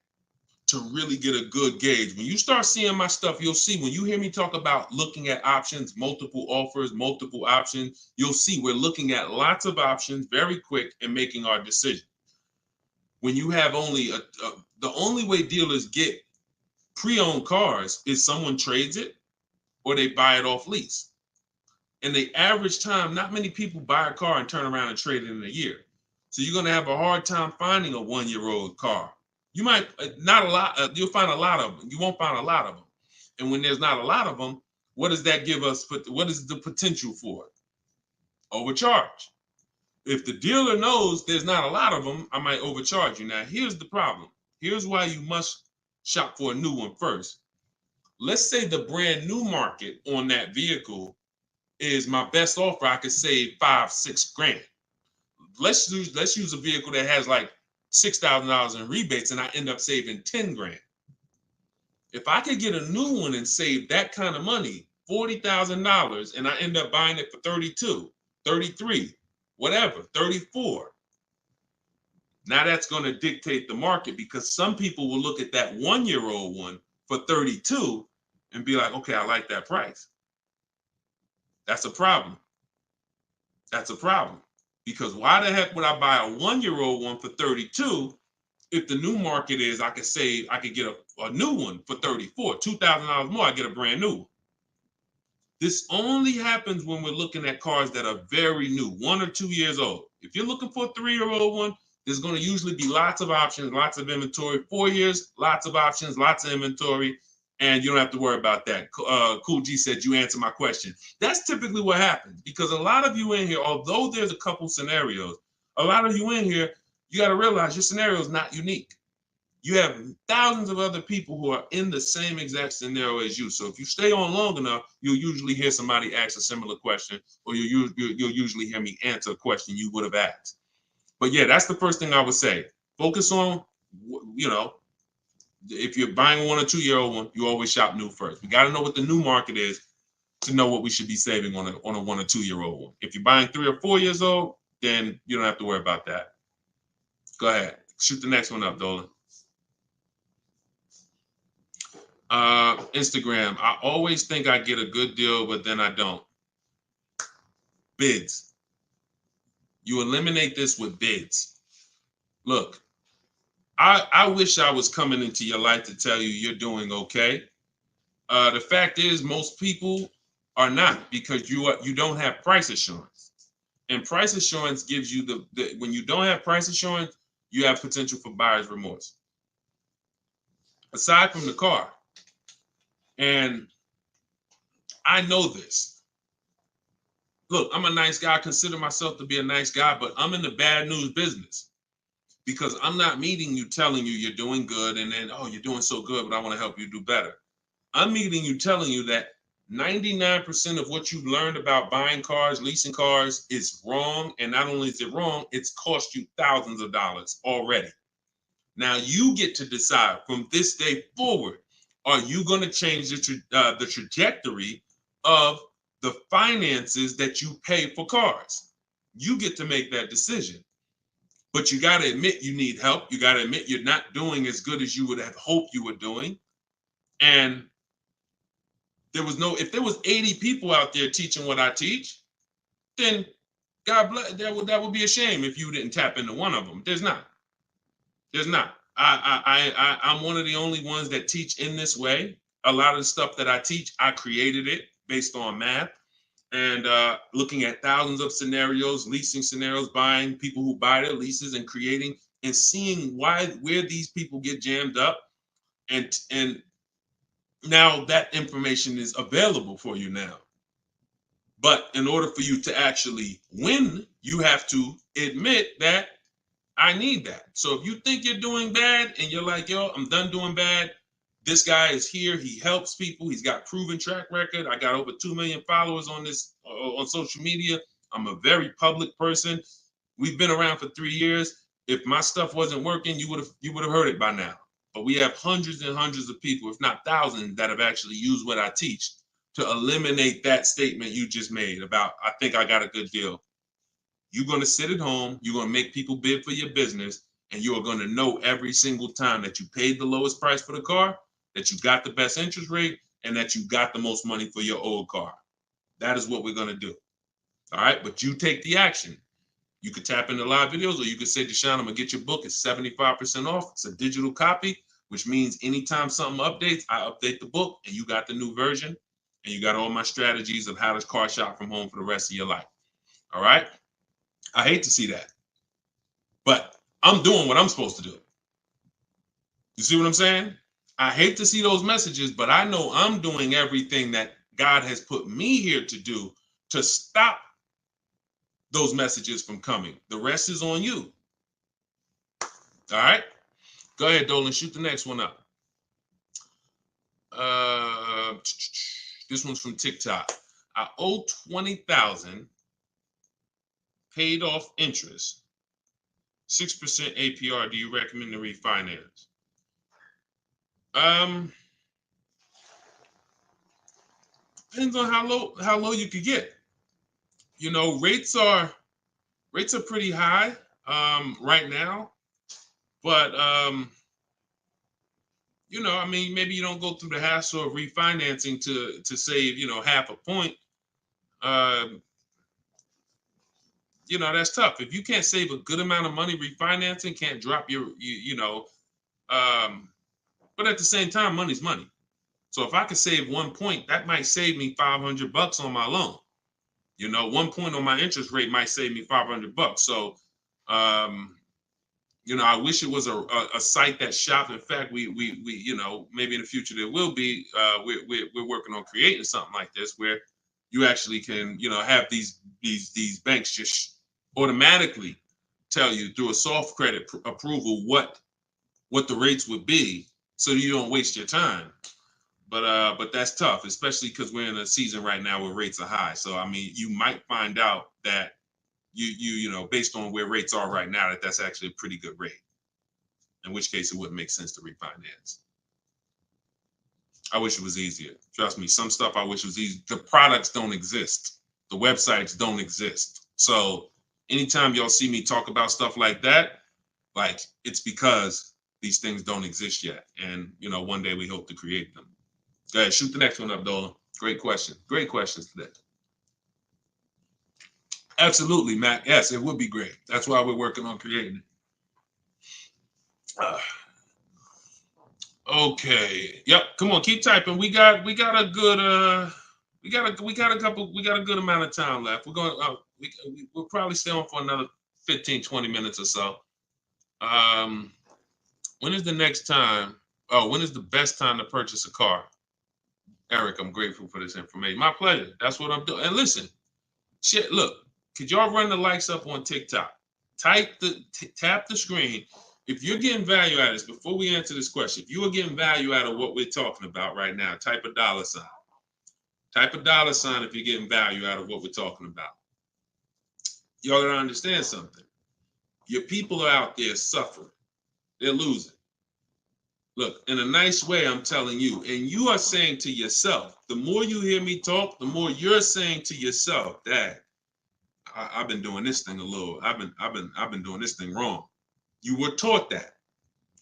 to really get a good gauge. When you start seeing my stuff, you'll see, when you hear me talk about looking at options, multiple offers, multiple options, you'll see we're looking at lots of options very quick and making our decision. When you have only the only way dealers get pre-owned cars is someone trades it or they buy it off lease. And the average time, not many people buy a car and turn around and trade it in a year. So you're going to have a hard time finding a 1 year old car. You might not a lot. You'll find a lot of them. You won't find a lot of them. And when there's not a lot of them, what does that give us? What is the potential for it? Overcharge. If the dealer knows there's not a lot of them, I might overcharge you. Now, here's the problem. Here's why you must shop for a new one first. Let's say the brand new market on that vehicle is my best offer. I could save 5-6 grand. Let's use a vehicle that has like $6,000 in rebates and I end up saving 10 grand. If I could get a new one and save that kind of money, $40,000, and I end up buying it for 32, 33, whatever, 34. Now that's going to dictate the market, because some people will look at that 1 year old one for 32 and be like, okay, I like that price. That's a problem. That's a problem. Because why the heck would I buy a 1 year old one for 32 if the new market is I could get a new one for 34, $2,000 more, I get a brand new one. This only happens when we're looking at cars that are very new, 1 or 2 years old. If you're looking for a 3 year old one, there's going to usually be lots of options, lots of inventory. 4 years, lots of options, lots of inventory, and you don't have to worry about that. Cool G said you answered my question. That's typically what happens, because a lot of you in here, although there's a couple scenarios, a lot of you in here, you got to realize your scenario is not unique. You have thousands of other people who are in the same exact scenario as you. So if you stay on long enough, you'll usually hear somebody ask a similar question, or you'll usually hear me answer a question you would have asked. But yeah, that's the first thing I would say. Focus on, if you're buying a 1 or 2 year old one, you always shop new first. We got to know what the new market is to know what we should be saving on a 1 or 2 year old one. If you're buying 3 or 4 years old, then you don't have to worry about that. Go ahead, shoot the next one up, Dolan. Instagram, I always think I get a good deal, but then I don't. Bids. You eliminate this with bids. Look, I wish I was coming into your life to tell you you're doing okay. The fact is, most people are not, because you don't have price assurance. And price assurance gives you the when you don't have price assurance, you have potential for buyer's remorse. Aside from the car. And I know this. Look, I'm a nice guy. I consider myself to be a nice guy, but I'm in the bad news business, because I'm not meeting you telling you you're doing good and then, oh, you're doing so good, but I want to help you do better. I'm meeting you telling you that 99% of what you've learned about buying cars, leasing cars is wrong. And not only is it wrong, it's cost you thousands of dollars already. Now you get to decide from this day forward, are you going to change the trajectory of the finances that you pay for cars? You get to make that decision. But you got to admit you need help. You got to admit you're not doing as good as you would have hoped you were doing. And if there was 80 people out there teaching what I teach, then God bless, that would be a shame if you didn't tap into one of them. There's not. I'm one of the only ones that teach in this way. A lot of the stuff that I teach, I created it based on math and looking at thousands of scenarios, leasing scenarios, buying, people who buy their leases and creating and seeing where these people get jammed up. And now that information is available for you now. But in order for you to actually win, you have to admit that I need that. So if you think you're doing bad and you're like, yo, I'm done doing bad, this guy is here. He helps people. He's got proven track record. I got over 2 million followers on social media. I'm a very public person. We've been around for 3 years. If my stuff wasn't working, you would have heard it by now. But we have hundreds and hundreds of people, if not thousands, that have actually used what I teach to eliminate that statement you just made about, I think I got a good deal. You're going to sit at home, you're going to make people bid for your business, and you are going to know every single time that you paid the lowest price for the car, that you got the best interest rate, and that you got the most money for your old car. That is what we're going to do. All right, but you take the action. You could tap into live videos, or you could say, Deshone, I'm going to get your book. It's 75% off. It's a digital copy, which means anytime something updates, I update the book, and you got the new version, and you got all my strategies of how to car shop from home for the rest of your life. All right? I hate to see that, but I'm doing what I'm supposed to do. You see what I'm saying? I hate to see those messages, but I know I'm doing everything that God has put me here to do to stop those messages from coming. The rest is on you. All right? Go ahead, Dolan. Shoot the next one up. This one's from TikTok. I owe $20,000. Paid off interest, 6% APR. Do you recommend to refinance? Depends on how low you could get. You know, rates are pretty high right now, but you know, I mean, maybe you don't go through the hassle of refinancing to save, you know, half a point. You know, that's tough. If you can't save a good amount of money refinancing, can't drop your, but at the same time, money's money. So if I could save 1 point, that might save me $500 on my loan. You know, 1 point on my interest rate might save me $500. So I wish it was a site that shopped. In fact, we maybe in the future there will be. We're working on creating something like this where you actually can, have these banks just automatically tell you through a soft credit approval what the rates would be, so you don't waste your time. But that's tough, especially because we're in a season right now where rates are high. So I mean, you might find out that you based on where rates are right now, that's actually a pretty good rate. In which case, it wouldn't make sense to refinance. I wish it was easier. Trust me, some stuff I wish was easy. The products don't exist. The websites don't exist. So anytime y'all see me talk about stuff like that, like, it's because these things don't exist yet. And, one day we hope to create them. Go ahead, shoot the next one up, Dolan. Great question. Great questions today. Absolutely, Matt. Yes, it would be great. That's why we're working on creating it. Okay. Yep. Come on, keep typing. We got a good we got a good amount of time left. We're going we'll probably stay on for another 15, 20 minutes or so. When is the next time? Oh, when is the best time to purchase a car? Eric, I'm grateful for this information. My pleasure. That's what I'm doing. And listen, shit, look, could y'all run the likes up on TikTok? Tap the screen. If you're getting value out of this, before we answer this question, if you are getting value out of what we're talking about right now, type a $. Type a $sign if you're getting value out of what we're talking about. Y'all gotta understand something. Your people are out there suffering. They're losing. Look, in a nice way, I'm telling you, and you are saying to yourself, the more you hear me talk, the more you're saying to yourself, Dad, I've been doing this thing I've been doing this thing wrong. You were taught that.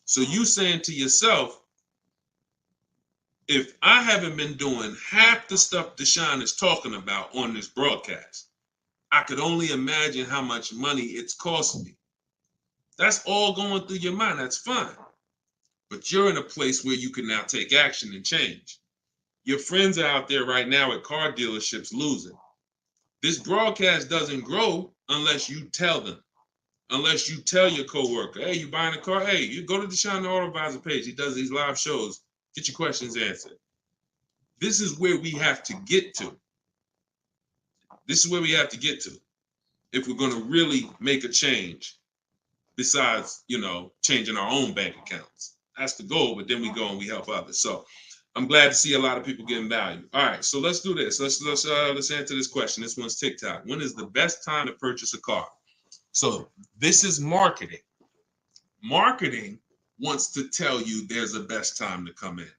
So you saying to yourself, if I haven't been doing half the stuff Deshone is talking about on this broadcast, I could only imagine how much money it's costing me. That's all going through your mind. That's fine. But you're in a place where you can now take action and change. Your friends are out there right now at car dealerships losing. This broadcast doesn't grow unless you tell them. Unless you tell your coworker, hey, you buying a car? Hey, you go to Deshone the Auto Advisor page. He does these live shows. Get your questions answered. This is where we have to get to. This is where we have to get to if we're going to really make a change besides, changing our own bank accounts. That's the goal, but then we go and we help others. So I'm glad to see a lot of people getting value. All right, so let's do this. Let's answer this question. This one's TikTok. When is the best time to purchase a car? So this is marketing. Marketing wants to tell you there's a best time to come in.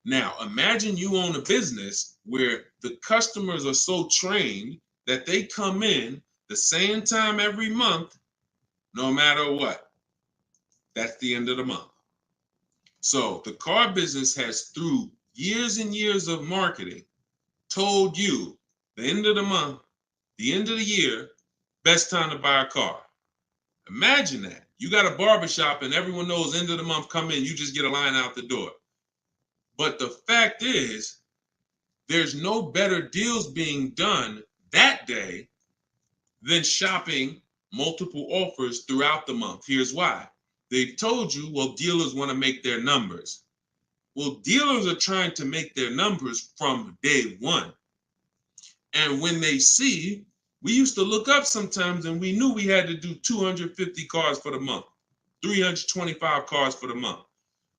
Now, imagine you own a business where the customers are so trained that they come in the same time every month, no matter what. That's the end of the month. So the car business has, through years and years of marketing, told you the end of the month, the end of the year, best time to buy a car. Imagine that. You got a barbershop and everyone knows end of the month come in, you just get a line out the door. But the fact is, there's no better deals being done that day than shopping multiple offers throughout the month. Here's why. They've told you, well, dealers want to make their numbers. Well, dealers are trying to make their numbers from day one. And when they see, we used to look up sometimes and we knew we had to do 250 cars for the month, 325 cars for the month.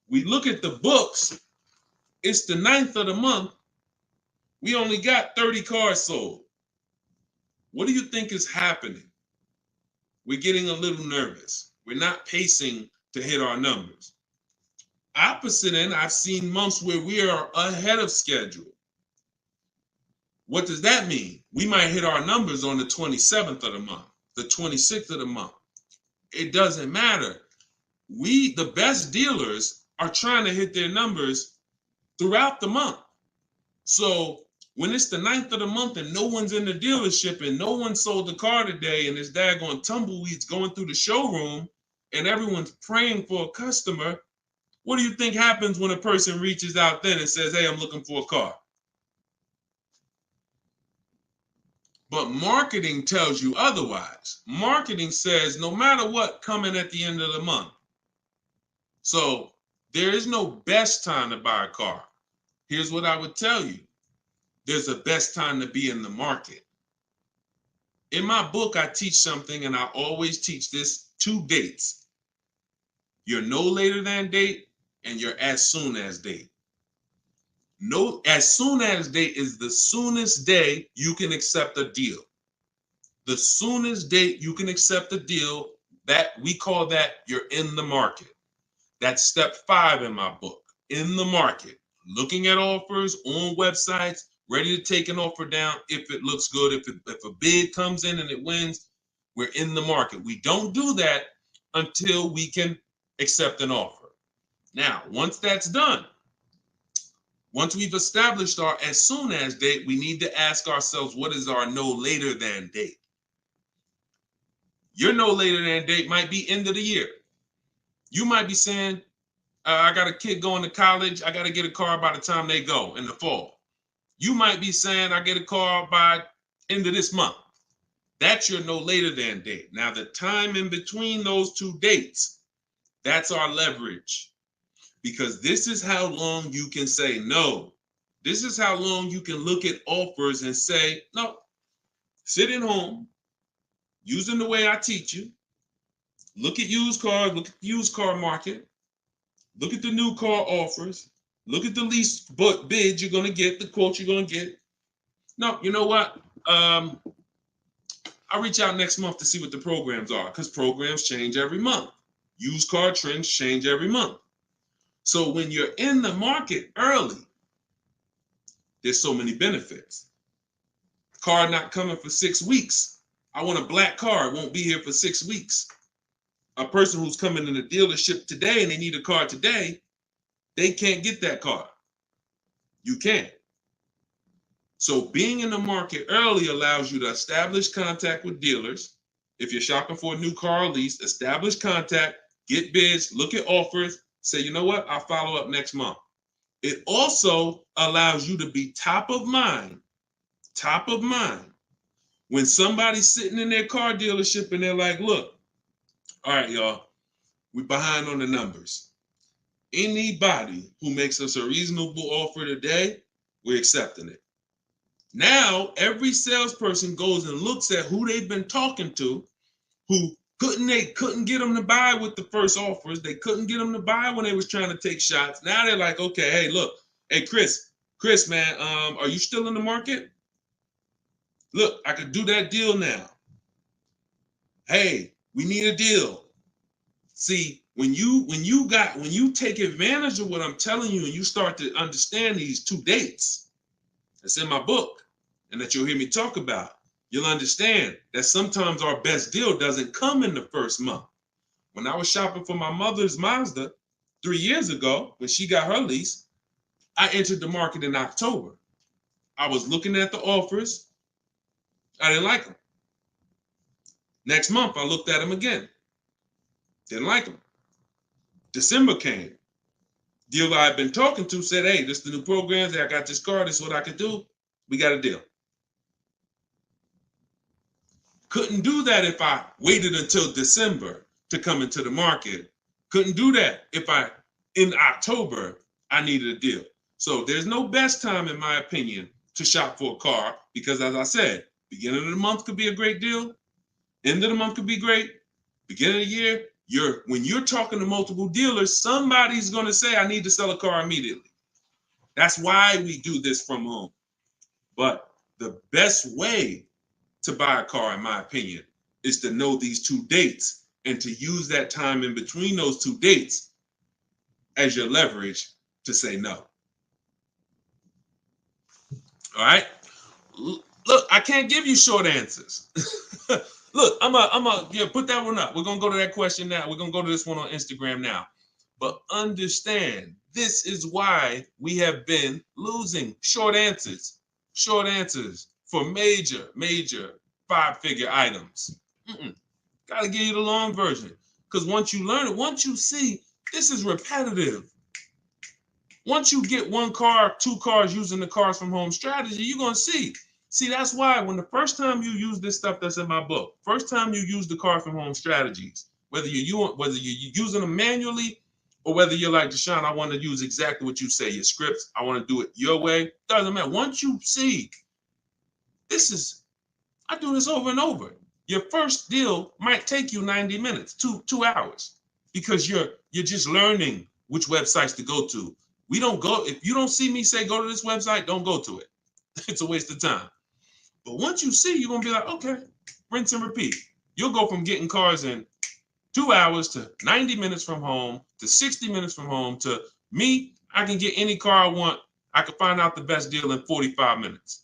We look at the books, it's the 9th of the month, we only got 30 cars sold. What do you think is happening? We're getting a little nervous. We're not pacing to hit our numbers. Opposite end, I've seen months where we are ahead of schedule. What does that mean? We might hit our numbers on the 27th of the month, the 26th of the month. It doesn't matter. The best dealers are trying to hit their numbers throughout the month. So when it's the 9th of the month and no one's in the dealership and no one sold the car today and this daggone tumbleweeds going through the showroom and everyone's praying for a customer, what do you think happens when a person reaches out then and says, hey, I'm looking for a car? But marketing tells you otherwise. Marketing says no matter what, coming at the end of the month. So there is no best time to buy a car. Here's what I would tell you. There's a best time to be in the market. In my book, I teach something, and I always teach this: 2 dates. Your no later than date and your as soon as date. No, as soon as date is the soonest day you can accept a deal. The soonest date you can accept a deal, that we call that you're in the market. That's step 5 in my book. In the market, looking at offers on websites, ready to take an offer down if it looks good. If a bid comes in and it wins, we're in the market. We don't do that until we can accept an offer. Now, once that's done, once we've established our as soon as date, we need to ask ourselves, what is our no later than date? Your no later than date might be end of the year. You might be saying, I got a kid going to college. I got to get a car by the time they go in the fall. You might be saying, I get a car by end of this month. That's your no later than date. Now, the time in between those 2 dates, that's our leverage. Because this is how long you can say no. This is how long you can look at offers and say, no, sitting home, using the way I teach you, look at used cars, look at the used car market, look at the new car offers, look at the lease bids you're going to get, the quote you're going to get. No, you know what? I'll reach out next month to see what the programs are, because programs change every month. Used car trends change every month. So when you're in the market early, there's so many benefits. Car not coming for 6 weeks. I want a black car. It won't be here for 6 weeks. A person who's coming in the dealership today and they need a car today, they can't get that car. You can. So being in the market early allows you to establish contact with dealers. If you're shopping for a new car or lease, establish contact, get bids, look at offers, say, you know what, I'll follow up next month. It also allows you to be top of mind. When somebody's sitting in their car dealership and they're like, look, all right, y'all, we're behind on the numbers. Anybody who makes us a reasonable offer today, we're accepting it. Now, every salesperson goes and looks at who they've been talking to, who couldn't get them to buy with the first offers. They couldn't get them to buy when they was trying to take shots. Now they're like, okay, hey, look, hey, Chris, man, are you still in the market? Look, I could do that deal now. Hey, we need a deal. See, when you take advantage of what I'm telling you and you start to understand these 2 dates, that's in my book, and that you'll hear me talk about, you'll understand that sometimes our best deal doesn't come in the first month. When I was shopping for my mother's Mazda 3 years ago, when she got her lease, I entered the market in October. I was looking at the offers. I didn't like them. Next month, I looked at them again. Didn't like them. December came. Dealer I've been talking to said, hey, this is the new programs. I got this car. This is what I could do. We got a deal. Couldn't do that if I waited until December to come into the market. Couldn't do that if in October, I needed a deal. So there's no best time, in my opinion, to shop for a car because, as I said, beginning of the month could be a great deal. End of the month could be great. Beginning of the year, when you're talking to multiple dealers, somebody's going to say, I need to sell a car immediately. That's why we do this from home. But the best way to buy a car, in my opinion, is to know these 2 dates and to use that time in between those 2 dates as your leverage to say no. All right? Look, I can't give you short answers. Look, I'm a put that one up. We're going to go to that question now. We're going to go to this one on Instagram now. But understand, this is why we have been losing short answers for major 5-figure items. Got to give you the long version. Because once you learn it, once you see, this is repetitive. Once you get 1 car, 2 cars using the cars from home strategy, you're going to see See, that's why when the first time you use this stuff that's in my book, first time you use the car from home strategies, whether you're using them manually or whether you're like, Deshone, I want to use exactly what you say, your scripts, I want to do it your way, doesn't matter. Once you see, I do this over and over. Your first deal might take you 90 minutes, 2 hours, because you're just learning which websites to go to. We don't go, if you don't see me say go to this website, don't go to it. It's a waste of time. But once you see, you're gonna be like, okay, rinse and repeat. You'll go from getting cars in 2 hours to 90 minutes from home to 60 minutes from home to me, I can get any car I want. I can find out the best deal in 45 minutes.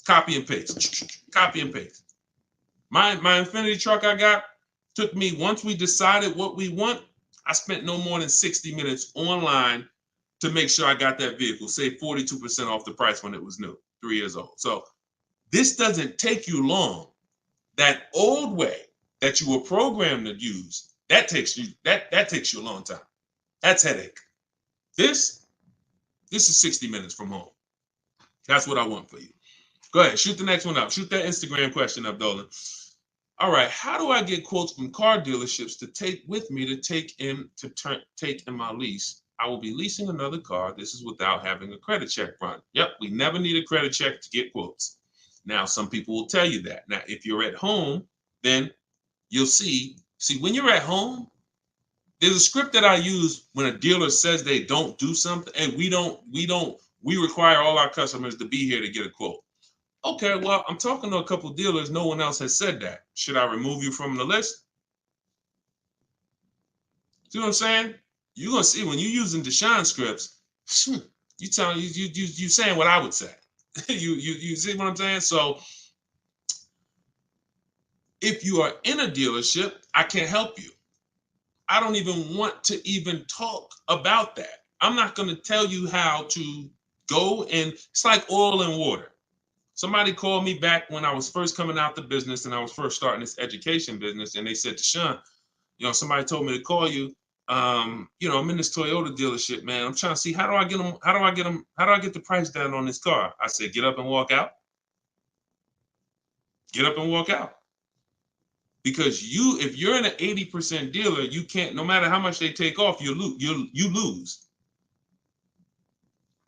Copy and paste, copy and paste. My Infinity truck I got took me, once we decided what we want, I spent no more than 60 minutes online to make sure I got that vehicle, save 42% off the price when it was new, 3 years old. So this doesn't take you long. That old way that you were programmed to use, that takes you a long time. That's headache. This is 60 minutes from home. That's what I want for you. Go ahead, shoot the next one up. Shoot that Instagram question up, Dolan. All right, how do I get quotes from car dealerships to take with me to take in my lease? I will be leasing another car. This is without having a credit check run. Yep, we never need a credit check to get quotes. Now, some people will tell you that. Now, if you're at home, then you'll see when you're at home, there's a script that I use when a dealer says they don't do something, and we require all our customers to be here to get a quote. Okay, well, I'm talking to a couple of dealers. No one else has said that. Should I remove you from the list? See what I'm saying? You're gonna see when you're using Deshone scripts, you saying what I would say. you see what I'm saying? So if you are in a dealership, I can't help you. I don't even want to even talk about that. I'm not going to tell you how to go, and it's like oil and water. Somebody called me back when I was first coming out the business and I was first starting this education business, and they said, Deshone, somebody told me to call you. I'm in this Toyota dealership, man. I'm trying to see how do I get the price down on this car? I said, get up and walk out. Get up and walk out. Because if you're in an 80% dealer, you can't, no matter how much they take off, you lose.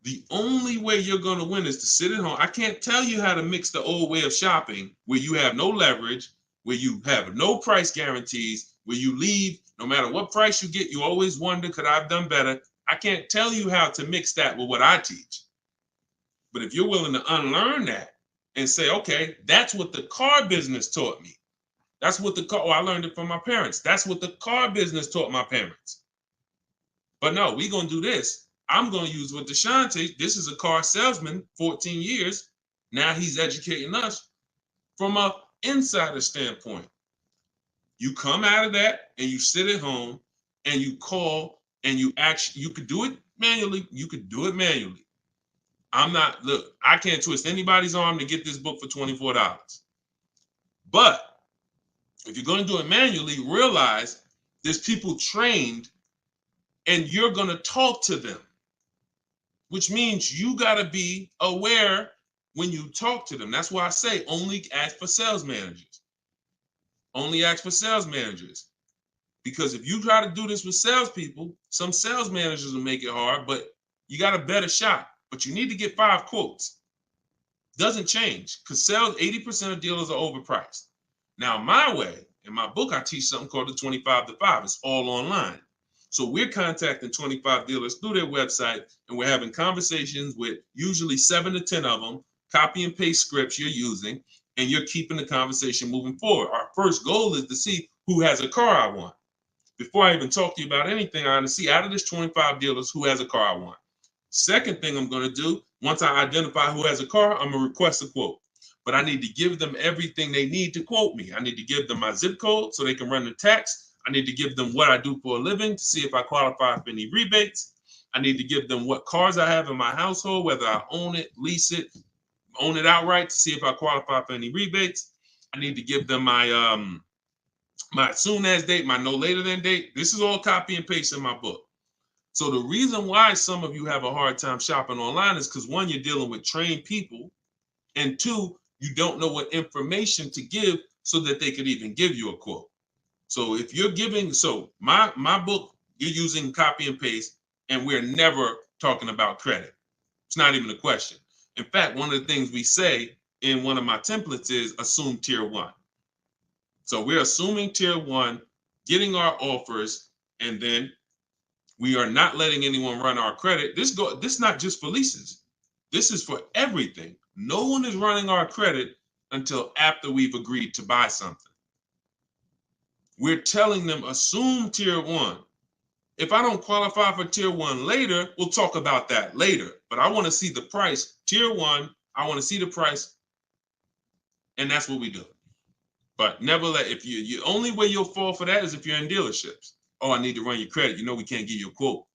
The only way you're going to win is to sit at home. I can't tell you how to mix the old way of shopping where you have no leverage, where you have no price guarantees, where you leave, no matter what price you get, you always wonder, could I have done better? I can't tell you how to mix that with what I teach. But if you're willing to unlearn that and say, okay, that's what the car business taught me. That's what I learned it from my parents. That's what the car business taught my parents. But no, we're going to do this. I'm going to use what Deshone teach. This is a car salesman, 14 years. Now he's educating us from an insider standpoint. You come out of that and you sit at home and you call and you could do it manually. You could do it manually. I can't twist anybody's arm to get this book for $24. But if you're going to do it manually, realize there's people trained and you're going to talk to them, which means you got to be aware when you talk to them. That's why I say only ask for sales managers. Only ask for sales managers. Because if you try to do this with salespeople, some sales managers will make it hard, but you got a better shot. But you need to get 5 quotes. Doesn't change because 80% of dealers are overpriced. Now, my way, in my book, I teach something called the 25 to 5. It's all online. So we're contacting 25 dealers through their website, and we're having conversations with usually 7 to 10 of them, copy and paste scripts you're using, and you're keeping the conversation moving forward. Our first goal is to see who has a car I want. Before I even talk to you about anything, I want to see out of this 25 dealers who has a car I want. Second thing I'm going to do, once I identify who has a car, I'm going to request a quote. But I need to give them everything they need to quote me. I need to give them my zip code so they can run the tax. I need to give them what I do for a living to see if I qualify for any rebates. I need to give them what cars I have in my household, whether I own it, lease it, own it outright to see if I qualify for any rebates. I need to give them my my soon as date, my no later than date. This is all copy and paste in my book. So the reason why some of you have a hard time shopping online is because, one, you're dealing with trained people And two, you don't know what information to give so that they could even give you a quote. So if you're giving, so my book, you're using copy and paste, and we're never talking about credit. It's not even a question. In fact, one of the things we say in one of my templates is assume tier one. So we're assuming tier one, getting our offers, and then we are not letting anyone run our credit. This is not just for leases. This is for everything. No one is running our credit until after we've agreed to buy something. We're telling them assume tier one. If I don't qualify for tier one later, we'll talk about that later. But I want to see the price. Tier one, I want to see the price. And that's what we do. But never let, if you only way you'll fall for that is if you're in dealerships. Oh, I need to run your credit. You know we can't give you a quote.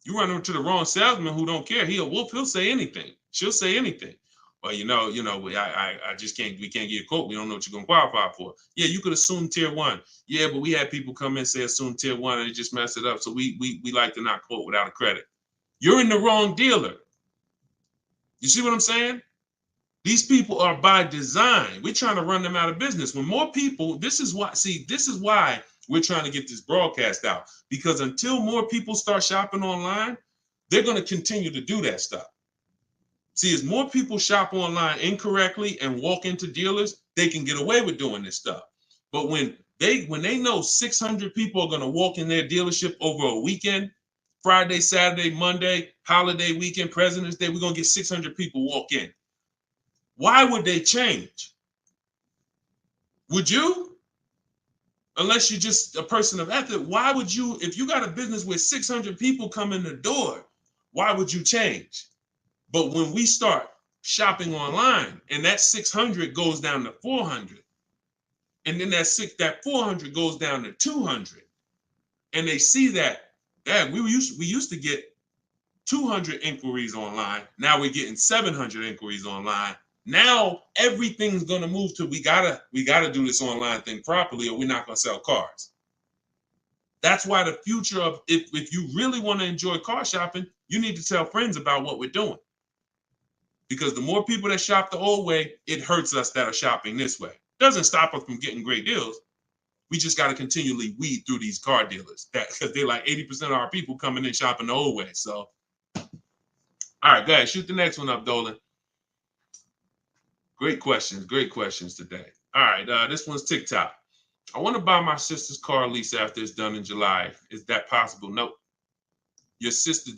You run into the wrong salesman who don't care. He'll say anything. She'll say anything. Well, I just can't, we can't get a quote. We don't know what you're going to qualify for. Yeah, you could assume tier one. Yeah, but we had people come in and say assume tier one and it just messed it up. So we like to not quote without a credit. You're in the wrong dealer. You see what I'm saying? These people are by design. We're trying to run them out of business. When more people, this is why we're trying to get this broadcast out. Because until more people start shopping online, they're going to continue to do that stuff. See, as more people shop online incorrectly and walk into dealers, they can get away with doing this stuff. But when they know 600 people are going to walk in their dealership over a weekend, Friday, Saturday, Monday, holiday weekend, President's Day, we're going to get 600 people walk in. Why would they change? Would you? Unless you're just a person of ethic, why would you, if you got a business where 600 people come in the door, why would you change? But when we start shopping online and that 600 goes down to 400, and then that 400 goes down to 200, and they see that, we used to get 200 inquiries online. Now we're getting 700 inquiries online. Now everything's gonna move to we gotta do this online thing properly, or we're not gonna sell cars. That's why the future of if you really want to enjoy car shopping, you need to tell friends about what we're doing. Because the more people that shop the old way, it hurts us that are shopping this way. Doesn't stop us from getting great deals. We just got to continually weed through these car dealers because they're like 80% of our people coming in shopping the old way. So, all right, go ahead, shoot the next one up, Dolan. Great questions today. All right, this one's TikTok. I want to buy my sister's car lease after it's done in July. Is that possible? Nope. Your sister,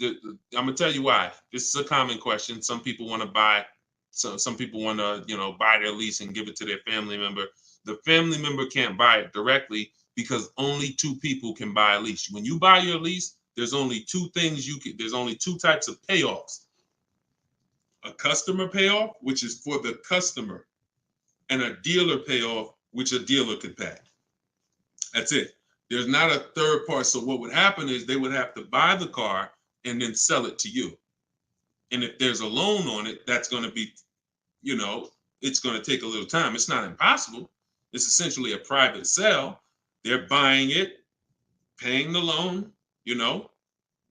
I'm gonna tell you why. This is a common question. Some people want to buy, some people want to, buy their lease and give it to their family member. The family member can't buy it directly because only two people can buy a lease. When you buy your lease, there's only two things there's only two types of payoffs. A customer payoff, which is for the customer, and a dealer payoff, which a dealer could pay. That's it. There's not a third part. So what would happen is they would have to buy the car and then sell it to you. And if there's a loan on it, that's going to be, it's going to take a little time. It's not impossible. It's essentially a private sale. They're buying it, paying the loan,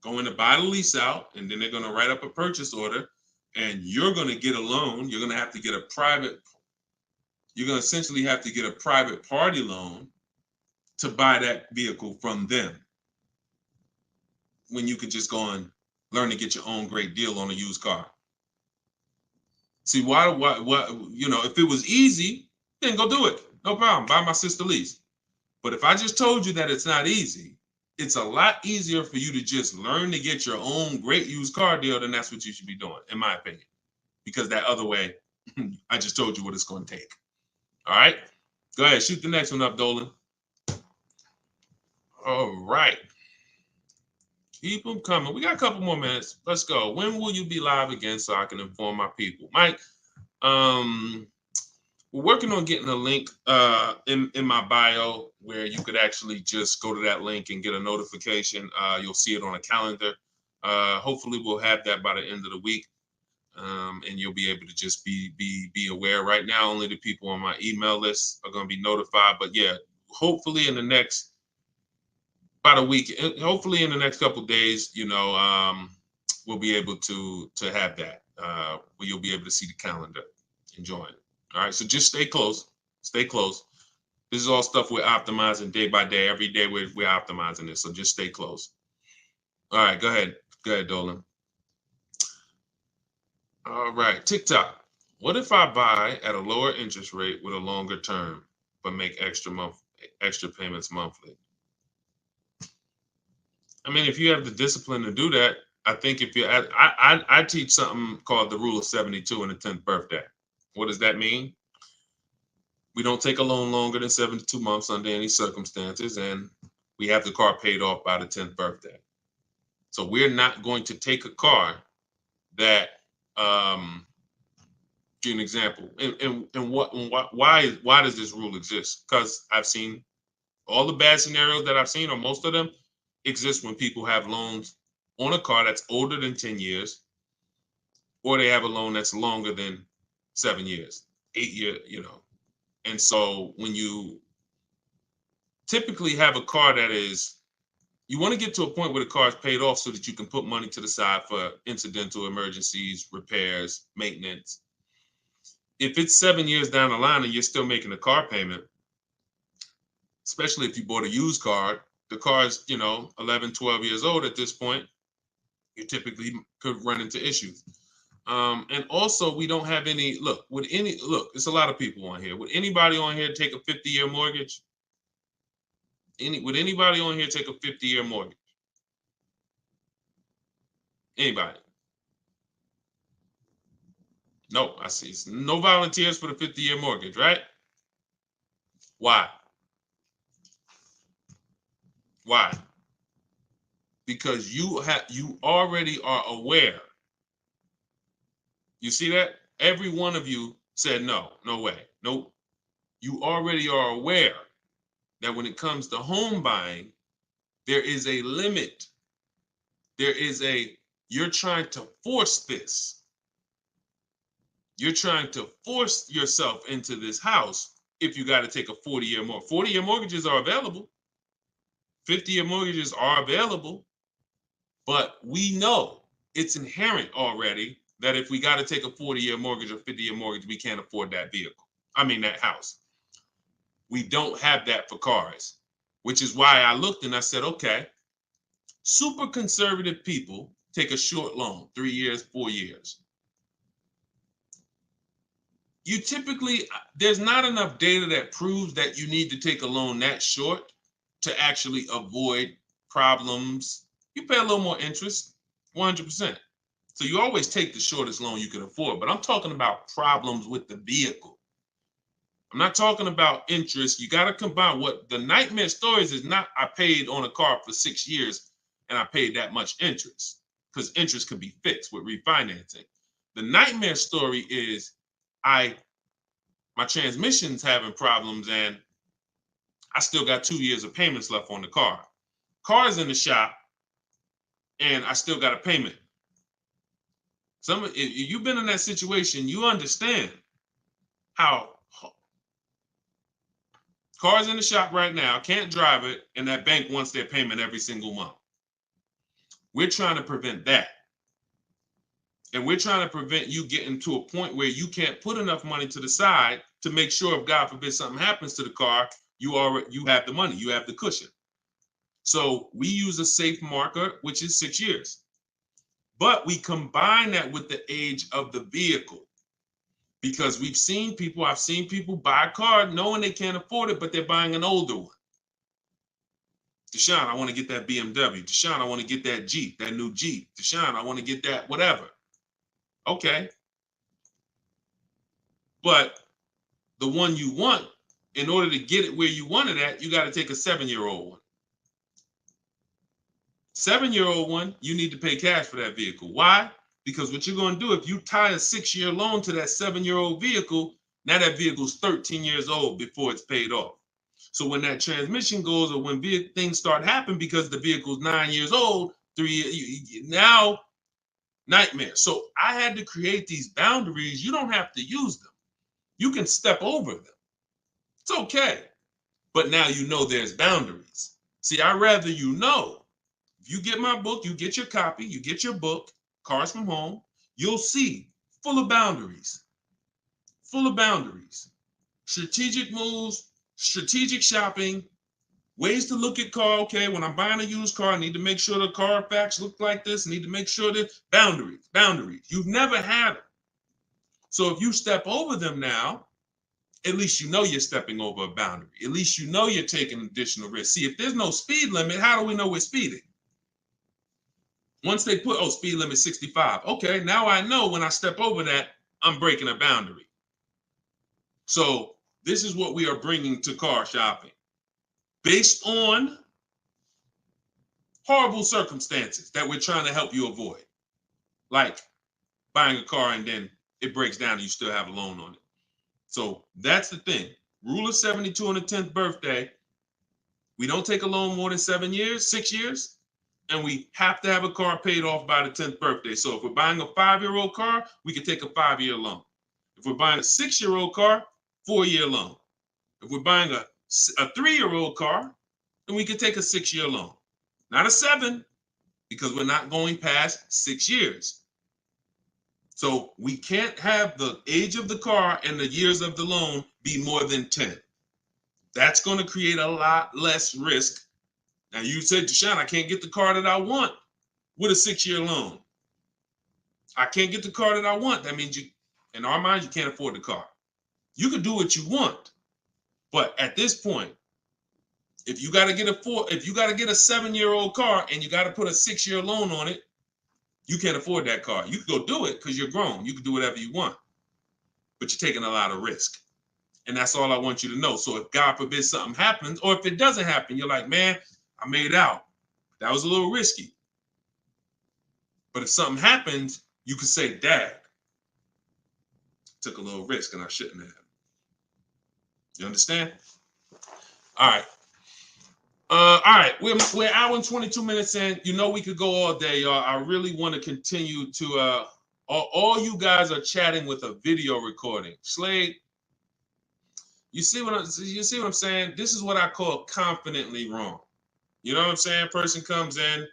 going to buy the lease out, and then they're going to write up a purchase order, and you're going to get a loan. You're going to have to get you're going to essentially have to get a private party loan to buy that vehicle from them, when you could just go and learn to get your own great deal on a used car. See, why, if it was easy, then go do it. No problem. Buy my sister lease. But if I just told you that it's not easy, it's a lot easier for you to just learn to get your own great used car deal, then that's what you should be doing, in my opinion. Because that other way, I just told you what it's going to take. All right? Go ahead. Shoot the next one up, Dolan. All right. Keep them coming. We got a couple more minutes. Let's go. When will you be live again so I can inform my people? Mike, we're working on getting a link in my bio where you could actually just go to that link and get a notification. You'll see it on a calendar. Hopefully we'll have that by the end of the week. And you'll be able to just be aware. Right now, only the people on my email list are going to be notified. But yeah, hopefully in the next about a week, hopefully in the next couple of days, we'll be able to have that. where you'll be able to see the calendar and join. All right, so just stay close. Stay close. This is all stuff we're optimizing day by day. Every day we're optimizing this, so just stay close. All right, go ahead. Go ahead, Dolan. All right, TikTok. What if I buy at a lower interest rate with a longer term, but make extra payments monthly? I mean, if you have the discipline to do that, I think if you I teach something called the rule of 72 in the 10th birthday. What does that mean? We don't take a loan longer than 72 months under any circumstances, and we have the car paid off by the 10th birthday. So we're not going to take a car that, give you an example, why does this rule exist? Because I've seen all the bad scenarios that I've seen, or most of them, exist when people have loans on a car that's older than 10 years, or they have a loan that's longer than 7 years, 8 years, And so when you typically have a car that is, you want to get to a point where the car is paid off so that you can put money to the side for incidental emergencies, repairs, maintenance. If it's 7 years down the line and you're still making a car payment, especially if you bought a used car, the car is, 11, 12 years old at this point, you typically could run into issues. And also we don't have any, it's a lot of people on here. Would anybody on here take a 50-year mortgage? Would anybody on here take a 50-year mortgage? Anybody? No, I see. No volunteers for the 50-year mortgage, right? Why? Why? Because you already are aware. You see that? Every one of you said no way, nope. You already are aware that when it comes to home buying, there is a limit. You're trying to force this. You're trying to force yourself into this house if you got to take a 40-year mortgage. 40-year mortgages are available. 50-year mortgages are available. But we know it's inherent already that if we got to take a 40-year mortgage or 50-year mortgage, we can't afford that that house. We don't have that for cars, which is why I looked and I said, okay, super conservative people take a short loan, 3 years, 4 years. You typically, there's not enough data that proves that you need to take a loan that short to actually avoid problems. You pay a little more interest, 100%. So you always take the shortest loan you can afford, but I'm talking about problems with the vehicle. I'm not talking about interest. You got to combine what the nightmare stories is not, I paid on a car for 6 years and I paid that much interest, because interest can be fixed with refinancing. The nightmare story is my transmission's having problems and I still got 2 years of payments left on the car. Car's in the shop and I still got a payment. If you've been in that situation, you understand how car's in the shop right now, can't drive it, and that bank wants their payment every single month. We're trying to prevent that. And we're trying to prevent you getting to a point where you can't put enough money to the side to make sure if God forbid something happens to the car, you have the money, you have the cushion. So we use a safe marker, which is 6 years. But we combine that with the age of the vehicle, because I've seen people buy a car knowing they can't afford it, but they're buying an older one. Deshone, I want to get that BMW. Deshone, I want to get that Jeep, that new Jeep. Deshone, I want to get that whatever. Okay. But the one you want, in order to get it where you want it at, you got to take a 7-year-old one. 7-year-old one, you need to pay cash for that vehicle. Why? Because what you're going to do, if you tie a 6-year loan to that 7-year-old vehicle, now that vehicle's 13 years old before it's paid off. So when that transmission goes, or when things start happening because the vehicle's 9 years old, 3 years, now nightmare. So I had to create these boundaries. You don't have to use them. You can step over them. It's okay. But now you know there's boundaries. See, I'd rather you know. If you get my book, you get your copy, you get your book, Cars from Home, you'll see full of boundaries. Full of boundaries. Strategic moves, strategic shopping, ways to look at car. Okay, when I'm buying a used car, I need to make sure the Carfax look like this. I need to make sure that boundaries. You've never had them. So if you step over them now, at least you know you're stepping over a boundary. At least you know you're taking additional risk. See, if there's no speed limit, how do we know we're speeding? Once they put, speed limit 65. Okay, now I know when I step over that, I'm breaking a boundary. So this is what we are bringing to car shopping. Based on horrible circumstances that we're trying to help you avoid. Like buying a car and then it breaks down and you still have a loan on it. So that's the thing. Rule of 72 on the 10th birthday. We don't take a loan more than 6 years, and we have to have a car paid off by the 10th birthday. So if we're buying a 5-year-old car, we can take a 5-year loan. If we're buying a 6-year-old car, 4-year loan. If we're buying a 3-year-old car, then we can take a 6-year loan. Not a 7, because we're not going past 6 years. So we can't have the age of the car and the years of the loan be more than 10. That's going to create a lot less risk. Now you said, Deshone, I can't get the car that I want with a 6-year loan. I can't get the car that I want. That means in our minds, you can't afford the car. You can do what you want. But at this point, if you got to get a 7-year-old car and you got to put a 6-year loan on it, you can't afford that car. You can go do it because you're grown. You can do whatever you want, but you're taking a lot of risk. And that's all I want you to know. So if God forbid something happens, or if it doesn't happen, you're like, man, I made out. That was a little risky. But if something happens, you can say, Dad, took a little risk and I shouldn't have. You understand? All right. All right, we're an hour and 22 minutes in. You know we could go all day, y'all. I really want to continue to all you guys are chatting with a video recording. Slade, you see what I'm saying? This is what I call confidently wrong. You know what I'm saying? Person comes in,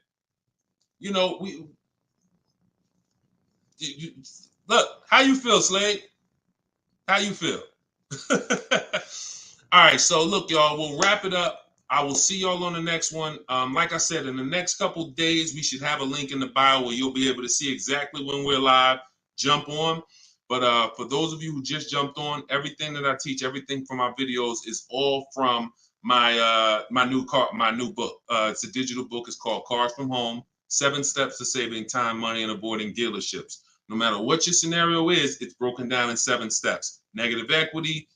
you know, look, how you feel, Slade? How you feel? All right, so look, y'all, we'll wrap it up. I will see y'all on the next one. Like I said, in the next couple days, we should have a link in the bio where you'll be able to see exactly when we're live. Jump on. But for those of you who just jumped on, everything that I teach, everything from my videos is all from my new book. It's a digital book. It's called Cars from Home: 7 Steps to Saving Time, Money, and Avoiding Dealerships. No matter what your scenario is, it's broken down in 7 steps. Negative equity,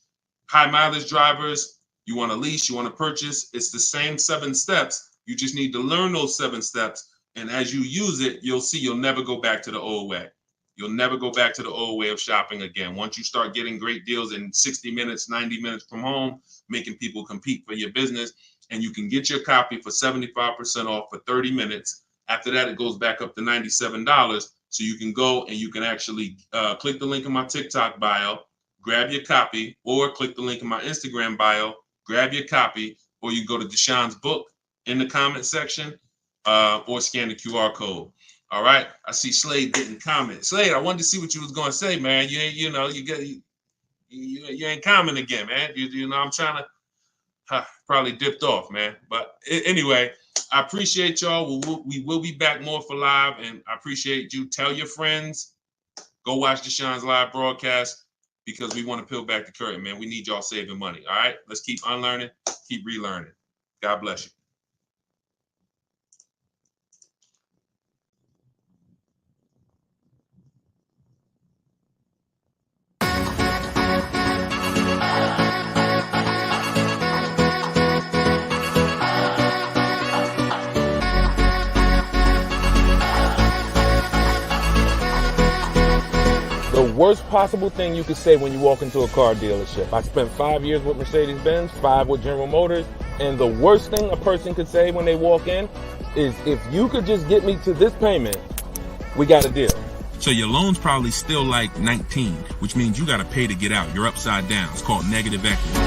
high mileage drivers. You want to lease, you want to purchase, it's the same 7 steps. You just need to learn those 7 steps. And as you use it, you'll see you'll never go back to the old way. You'll never go back to the old way of shopping again. Once you start getting great deals in 60 minutes, 90 minutes from home, making people compete for your business, and you can get your copy for 75% off for 30 minutes. After that, it goes back up to $97. So you can go and you can actually click the link in my TikTok bio, grab your copy, or click the link in my Instagram bio, grab your copy, or you go to Deshone's book in the comment section, or scan the QR code. All right. I see Slade getting comments. Slade, I wanted to see what you was gonna say, man. You ain't, you ain't comment again, man. You know, I'm trying to probably dipped off, man. But anyway, I appreciate y'all. We will be back more for live, and I appreciate you. Tell your friends. Go watch Deshone's live broadcast, because we want to peel back the curtain, man. We need y'all saving money, all right? Let's keep unlearning, keep relearning. God bless you. The worst possible thing you could say when you walk into a car dealership. I spent 5 years with Mercedes-Benz, 5 with General Motors, and the worst thing a person could say when they walk in is, if you could just get me to this payment, we got a deal. So your loan's probably still like 19, which means you got to pay to get out. You're upside down. It's called negative equity.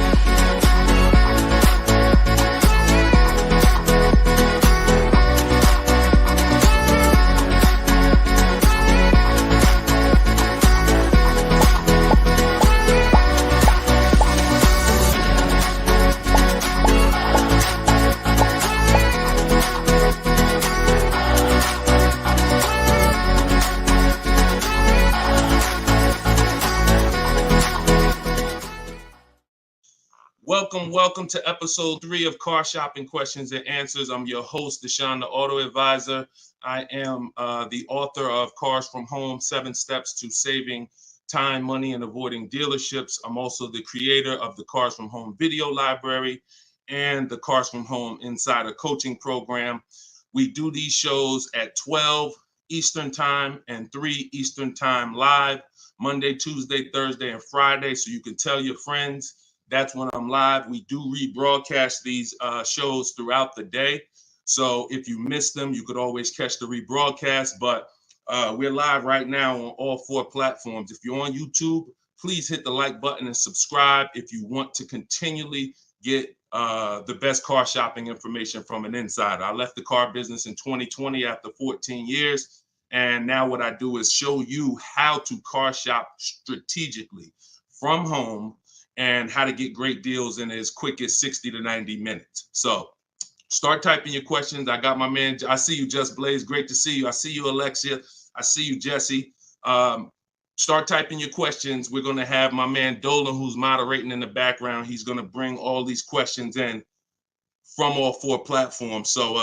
Welcome to episode 3 of Car Shopping Questions and Answers. I'm your host, Deshone the Auto Advisor. I am the author of Cars from Home, 7 Steps to Saving Time, Money, and Avoiding Dealerships. I'm also the creator of the Cars from Home video library and the Cars from Home Insider Coaching Program. We do these shows at 12 Eastern Time and 3 Eastern Time live, Monday, Tuesday, Thursday, and Friday. So you can tell your friends that's when I'm live. We do rebroadcast these shows throughout the day. So if you miss them, you could always catch the rebroadcast. But we're live right now on all 4 platforms. If you're on YouTube, please hit the like button and subscribe if you want to continually get the best car shopping information from an insider. I left the car business in 2020 after 14 years. And now what I do is show you how to car shop strategically from home and how to get great deals in as quick as 60 to 90 minutes. So start typing your questions. I got my man. I see you, Just Blaze. Great to see you. I see you, Alexia. I see you, Jesse. Start typing your questions. We're going to have my man Dolan, who's moderating in the background. He's going to bring all these questions in from all 4 platforms. So,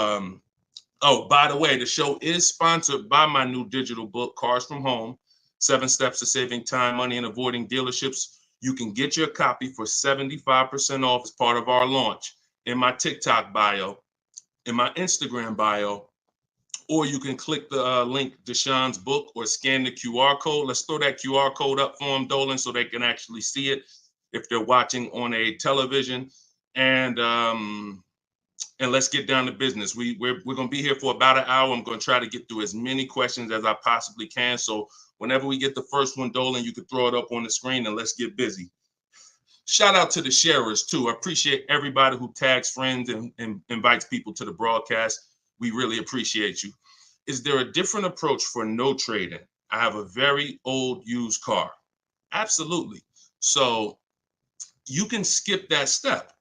oh, by the way, the show is sponsored by my new digital book, Cars from Home, 7 Steps to Saving Time, Money, and Avoiding Dealerships. You can get your copy for 75% off as part of our launch in my TikTok bio, in my Instagram bio, or you can click the link, Deshone's book, or scan the QR code. Let's throw that QR code up for them, Dolan, so they can actually see it if they're watching on a television. And let's get down to business. We're going to be here for about an hour. I'm going to try to get through as many questions as I possibly can. So whenever we get the first one, Dolan, you can throw it up on the screen and let's get busy. Shout out to the sharers too. I appreciate everybody who tags friends and invites people to the broadcast. We really appreciate you. Is there a different approach for no trading? I have a very old used car. Absolutely. So you can skip that step.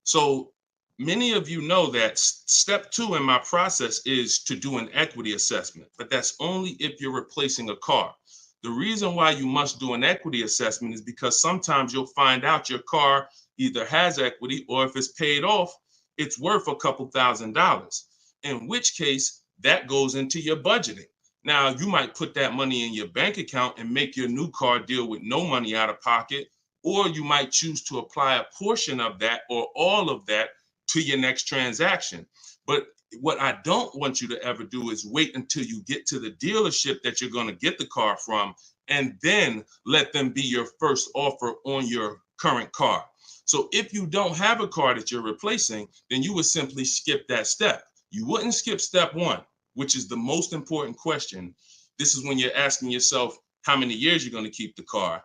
So many of you know that step 2 in my process is to do an equity assessment, but that's only if you're replacing a car. The reason why you must do an equity assessment is because sometimes you'll find out your car either has equity or if it's paid off, it's worth a couple $1,000s, in which case that goes into your budgeting. Now, you might put that money in your bank account and make your new car deal with no money out of pocket, or you might choose to apply a portion of that or all of that to your next transaction. But what I don't want you to ever do is wait until you get to the dealership that you're going to get the car from and then let them be your first offer on your current car. So if you don't have a car that you're replacing, then you would simply skip that step. You wouldn't skip step 1, which is the most important question. This is when you're asking yourself how many years you're going to keep the car.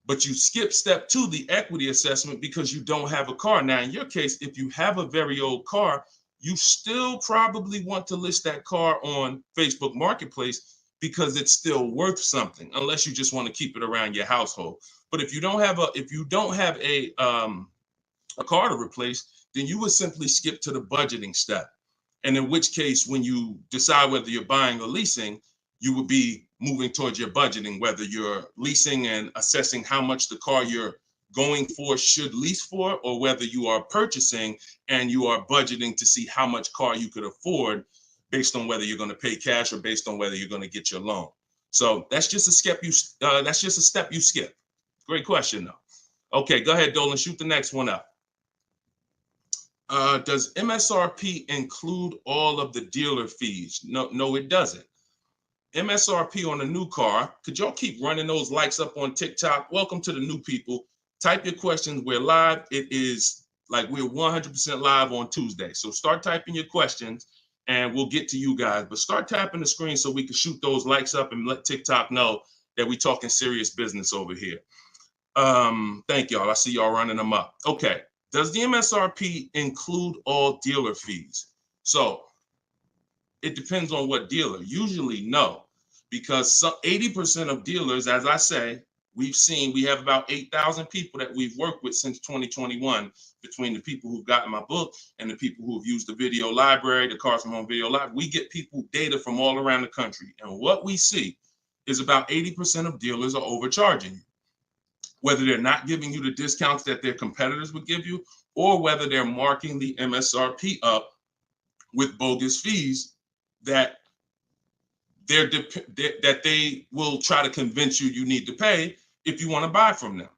But you skip step 2, the equity assessment, because you don't have a car. Now, in your case, if you have a very old car, you still probably want to list that car on Facebook Marketplace because it's still worth something, unless you just want to keep it around your household. But if you don't have a car to replace, then you would simply skip to the budgeting step. And in which case, when you decide whether you're buying or leasing, you would be moving towards your budgeting, whether you're leasing and assessing how much the car you're going for should lease for, or whether you are purchasing and you are budgeting to see how much car you could afford based on whether you're going to pay cash or based on whether you're going to get your loan. So that's just a step you skip. Great question though. Okay, go ahead, Dolan, shoot the next one up. Does MSRP include all of the dealer fees? No, it doesn't. MSRP on a new car. Could y'all keep running those likes up on TikTok? Welcome to the new people. Type your questions. We're live. It is like we're 100% live on Tuesday. So start typing your questions and we'll get to you guys. But start tapping the screen so we can shoot those likes up and let TikTok know that we're talking serious business over here. Thank y'all. I see y'all running them up. Okay. Does the MSRP include all dealer fees? So it depends on what dealer. Usually no, because 80% of dealers, as I say, we have about 8,000 people that we've worked with since 2021, between the people who've gotten my book and the people who've used the video library, the Cars from Home video library. We get people data from all around the country. And what we see is about 80% of dealers are overcharging you. whether they're not giving you the discounts that their competitors would give you, or whether they're marking the MSRP up with bogus fees that they will try to convince you need to pay if you want to buy from them.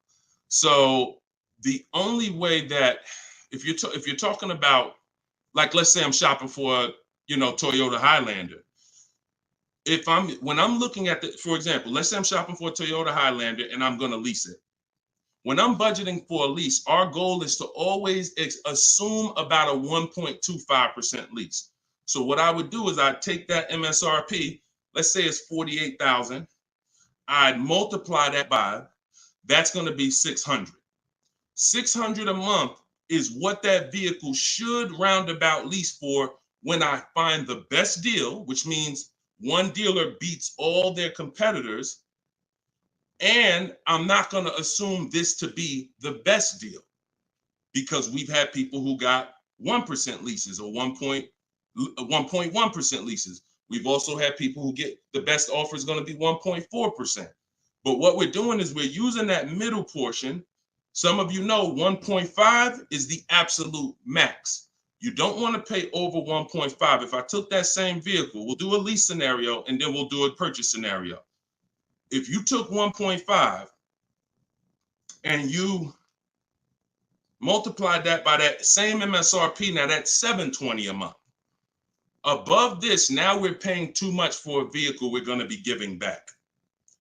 So the only way that if you're talking about, like, let's say I'm shopping for Toyota Highlander. When I'm looking at for example, let's say I'm shopping for a Toyota Highlander and I'm going to lease it. When I'm budgeting for a lease, our goal is to always assume about a 1.25% lease. So what I would do is I'd take that MSRP, let's say it's $48,000. I'd multiply that by, that's going to be $600. $600 a month is what that vehicle should roundabout lease for when I find the best deal, which means one dealer beats all their competitors. And I'm not going to assume this to be the best deal, because we've had people who got 1% leases or 1.1% leases. We've also had people who get the best offer is going to be 1.4%. But what we're doing is we're using that middle portion. Some of you know 1.5 is the absolute max. You don't want to pay over 1.5. If I took that same vehicle, we'll do a lease scenario and then we'll do a purchase scenario. If you took 1.5 and you multiplied that by that same MSRP, now that's $720 a month. Above this, now we're paying too much for a vehicle we're going to be giving back.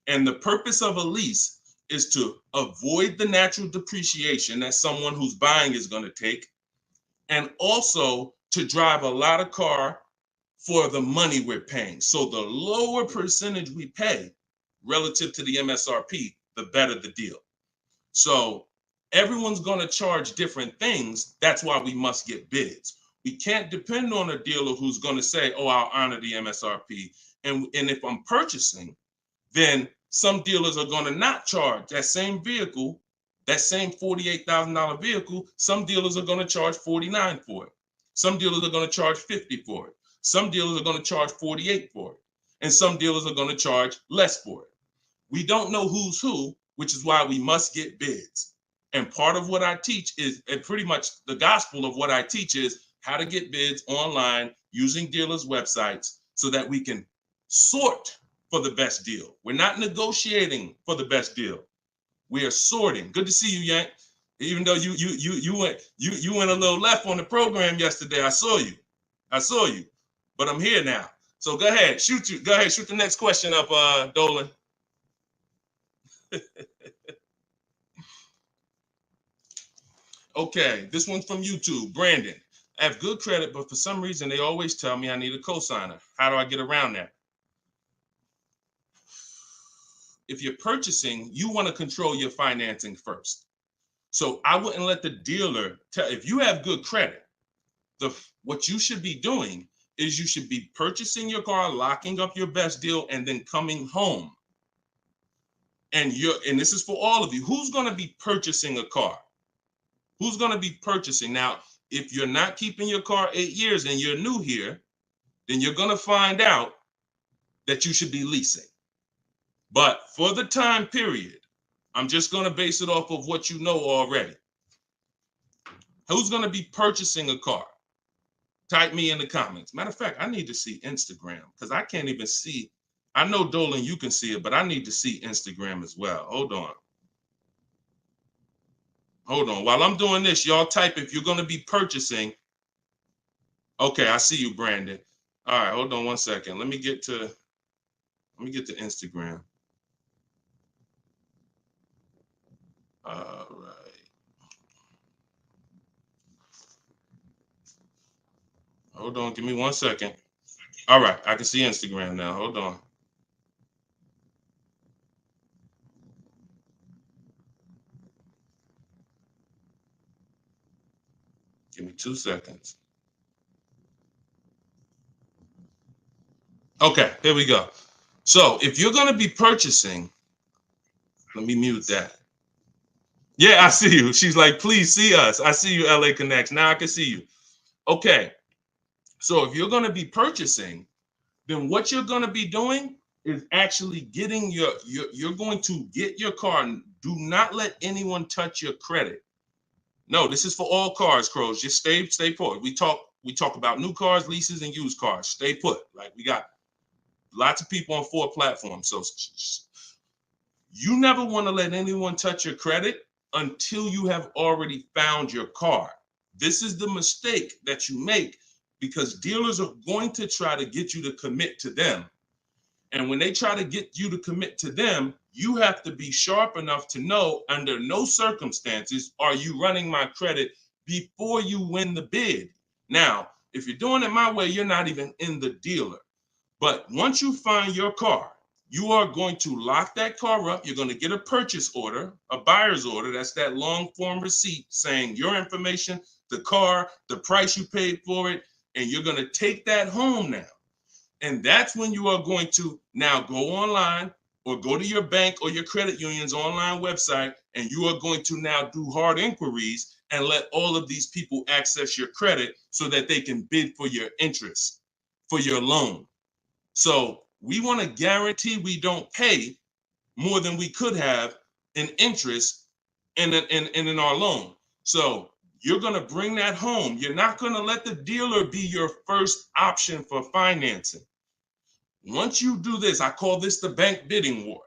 And the purpose of a lease is to avoid the natural depreciation that someone who's buying is going to take, and also to drive a lot of car for the money we're paying. So the lower percentage we pay relative to the MSRP, the better the deal. So everyone's going to charge different things. That's why we must get bids. We can't depend on a dealer who's going to say, oh, I'll honor the MSRP. And if I'm purchasing, then some dealers are going to not charge that same vehicle, that same $48,000 vehicle. Some dealers are going to charge $49,000 for it. Some dealers are going to charge $50,000 for it. Some dealers are going to charge $48,000 for it. And some dealers are going to charge less for it. We don't know who's who, which is why we must get bids. And part of what I teach is, and pretty much the gospel of what I teach is how to get bids online using dealers' websites so that we can sort for the best deal. We're not negotiating for the best deal. We are sorting. Good to see you, Yank. Even though you went a little left on the program yesterday, I saw you. But I'm here now. So go ahead, shoot the next question up, Dolan. Okay, this one's from YouTube. Brandon, I have good credit, but for some reason they always tell me I need a cosigner. How do I get around that? If you're purchasing, you want to control your financing first. So I wouldn't let the dealer tell. If you have good credit, what you should be doing is you should be purchasing your car, locking up your best deal, and then coming home. And this is for all of you. Who's going to be purchasing a car? Who's going to be purchasing? Now, if you're not keeping your car 8 years and you're new here, then you're going to find out that you should be leasing. But for the time period, I'm just going to base it off of what you know already. Who's going to be purchasing a car? Type me in the comments. Matter of fact, I need to see Instagram because I can't even see. I know, Dolan, you can see it, but I need to see Instagram as well. Hold on. While I'm doing this, y'all type if you're going to be purchasing. Okay, I see you, Brandon. All right, hold on one second. Let me get to Instagram. All right. Hold on, give me 1 second. All right, I can see Instagram now. Hold on. Give me 2 seconds. Okay, here we go. So if you're going to be purchasing, let me mute that. Yeah, I see you. She's like, please see us. I see you, LA Connects. Now I can see you. Okay. So if you're going to be purchasing, then what you're going to be doing is actually getting you're going to get your car. Do not let anyone touch your credit. No, this is for all cars, Crows. Just stay put. We talk about new cars, leases, and used cars. Stay put. Like, we got lots of people on 4 platforms. So you never want to let anyone touch your credit until you have already found your car. This is the mistake that you make, because dealers are going to try to get you to commit to them. And when they try to get you to commit to them, you have to be sharp enough to know, under no circumstances are you running my credit before you win the bid. Now, if you're doing it my way, you're not even in the dealer. But once you find your car, you are going to lock that car up. You're going to get a purchase order, a buyer's order. That's that long form receipt saying your information, the car, the price you paid for it, and you're going to take that home now. And that's when you are going to now go online or go to your bank or your credit union's online website, and you are going to now do hard inquiries and let all of these people access your credit so that they can bid for your interest, for your loan. So we want to guarantee we don't pay more than we could have in interest in our loan. So you're going to bring that home. You're not going to let the dealer be your first option for financing. Once you do this, I call this the bank bidding war.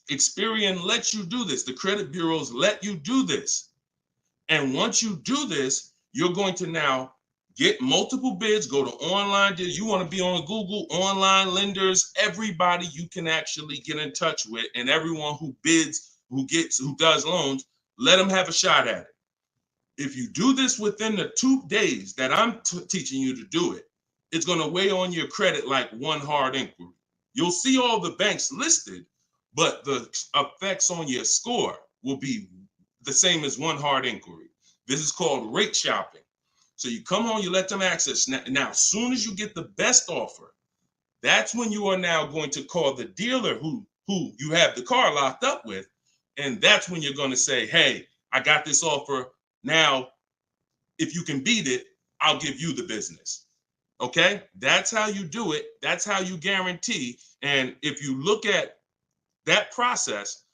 Experian lets you do this. The credit bureaus let you do this. And once you do this, you're going to now get multiple bids, go to online. You want to be on Google, online lenders, everybody you can actually get in touch with, and everyone who bids, who does loans, let them have a shot at it. If you do this within the 2 days that I'm teaching you to do it, it's going to weigh on your credit like one hard inquiry. You'll see all the banks listed, but the effects on your score will be the same as one hard inquiry. This is called rate shopping. So you come home, you let them access. Now, as soon as you get the best offer, that's when you are now going to call the dealer who you have the car locked up with. And that's when you're going to say, hey, I got this offer. Now, if you can beat it, I'll give you the business. Okay, that's how you do it. That's how you guarantee. And if you look at that process,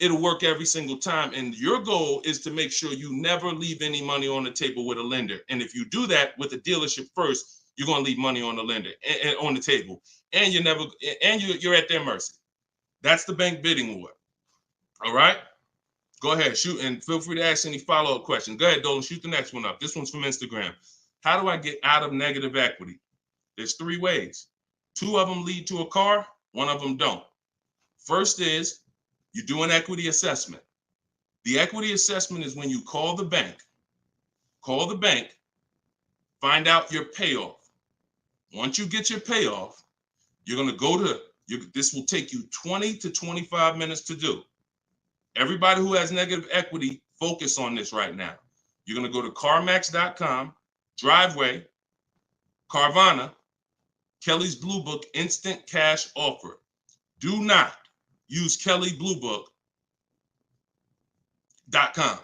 it'll work every single time. And your goal is to make sure you never leave any money on the table with a lender. And if you do that with a dealership first, you're going to leave money on the lender and on the table, and you're at their mercy. That's the bank bidding war. All right, go ahead, shoot, and feel free to ask any follow-up questions. Go ahead, Dolan, shoot the next one up. This one's from Instagram. How do I get out of negative equity? There's 3 ways. 2 of them lead to a car, 1 of them don't. First is you do an equity assessment. The equity assessment is when you call the bank, find out your payoff. Once you get your payoff, you're going to go to, this will take you 20 to 25 minutes to do. Everybody who has negative equity, focus on this right now. You're going to go to CarMax.com, Driveway, Carvana, Kelly's Blue Book Instant Cash Offer. Do not use KellyBlueBook.com.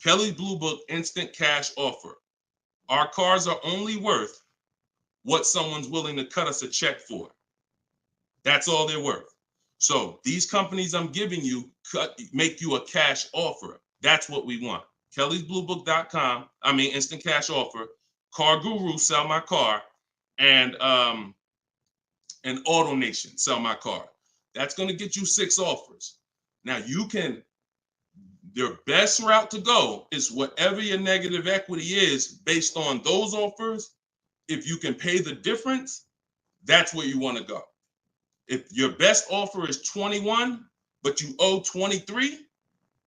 Kelly's Blue Book Instant Cash Offer. Our cars are only worth what someone's willing to cut us a check for. That's all they're worth. So these companies I'm giving you make you a cash offer. That's what we want. Kelly'sBlueBook.com. Instant Cash Offer. Car Guru, Sell My Car, and Auto Nation, Sell My Car. That's going to get you 6 offers. Now your best route to go is whatever your negative equity is based on those offers. If you can pay the difference, that's where you want to go. If your best offer is 21, but you owe 23,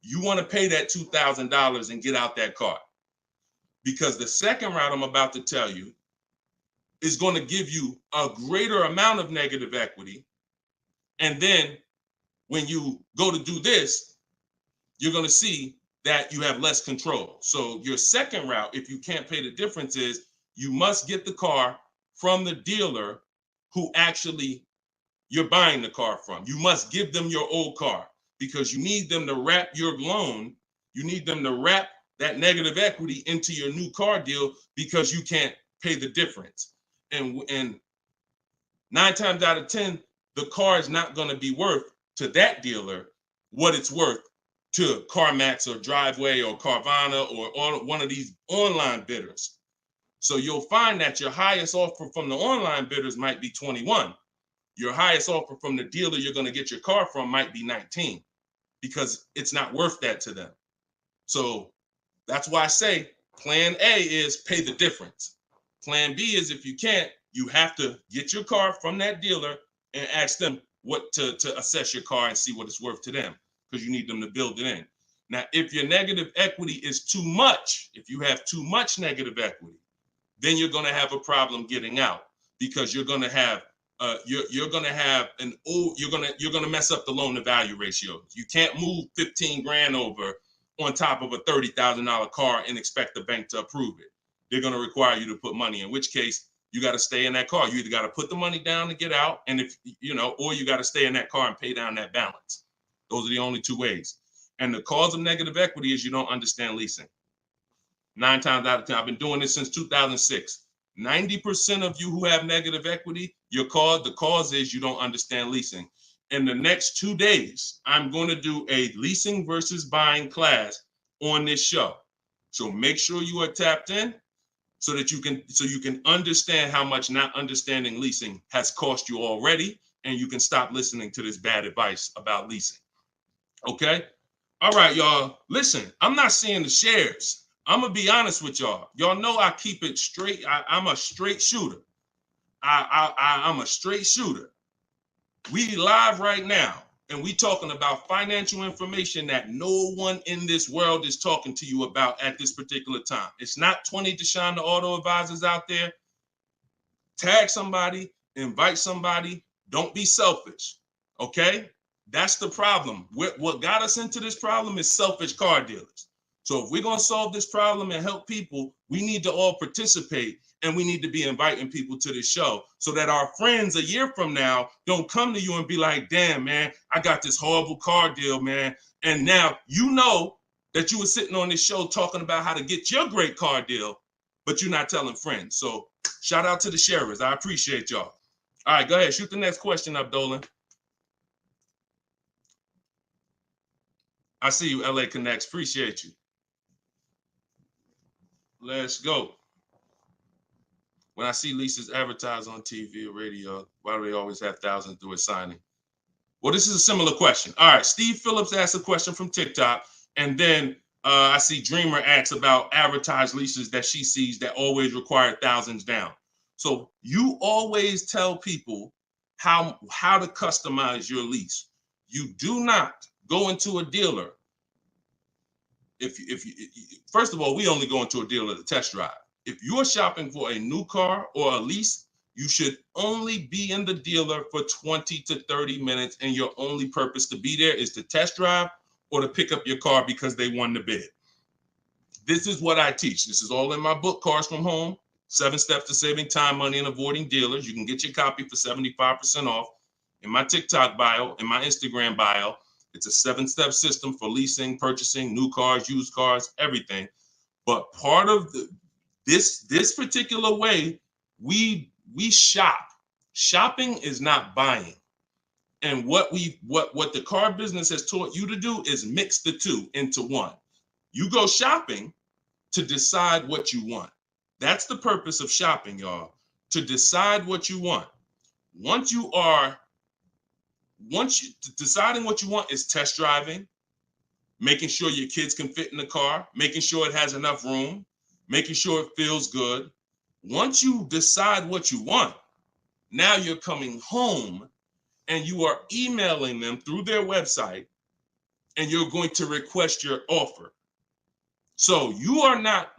you want to pay that $2,000 and get out that car. Because the second route I'm about to tell you is going to give you a greater amount of negative equity. And then when you go to do this, you're going to see that you have less control. So your second route, if you can't pay the difference, is you must get the car from the dealer who actually you're buying the car from. You must give them your old car, because you need them to wrap your loan. You need them to wrap that negative equity into your new car deal, because you can't pay the difference. And 9 times out of 10, the car is not going to be worth to that dealer what it's worth to CarMax or Driveway or Carvana or one of these online bidders. So you'll find that your highest offer from the online bidders might be 21. Your highest offer from the dealer you're going to get your car from might be 19 because it's not worth that to them. So that's why I say plan A is pay the difference. Plan B is if you can't, you have to get your car from that dealer and ask them what to assess your car and see what it's worth to them, because you need them to build it in. Now, if your negative equity is too much, if you have too much negative equity, then you're going to have a problem getting out, because you're going to have you're going to mess up the loan to value ratio. You can't move 15 grand over on top of a $30,000 car and expect the bank to approve it. They're going to require you to put money, in which case you got to stay in that car. You either got to put the money down to get out, and if you know, or you got to stay in that car and pay down that balance. Those are the only two ways. And the cause of negative equity is you don't understand leasing. 9 times out of 10, I've been doing this since 2006. 90% of you who have negative equity, the cause is you don't understand leasing. In the next 2 days, I'm going to do a leasing versus buying class on this show. So make sure you are tapped in so that you can understand how much not understanding leasing has cost you already, and you can stop listening to this bad advice about leasing. Okay? All right, y'all. Listen, I'm not seeing the shares. I'm going to be honest with y'all. Y'all know I keep it straight. I'm a straight shooter. I'm a straight shooter. We live right now, and we talking about financial information that no one in this world is talking to you about at this particular time. It's not 20 Deshone the Auto Advisors out there. Tag somebody, invite somebody. Don't be selfish, okay? That's the problem. What got us into this problem is selfish car dealers. So if we're going to solve this problem and help people, we need to all participate, and we need to be inviting people to this show so that our friends a year from now don't come to you and be like, damn, man, I got this horrible car deal, man. And now you know that you were sitting on this show talking about how to get your great car deal, but you're not telling friends. So shout out to the sharers. I appreciate y'all. All right, go ahead. Shoot the next question up, Dolan. I see you, LA Connects. Appreciate you. Let's go. When I see leases advertised on TV or radio, why do they always have thousands do a signing? Well, this is a similar question. All right, Steve Phillips asked a question from TikTok, and then I see Dreamer asks about advertised leases that she sees that always require thousands down. So you always tell people how to customize your lease. You do not go into a dealer. If first of all, we only go into a dealer to test drive. If you're shopping for a new car or a lease, you should only be in the dealer for 20 to 30 minutes, and your only purpose to be there is to test drive or to pick up your car because they won the bid. This is what I teach. This is all in my book, Cars from Home, 7 Steps to Saving Time, Money, and Avoiding Dealers. You can get your copy for 75% off in my TikTok bio, in my Instagram bio. It's a 7-step system for leasing, purchasing, new cars, used cars, everything. But part of this particular way, we shop. Shopping is not buying. And what the car business has taught you to do is mix the two into one. You go shopping to decide what you want. That's the purpose of shopping, y'all, to decide what you want. Deciding what you want is test driving, making sure your kids can fit in the car, making sure it has enough room, making sure it feels good. Once you decide what you want, now you're coming home and you are emailing them through their website, and you're going to request your offer. So you are not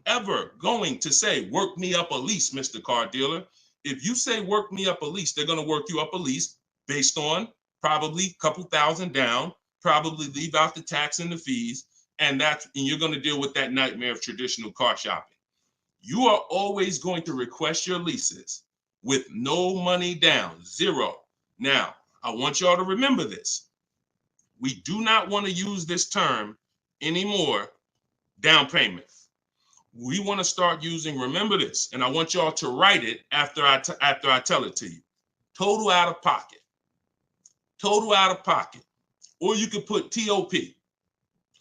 ever going to say, work me up a lease, Mr. Car Dealer. If you say work me up a lease, they're going to work you up a lease based on probably a couple thousand down, probably leave out the tax and the fees, and you're going to deal with that nightmare of traditional car shopping. You are always going to request your leases with no money down, zero. Now, I want y'all to remember this. We do not want to use this term anymore, down payment. We want to start using, remember this, and I want y'all to write it after I tell it to you. total out of pocket. Total out of pocket. Or you could put TOP.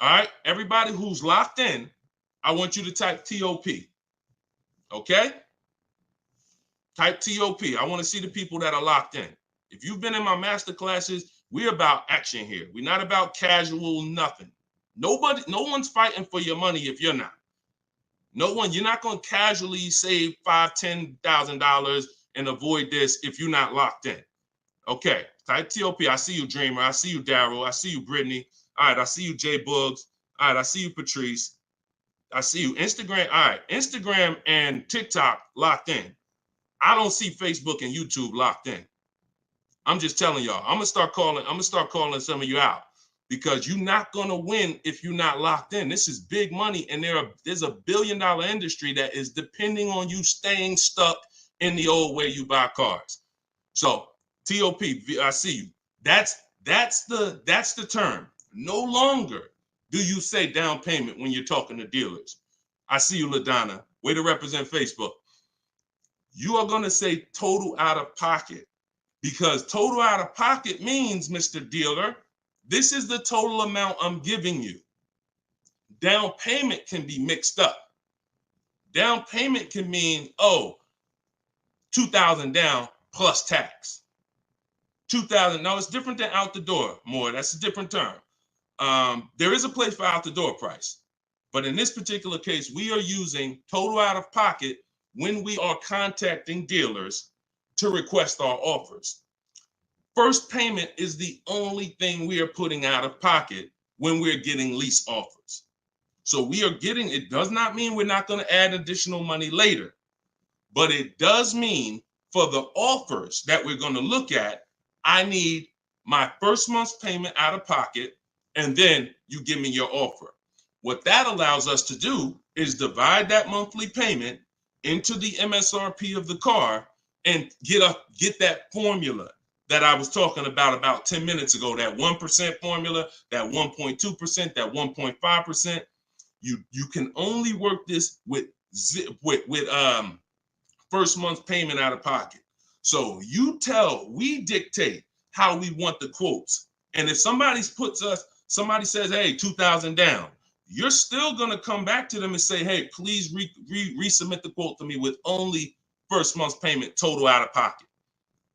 All right, everybody who's locked in, I want you to type TOP. Okay? Type TOP. I want to see the people that are locked in. If you've been in my master classes, we're about action here. We're not about casual nothing. No one's fighting for your money if you're not. No one, you're not going to casually save $5,000, $10,000 and avoid this if you're not locked in. Okay, type TOP. I see you, Dreamer. I see you, Daryl. I see you, Brittany. All right, I see you, Jay Boogs. All right, I see you, Patrice. I see you, Instagram. All right, Instagram and TikTok locked in. I don't see Facebook and YouTube locked in. I'm just telling y'all. I'm gonna start calling some of you out because you're not gonna win if you're not locked in. This is big money, and there's a $1 billion industry that is depending on you staying stuck in the old way you buy cars. So TOP, I see you. That's the term. No longer do you say down payment when you're talking to dealers. I see you, LaDonna. Way to represent Facebook. You are going to say total out of pocket because total out of pocket means, Mr. Dealer, this is the total amount I'm giving you. Down payment can be mixed up. Down payment can mean, $2,000 down plus tax. $2,000. No, it's different than out the door. More. That's a different term. There is a place for out the door price, but in this particular case, we are using total out of pocket when we are contacting dealers to request our offers. First payment is the only thing we are putting out of pocket when we're getting lease offers. So it does not mean we're not going to add additional money later, but it does mean for the offers that we're going to look at, I need my first month's payment out of pocket, and then you give me your offer. What that allows us to do is divide that monthly payment into the MSRP of the car and get that formula that I was talking about 10 minutes ago, that 1% formula, that 1.2%, that 1.5%. You can only work this with first month's payment out of pocket. So we dictate how we want the quotes. And if somebody says, hey, 2,000 down, you're still going to come back to them and say, hey, please resubmit the quote to me with only first month's payment total out of pocket.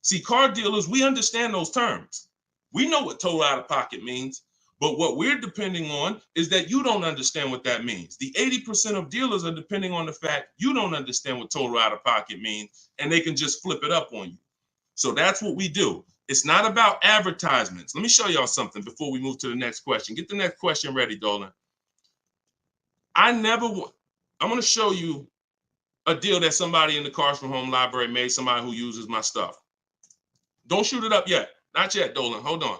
See, car dealers, we understand those terms. We know what total out of pocket means, but what we're depending on is that you don't understand what that means. The 80% of dealers are depending on the fact you don't understand what total out of pocket means, and they can just flip it up on you. So that's what we do. It's not about advertisements. Let me show y'all something before we move to the next question. Get the next question ready, Dolan. I'm going to show you a deal that somebody in the Cars from Home library made, somebody who uses my stuff. Don't shoot it up yet. Not yet, Dolan. Hold on.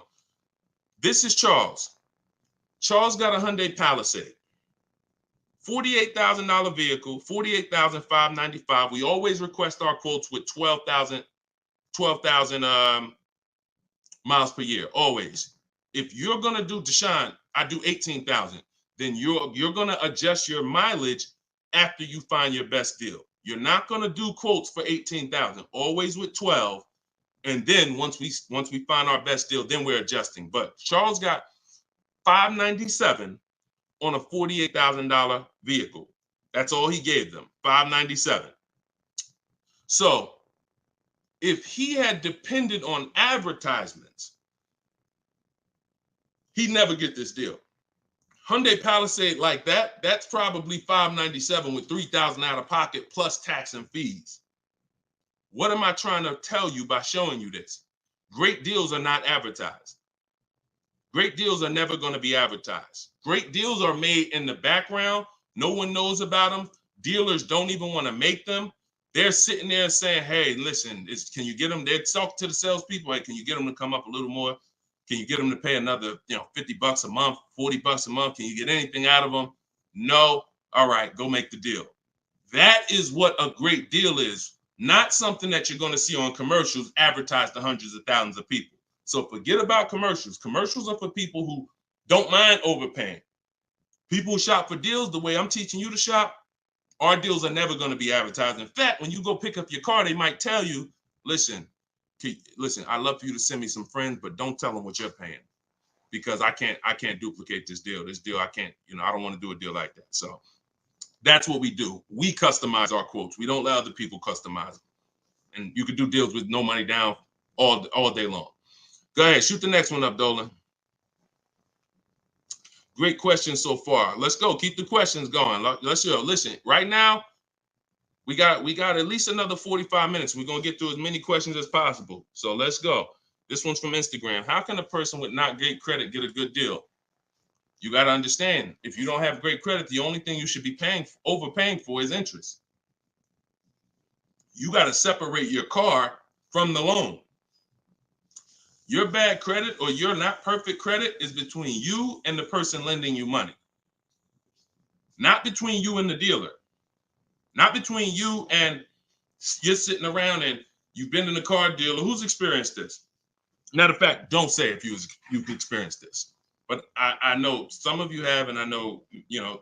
This is Charles. Charles got a Hyundai Palisade. $48,000 vehicle, $48,595. We always request our quotes with 12,000 miles per year, always. If you're going to do, Deshone, I do 18,000. Then you're going to adjust your mileage after you find your best deal. You're not going to do quotes for 18,000, always with 12. And then once we find our best deal, then we're adjusting. But Charles got $597 on a $48,000 vehicle. That's all he gave them, $597. So if he had depended on advertisements, he'd never get this deal. Hyundai Palisade like that, that's probably $597 with $3,000 out of pocket plus tax and fees. What am I trying to tell you by showing you this? Great deals are not advertised. Great deals are never going to be advertised. Great deals are made in the background. No one knows about them. Dealers don't even want to make them. They're sitting there saying, hey, listen, can you get them? They're talking to the salespeople. Hey, can you get them to come up a little more? Can you get them to pay another, $50 a month, $40 a month? Can you get anything out of them? No. All right, go make the deal. That is what a great deal is. Not something that you're going to see on commercials advertised to hundreds of thousands of people. So forget about commercials. Commercials are for people who don't mind overpaying. People who shop for deals the way I'm teaching you to shop, our deals are never going to be advertised. In fact, when you go pick up your car, they might tell you, listen, Listen, I'd love for you to send me some friends, but don't tell them what you're paying, because I can't duplicate this deal. This deal, I can't, I don't want to do a deal like that. So that's what we do. We customize our quotes. We don't let other people customize them. And you can do deals with no money down all day long. Go ahead, shoot the next one up, Dolan. Great questions so far. Let's go. Keep the questions going. Let's go. Listen, right now, we got at least another 45 minutes. We're going to get through as many questions as possible. So let's go. This one's from Instagram. How can a person with not great credit get a good deal? You got to understand, if you don't have great credit, the only thing you should be overpaying for is interest. You got to separate your car from the loan. Your bad credit or your not perfect credit is between you and the person lending you money. Not between you and the dealer. Not between you and you're sitting around and you've been in a car dealer. Who's experienced this? Matter of fact, don't say if you've experienced this. But I know some of you have, and I know,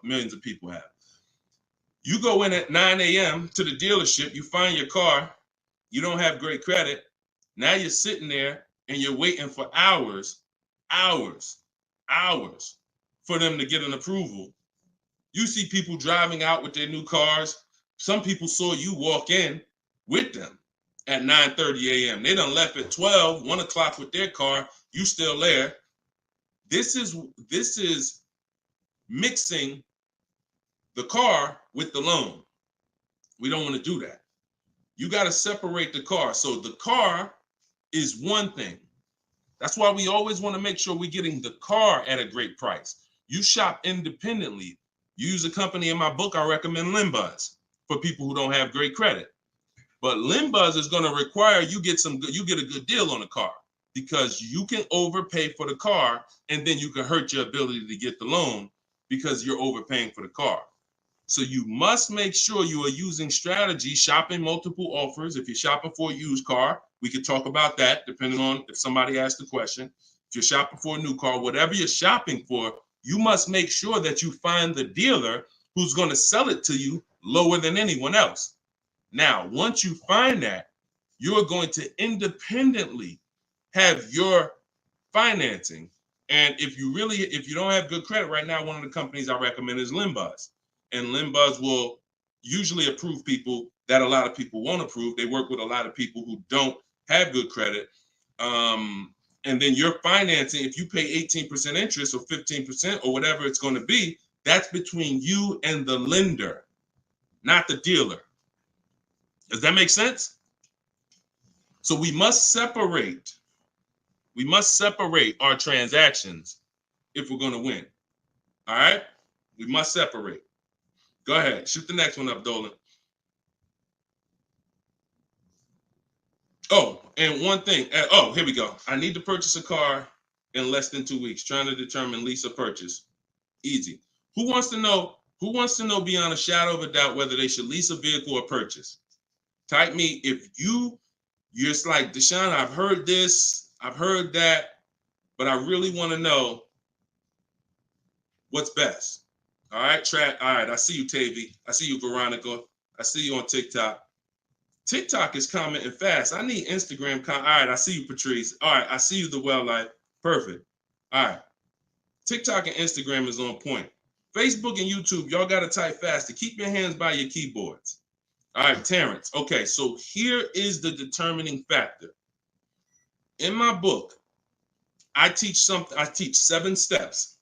millions of people have. You go in at 9 a.m. to the dealership, you find your car, you don't have great credit. Now you're sitting there and you're waiting for hours for them to get an approval. You see people driving out with their new cars. Some people saw you walk in with them at 9:30 a.m. They done left at 12, 1 o'clock with their car. You still there. This is mixing the car with the loan. We don't want to do that. You got to separate the car. So the car is one thing. That's why we always want to make sure we're getting the car at a great price. You shop independently. You use a company in my book, I recommend Limbuzz for people who don't have great credit. But Limbuzz is going to require you get a good deal on the car, because you can overpay for the car and then you can hurt your ability to get the loan because you're overpaying for the car. So you must make sure you are using strategy, shopping multiple offers. If you're shopping for a used car, we could talk about that depending on if somebody asked the question. If you're shopping for a new car, whatever you're shopping for, you must make sure that you find the dealer who's going to sell it to you lower than anyone else. Now, once you find that, you're going to independently have your financing. And if you don't have good credit right now, one of the companies I recommend is Limbuzz. And Limbuzz will usually approve people that a lot of people won't approve. They work with a lot of people who don't have good credit. And then your financing, if you pay 18% interest or 15% or whatever it's going to be, that's between you and the lender, not the dealer. Does that make sense? So we must separate our transactions if we're going to win. All right? We must separate. Go ahead. Shoot the next one up, Dolan. Oh, and one thing. Here we go. I need to purchase a car in less than 2 weeks. Trying to determine lease or purchase. Easy. Who wants to know beyond a shadow of a doubt whether they should lease a vehicle or purchase? Type me if you're just like, Deshone, I've heard this, I've heard that, but I really want to know what's best. All right, all right, I see you, Tavy. I see you, Veronica. I see you on TikTok. TikTok is commenting fast. I need Instagram. All right, I see you, Patrice. All right, I see you, The Well Life. Perfect. All right. TikTok and Instagram is on point. Facebook and YouTube, y'all got to type fast to keep your hands by your keyboards. All right, Terrence. Okay, so here is the determining factor. In my book, I teach 7 steps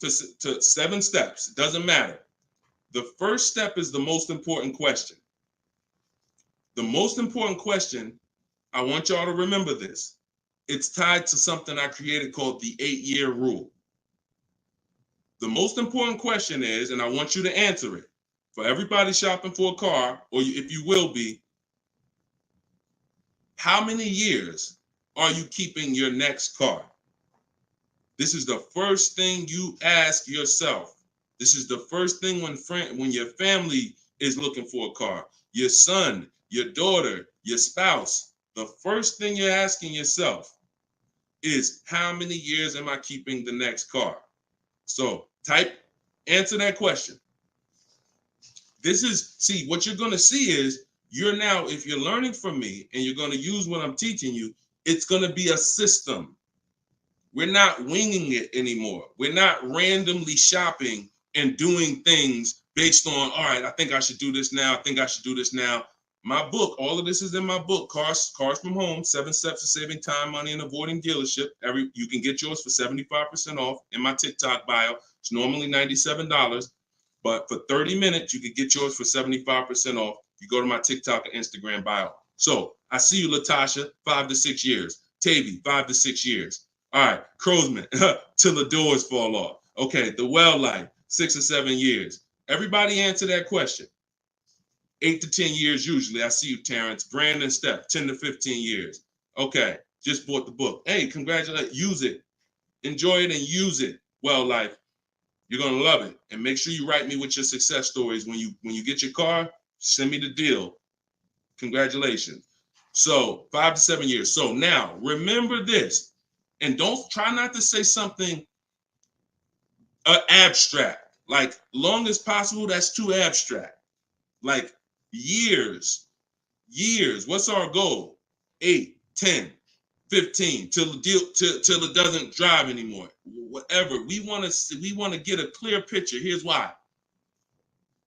to 7 steps. It doesn't matter. The first step is the most important question. The most important question, I want y'all to remember this. It's tied to something I created called the 8-year rule. The most important question is, and I want you to answer it, for everybody shopping for a car, or if you will be, how many years are you keeping your next car? This is the first thing you ask yourself. This is the first thing when your family is looking for a car, your son, your daughter, your spouse. The first thing you're asking yourself is, how many years am I keeping the next car? So answer that question. What you're going to see is You're now, if you're learning from me and you're going to use what I'm teaching you, it's going to be a system. We're not winging it anymore. We're not randomly shopping and doing things based on, all right, I think I should do this now. I think I should do this now. My book, all of this is in my book, Cars from Home, 7 Steps to Saving Time, Money, and Avoiding Dealership. You can get yours for 75% off in my TikTok bio. It's normally $97, but for 30 minutes, you can get yours for 75% off. You go to my TikTok and Instagram bio. So I see you, Latasha, 5 to 6 years. Tavy, 5 to 6 years. All right, Crowsman, till the doors fall off. Okay, the well life, 6 or 7 years. Everybody answer that question. 8 to 10 years usually. I see you, Terrence. Brandon Steph, 10 to 15 years. Okay, just bought the book. Hey, congratulations. Use it. Enjoy it and use it. Well life. You're gonna love it. And make sure you write me with your success stories. When you get your car, send me the deal. Congratulations. So 5 to 7 years. So now remember this. And don't try not to say something abstract. Like long as possible, that's too abstract. Like years. What's our goal? 8, 10, 15 till the deal till it doesn't drive anymore. Whatever. We want to get a clear picture. Here's why.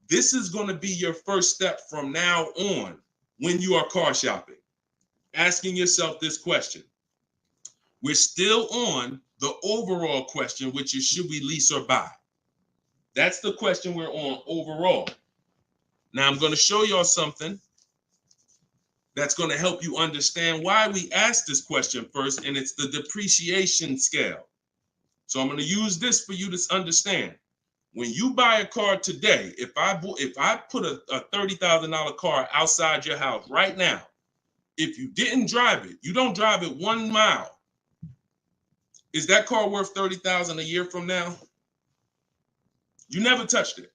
This is going to be your first step from now on when you are car shopping. Asking yourself this question. We're still on the overall question, which is should we lease or buy? That's the question we're on overall. Now I'm going to show y'all something that's going to help you understand why we asked this question first, and it's the depreciation scale. So I'm going to use this for you to understand. When you buy a car today, if I put a $30,000 car outside your house right now, if you didn't drive it, you don't drive it 1 mile, is that car worth $30,000 a year from now? You never touched it.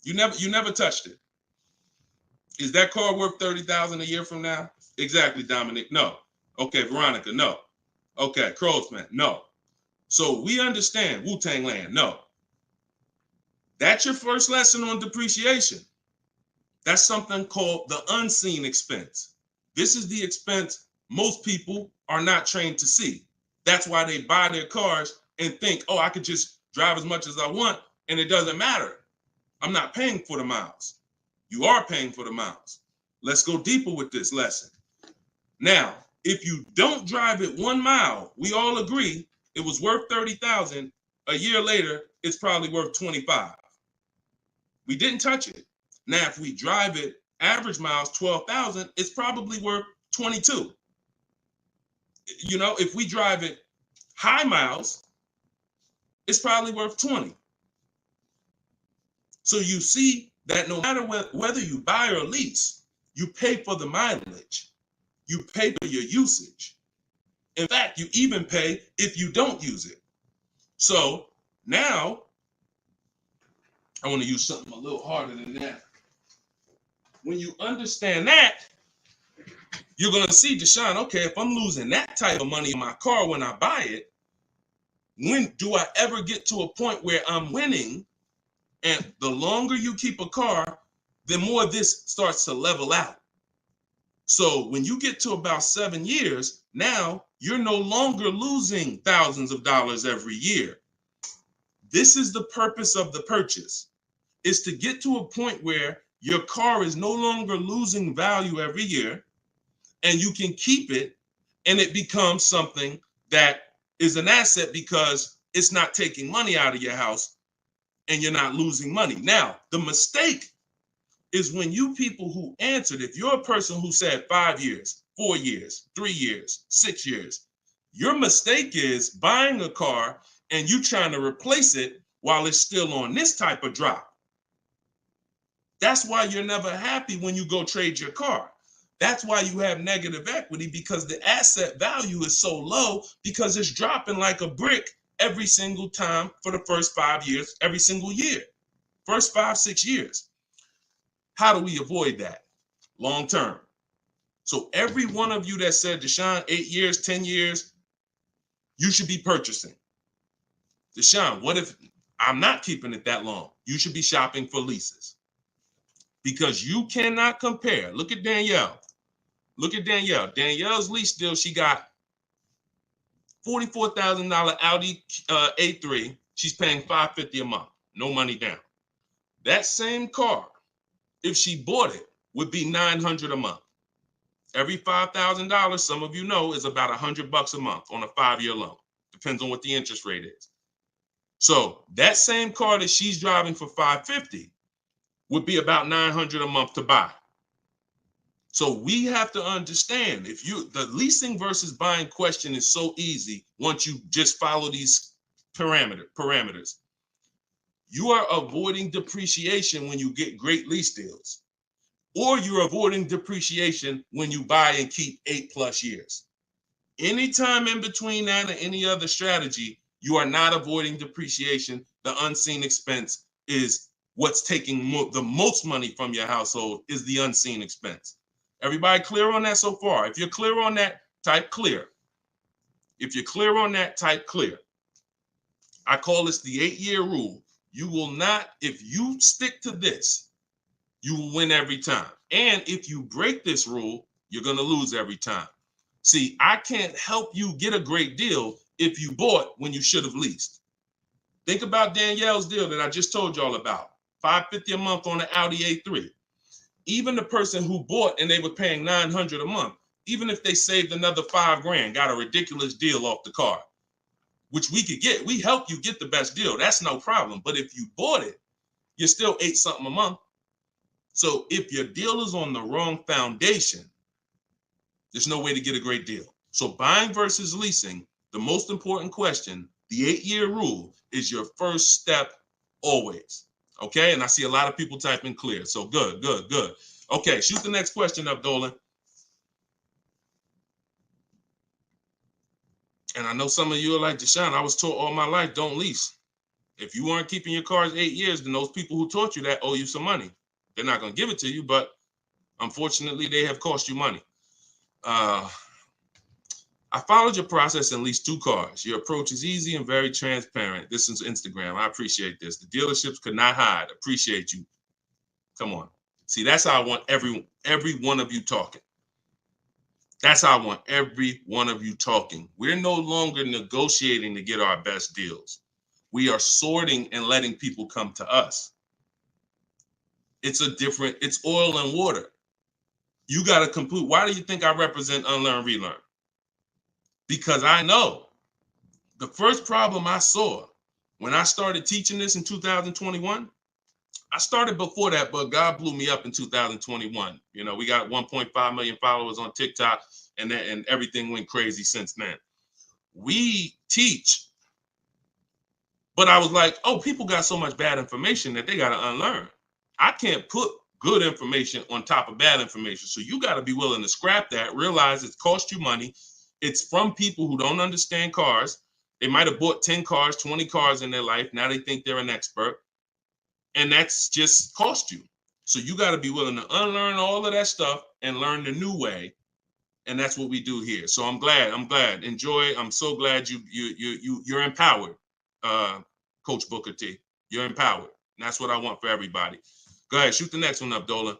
You never touched it. Is that car worth $30,000 a year from now? Exactly, Dominic. No. Okay, Veronica. No. Okay, Crowsman. No. So we understand Wu-Tang Land. No. That's your first lesson on depreciation. That's something called the unseen expense. This is the expense most people are not trained to see. That's why they buy their cars and think, oh, I could just drive as much as I want and it doesn't matter. I'm not paying for the miles. You are paying for the miles. Let's go deeper with this lesson. Now, if you don't drive it 1 mile, we all agree it was worth $30,000. A year later, it's probably worth $25,000. We didn't touch it. Now, if we drive it, average miles 12,000, it's probably worth $22,000. You know, if we drive it high miles, it's probably worth $20,000. So you see that no matter whether you buy or lease, you pay for the mileage. You pay for your usage. In fact, you even pay if you don't use it. So now, I want to use something a little harder than that. When you understand that, you're going to see, Deshone, okay, if I'm losing that type of money in my car when I buy it, when do I ever get to a point where I'm winning? And the longer you keep a car, the more this starts to level out. So when you get to about 7 years, now you're no longer losing thousands of dollars every year. This is the purpose of the purchase, is to get to a point where your car is no longer losing value every year and you can keep it and it becomes something that is an asset because it's not taking money out of your house and you're not losing money. Now, the mistake is when you people who answered, if you're a person who said 5 years, 4 years, 3 years, 6 years, your mistake is buying a car and you trying to replace it while it's still on this type of drop. That's why you're never happy when you go trade your car. That's why you have negative equity, because the asset value is so low because it's dropping like a brick every single time for the first 5 years, every single year, first 5, 6 years. How do we avoid that long term? So every one of you that said, Deshone, 8 years, 10 years, you should be purchasing. Deshone, what if I'm not keeping it that long? You should be shopping for leases. because you cannot compare. Look at Danielle. Look at Danielle. Danielle's lease deal, she got $44,000 Audi A3. She's paying $550 a month. No money down. That same car, if she bought it, would be $900 a month. Every $5,000, some of you know, is about $100 a month on a 5-year loan. Depends on what the interest rate is. So that same car that she's driving for $550 would be about $900 a month to buy. So we have to understand, the leasing versus buying question is so easy once you just follow these parameters. You are avoiding depreciation when you get great lease deals, or you're avoiding depreciation when you buy and keep 8+ years. Anytime in between that and any other strategy, you are not avoiding depreciation. The unseen expense is what's taking the most money from your household, is the unseen expense. Everybody clear on that so far? If you're clear on that, type clear. If you're clear on that, type clear. I call this the 8-year rule. You will not, if you stick to this, you will win every time. And if you break this rule, you're going to lose every time. See, I can't help you get a great deal if you bought when you should have leased. Think about Danielle's deal that I just told y'all about. $550 a month on the Audi A3. Even the person who bought and they were paying $900 a month, even if they saved another $5,000, got a ridiculous deal off the car, which we could get. We help you get the best deal. That's no problem. But if you bought it, you're still $8 something a month. So if your deal is on the wrong foundation, there's no way to get a great deal. So buying versus leasing, the most important question, the 8-year rule, is your first step always. Okay, and I see a lot of people typing clear. So good. Okay, shoot the next question up, Dolan. And I know some of you are like, Deshone, I was taught all my life, don't lease. If you weren't keeping your cars 8 years, then those people who taught you that owe you some money. They're not going to give it to you, but unfortunately, they have cost you money. I followed your process and leased 2 cars. Your approach is easy and very transparent. This is Instagram. I appreciate this. The dealerships could not hide. Appreciate you. Come on. See, that's how I want every one of you talking. That's how I want every one of you talking. We're no longer negotiating to get our best deals. We are sorting and letting people come to us. It's oil and water. You got to complete. Why do you think I represent Unlearn, Relearn? Because I know the first problem I saw when I started teaching this in 2021, I started before that, but God blew me up in 2021. You know, we got 1.5 million followers on TikTok, and everything went crazy since then. We teach, but I was like, oh, people got so much bad information that they got to unlearn. I can't put good information on top of bad information. So you got to be willing to scrap that, realize it's cost you money. It's from people who don't understand cars. They might have bought 10 cars, 20 cars in their life. Now they think they're an expert. And that's just cost you. So you got to be willing to unlearn all of that stuff and learn the new way. And that's what we do here. So I'm glad. Enjoy. I'm so glad you're empowered, Coach Booker T. You're empowered. And that's what I want for everybody. Go ahead, shoot the next one up, Dolan.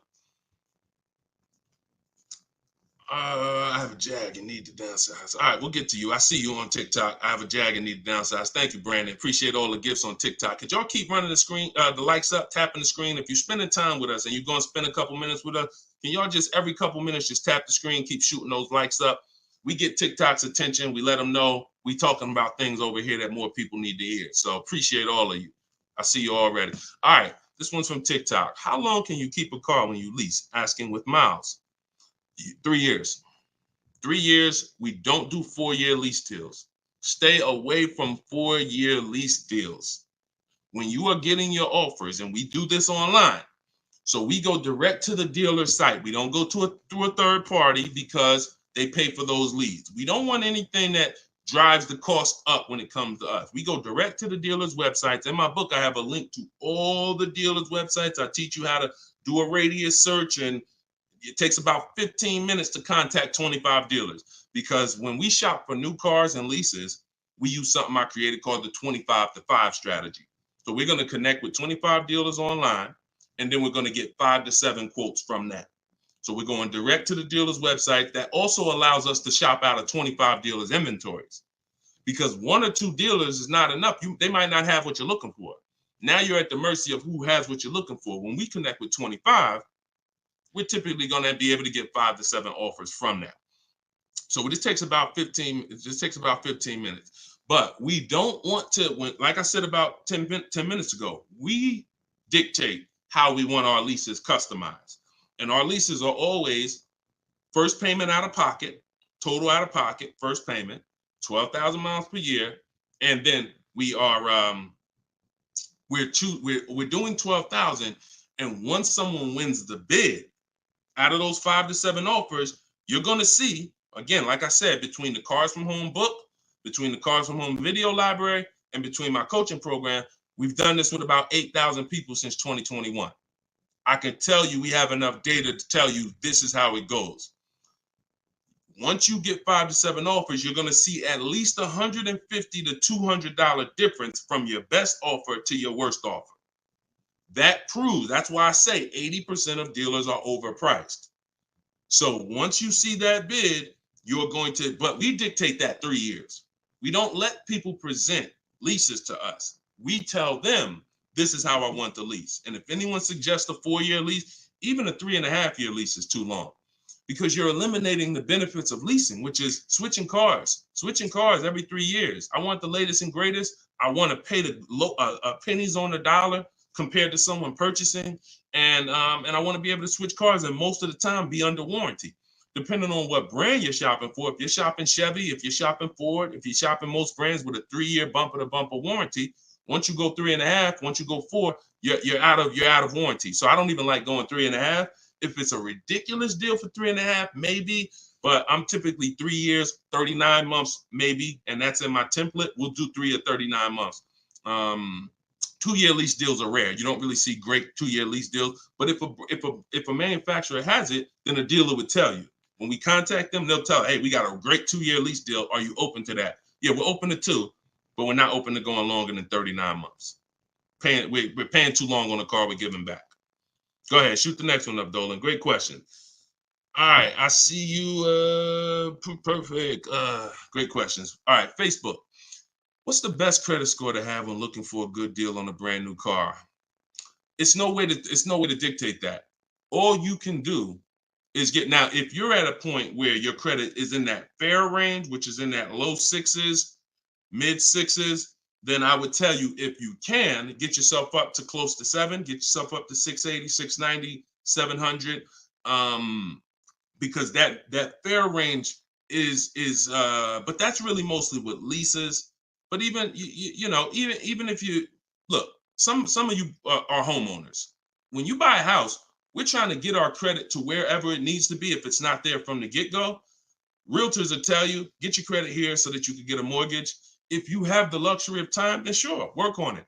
I have a Jag and need to downsize. All right, we'll get to you. I see you on TikTok. I have a Jag and need to downsize. Thank you, Brandon. Appreciate all the gifts on TikTok. Could y'all keep running the screen, the likes up, tapping the screen? If you're spending time with us and you're going to spend a couple minutes with us, can y'all just every couple minutes just tap the screen, keep shooting those likes up? We get TikTok's attention. We let them know we talking about things over here that more people need to hear. So appreciate all of you. I see you already. All right, this one's from TikTok. How long can you keep a car when you lease? Asking with miles. 3 years. 3 years. We don't do 4-year lease deals. Stay away from 4-year lease deals. When you are getting your offers, and we do this online, so we go direct to the dealer site. We don't go through a third party because they pay for those leads. We don't want anything that drives the cost up when it comes to us. We go direct to the dealer's websites. In my book, I have a link to all the dealer's websites. I teach you how to do a radius search, and it takes about 15 minutes to contact 25 dealers, because when we shop for new cars and leases, we use something I created called the 25 to 5 strategy. So we're going to connect with 25 dealers online. and then we're going to get 5 to 7 quotes from that. So we're going direct to the dealer's website. That also allows us to shop out of 25 dealers' inventories, because 1 or 2 dealers is not enough. They might not have what you're looking for. Now you're at the mercy of who has what you're looking for. When we connect with 25, we're typically going to be able to get 5 to 7 offers from that. So it just takes about 15. It just takes about 15 minutes. But we don't want to, like I said about 10 minutes ago, we dictate how we want our leases customized. And our leases are always first payment out of pocket, total out of pocket, first payment, 12,000 miles per year. And then we are, we're doing 12,000. And once someone wins the bid, out of those 5 to 7 offers, you're going to see, again, like I said, between the Cars from Home book, between the Cars from Home video library, and between my coaching program, we've done this with about 8,000 people since 2021. I can tell you we have enough data to tell you this is how it goes. Once you get 5 to 7 offers, you're going to see at least $150 to $200 difference from your best offer to your worst offer. That proves, that's why I say 80% of dealers are overpriced. So once you see that bid, you're going to, but we dictate that 3 years. We don't let people present leases to us. We tell them, this is how I want the lease. And if anyone suggests a 4-year lease, even a 3.5-year lease is too long, because you're eliminating the benefits of leasing, which is switching cars every 3 years. I want the latest and greatest. I want to pay the pennies on the dollar compared to someone purchasing. And I want to be able to switch cars and most of the time be under warranty, depending on what brand you're shopping for. If you're shopping Chevy, if you're shopping Ford, if you're shopping most brands with a 3-year bumper to bumper warranty, once you go 3.5, once you go 4, you're out of warranty. So I don't even like going 3.5. If it's a ridiculous deal for 3.5, maybe, but I'm typically 3 years, 39 months, maybe, and that's in my template. We'll do 3 or 39 months. 2-year lease deals are rare. You don't really see great 2-year lease deals. But if a manufacturer has it, then a dealer would tell you. When we contact them, they'll tell, hey, we got a great 2-year lease deal. Are you open to that? Yeah, we're open to 2, but we're not open to going longer than 39 months. We're paying too long on a car we're giving back. Go ahead, shoot the next one up, Dolan. Great question. All right, I see you. Perfect. Great questions. All right, Facebook. What's the best credit score to have when looking for a good deal on a brand new car? It's no way to dictate that. All you can do is now, if you're at a point where your credit is in that fair range, which is in that low 6s, mid 6s, then I would tell you, if you can, get yourself up to close to 7, get yourself up to 680, 690, 700, because that fair range is but that's really mostly with leases. But even even if you look, some of you are homeowners. When you buy a house, we're trying to get our credit to wherever it needs to be. If it's not there from the get-go, realtors will tell you, get your credit here so that you can get a mortgage. If you have the luxury of time, then sure, work on it.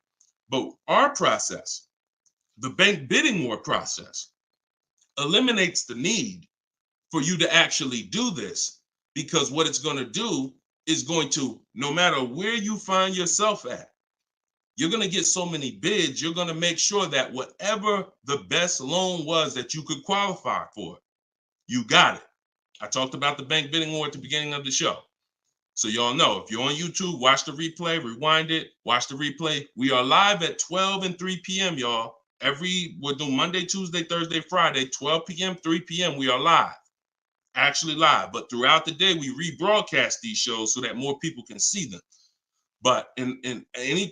But our process, the bank bidding war process, eliminates the need for you to actually do this, because what it's going to do is going to, no matter where you find yourself at, you're going to get so many bids, you're going to make sure that whatever the best loan was that you could qualify for, you got it. I talked about the bank bidding war at the beginning of the show. So y'all know, if you're on YouTube, watch the replay, rewind it, watch the replay. We are live at 12 and 3 p.m., y'all. We're doing Monday, Tuesday, Thursday, Friday, 12 p.m., 3 p.m. We are live, actually live. But throughout the day, we rebroadcast these shows so that more people can see them. But in any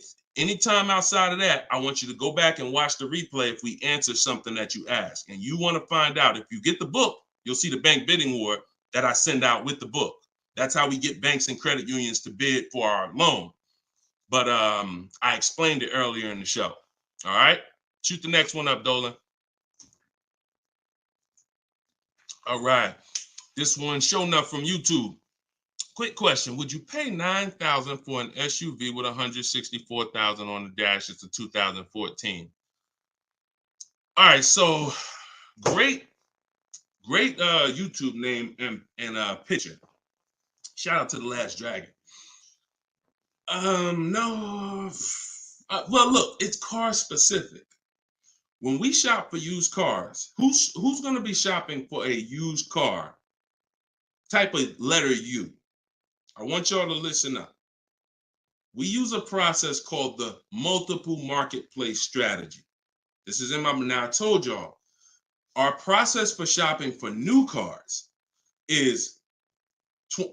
time outside of that, I want you to go back and watch the replay if we answer something that you ask. And you want to find out, if you get the book, you'll see the bank bidding war that I send out with the book. That's how we get banks and credit unions to bid for our loan. But I explained it earlier in the show. All right, shoot the next one up, Dolan. All right, this one showing up from YouTube. Quick question: would you pay $9,000 for an SUV with $164,000 on the dash? It's a 2014. All right, so great YouTube name and picture. Shout out to the Last Dragon. No. Well, look, it's car specific. When we shop for used cars, who's going to be shopping for a used car? Type a letter U. I want y'all to listen up. We use a process called the multiple marketplace strategy. This is in my, now I told y'all, our process for shopping for new cars is,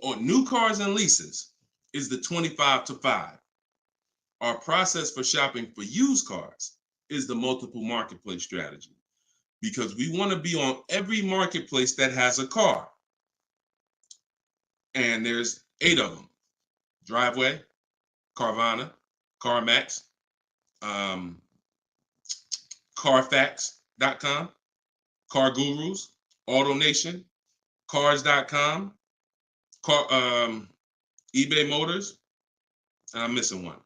or new cars and leases, is the 25 to 5. Our process for shopping for used cars is the multiple marketplace strategy, because we want to be on every marketplace that has a car. And there's 8 of them: Driveway, Carvana, CarMax, Carfax.com, Car Gurus, AutoNation, Cars.com, eBay Motors, and I'm missing one.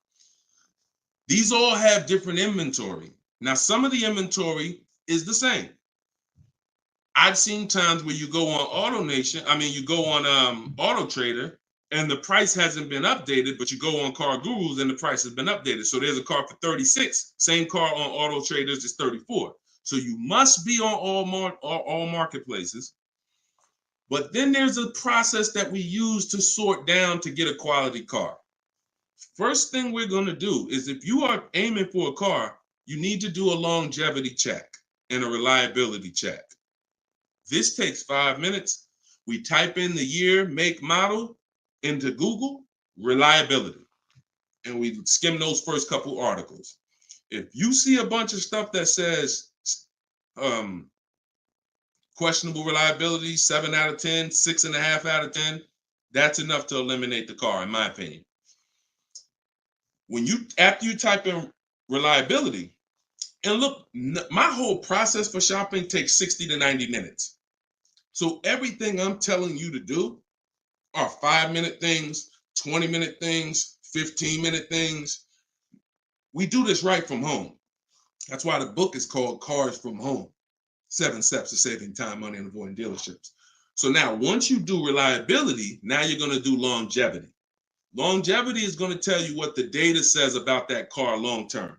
These all have different inventory. Now, some of the inventory is the same. I've seen times where you go on you go on Auto Trader, and the price hasn't been updated, but you go on Car Gurus and the price has been updated. So there's a car for 36, same car on Auto Traders is 34. So you must be on all marketplaces. But then there's a process that we use to sort down to get a quality car. First thing we're going to do is, if you are aiming for a car, you need to do a longevity check and a reliability check. This takes 5 minutes. We type in the year, make, model into Google, reliability, and we skim those first couple articles. If you see a bunch of stuff that says questionable reliability, 7 out of 10, 6.5 out of 10, that's enough to eliminate the car, in my opinion. After you type in reliability, and look, my whole process for shopping takes 60 to 90 minutes. So everything I'm telling you to do are 5-minute things, 20-minute things, 15-minute things. We do this right from home. That's why the book is called Cars from Home: 7 Steps to Saving Time, Money, and Avoiding Dealerships. So now, once you do reliability, now you're going to do longevity. Longevity is going to tell you what the data says about that car long term.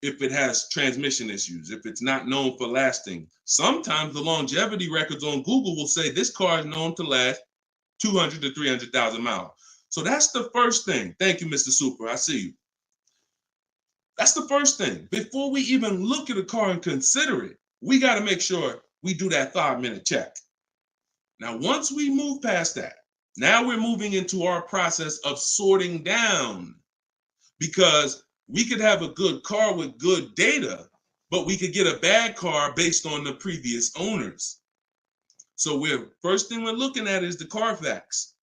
If it has transmission issues, if it's not known for lasting. Sometimes the longevity records on Google will say this car is known to last 200 to 300,000 miles. So that's the first thing. Thank you, Mr. Super. I see you. That's the first thing. Before we even look at a car and consider it, we got to make sure we do that 5-minute check. Now, once we move past that, now we're moving into our process of sorting down, because we could have a good car with good data, but we could get a bad car based on the previous owners. So first thing we're looking at is the Carfax.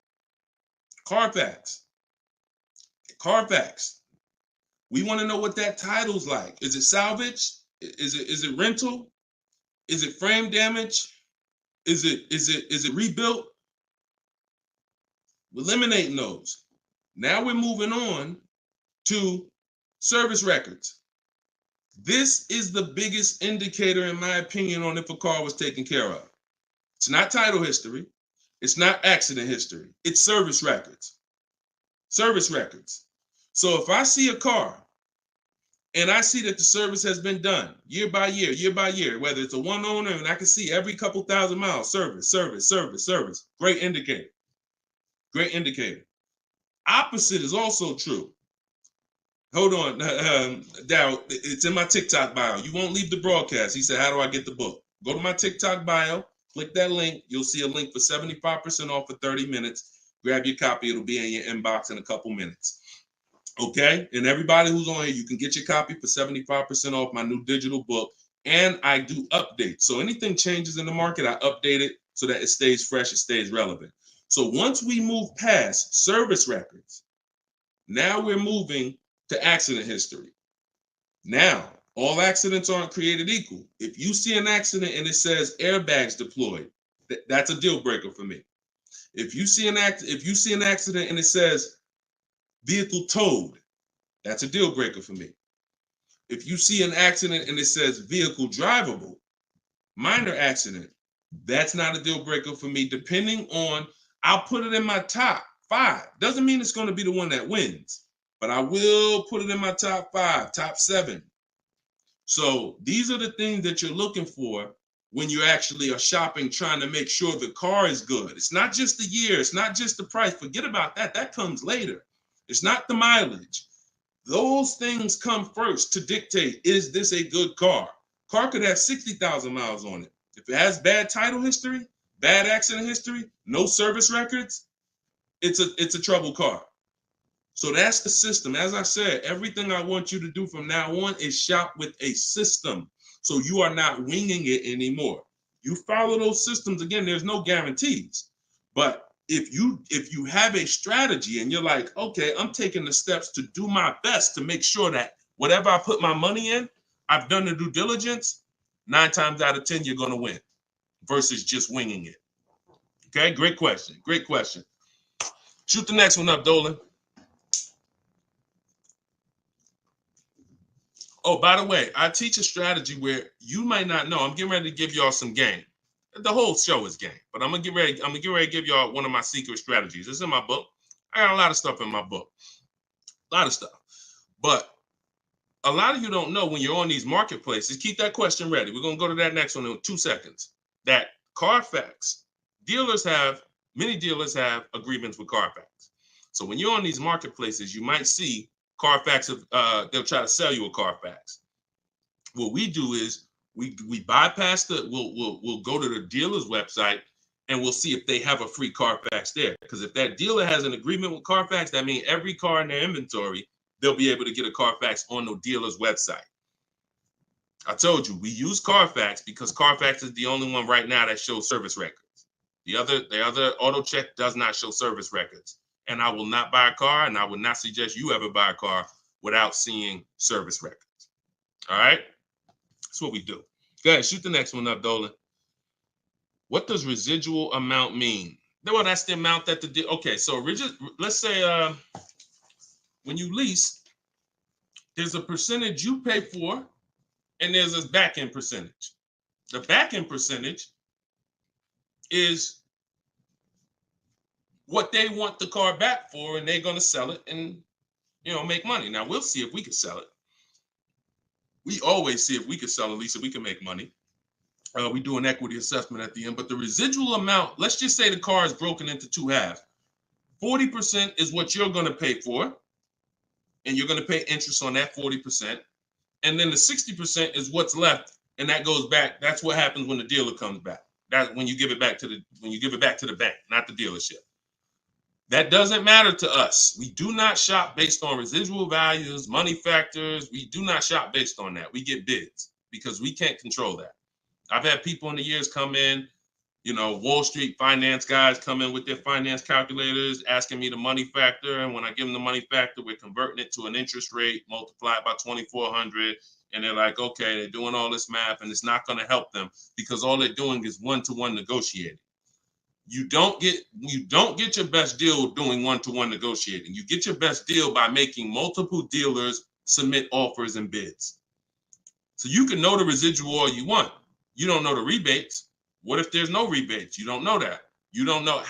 Carfax. We want to know what that title's like. Is it salvage? Is it rental? Is it frame damage? Is it rebuilt? Eliminating those. Now we're moving on to service records. This is the biggest indicator, in my opinion, on if a car was taken care of. It's not title history. It's not accident history. It's service records. Service records. So if I see a car and I see that the service has been done year by year, whether it's a one owner, and I can see every couple thousand miles, service. Great indicator. Great indicator. Opposite is also true. Hold on, Darryl, it's in my TikTok bio. You won't leave the broadcast. He said, how do I get the book? Go to my TikTok bio, click that link. You'll see a link for 75% off for 30 minutes. Grab your copy. It'll be in your inbox in a couple minutes. Okay? And everybody who's on here, you can get your copy for 75% off my new digital book. And I do updates. So anything changes in the market, I update it so that it stays fresh, it stays relevant. So once we move past service records, now we're moving to accident history. Now, all accidents aren't created equal. If you see an accident and it says airbags deployed, that's a deal breaker for me. If you see an accident and it says vehicle towed, that's a deal breaker for me. If you see an accident and it says vehicle drivable, minor accident, that's not a deal breaker for me. Depending on, I'll put it in my top 5. Doesn't mean it's going to be the one that wins, but I will put it in my top 5, top 7. So these are the things that you're looking for when you actually are shopping, trying to make sure the car is good. It's not just the year. It's not just the price. Forget about that. That comes later. It's not the mileage. Those things come first to dictate, is this a good car? Car could have 60,000 miles on it. If it has bad title history, bad accident history, no service records, it's a troubled car. So that's the system. As I said, everything I want you to do from now on is shop with a system. So you are not winging it anymore. You follow those systems. Again, there's no guarantees. But if you have a strategy and you're like, okay, I'm taking the steps to do my best to make sure that whatever I put my money in, I've done the due diligence, 9 times out of 10, you're going to win versus just winging it. Okay, great question. Great question. Shoot the next one up, Dolan. Oh, by the way, I teach a strategy where you might not know. I'm getting ready to give y'all some game. The whole show is game, but I'm gonna get ready to give y'all one of my secret strategies. It's in my book. I got a lot of stuff in my book. A lot of stuff. But a lot of you don't know when you're on these marketplaces. Keep that question ready. We're gonna go to that next one in 2 seconds. That Carfax, many dealers have agreements with Carfax. So when you're on these marketplaces, you might see Carfax, they'll try to sell you a Carfax. What we do is we bypass we'll go to the dealer's website and we'll see if they have a free Carfax there. Because if that dealer has an agreement with Carfax, that means every car in their inventory, they'll be able to get a Carfax on the dealer's website. I told you, we use Carfax because Carfax is the only one right now that shows service records. The other auto check does not show service records. And I will not buy a car, and I would not suggest you ever buy a car without seeing service records. All right? That's what we do. Go ahead, shoot the next one up, Dolan. What does residual amount mean? Well, that's the amount that okay, so let's say when you lease, there's a percentage you pay for, and there's a back-end percentage. The back-end percentage is what they want the car back for, and they're going to sell it and, make money. Now, we'll see if we can sell it. We always see if we can sell at least if we can make money. We do an equity assessment at the end, but the residual amount, let's just say the car is broken into 2 halves. 40% is what you're going to pay for, and you're going to pay interest on that 40%. And then the 60% is what's left, and that goes back. That's what happens when the dealer comes back. That's when you give it back to the bank, not the dealership. That doesn't matter to us. We do not shop based on residual values, money factors. We do not shop based on that. We get bids because we can't control that. I've had people in the years come in, Wall Street finance guys come in with their finance calculators, asking me the money factor. And when I give them the money factor, we're converting it to an interest rate multiplied by 2,400. And they're like, okay, they're doing all this math and it's not going to help them because all they're doing is one-to-one negotiating. You don't get your best deal doing one-to-one negotiating. You get your best deal by making multiple dealers submit offers and bids. So you can know the residual all you want. You don't know the rebates. What if there's no rebates? You don't know that. You don't know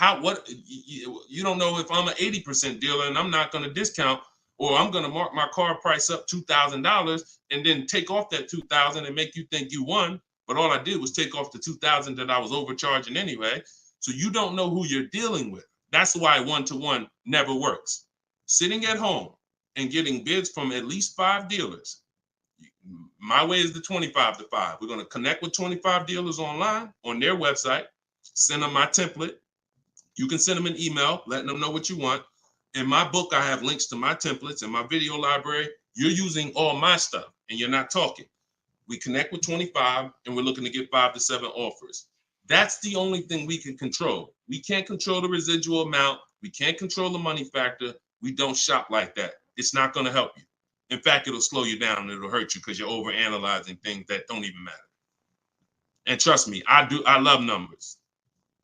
you don't know if I'm an 80% dealer and I'm not going to discount, or I'm going to mark my car price up $2,000 and then take off that $2,000 and make you think you won. But all I did was take off the $2,000 that I was overcharging anyway. So you don't know who you're dealing with. That's why one-to-one never works. Sitting at home and getting bids from at least 5 dealers. My way is the 25-to-5. We're going to connect with 25 dealers online on their website, send them my template. You can send them an email, letting them know what you want. In my book, I have links to my templates. In my video library, you're using all my stuff and you're not talking. We connect with 25 and we're looking to get 5 to 7 offers. That's the only thing we can control. We can't control the residual amount. We can't control the money factor. We don't shop like that. It's not going to help you. In fact, it'll slow you down and it'll hurt you because you're overanalyzing things that don't even matter. And trust me, I love numbers.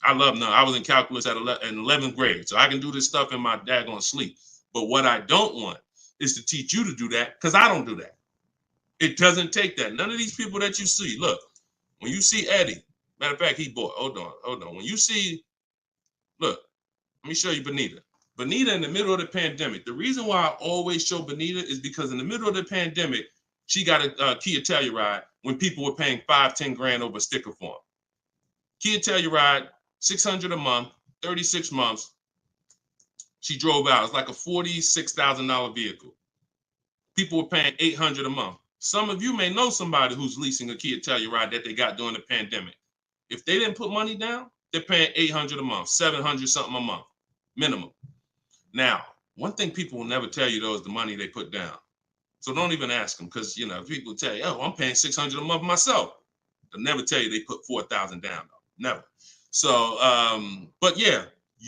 I love numbers. I was in calculus in 11th grade, so I can do this stuff in my daggone sleep. But what I don't want is to teach you to do that because I don't do that. It doesn't take that. None of these people that you see, look, when you see Eddie, matter of fact, he bought, hold on. When you see, look, let me show you Benita. Benita in the middle of the pandemic. The reason why I always show Benita is because in the middle of the pandemic, She got a Kia Telluride when people were paying $5-10 grand over sticker form. Kia Telluride, $600 a month, 36 months. She drove out. It's like a $46,000 vehicle. People were paying $800 a month. Some of you may know somebody who's leasing a Kia Telluride that they got during the pandemic. If they didn't put money down, they're paying $800 a month, $700 something a month, minimum. Now, one thing people will never tell you though is the money they put down. So don't even ask them, because people tell you, oh, I'm paying $600 a month myself. They'll never tell you they put $4,000 down though. Never. So, but yeah,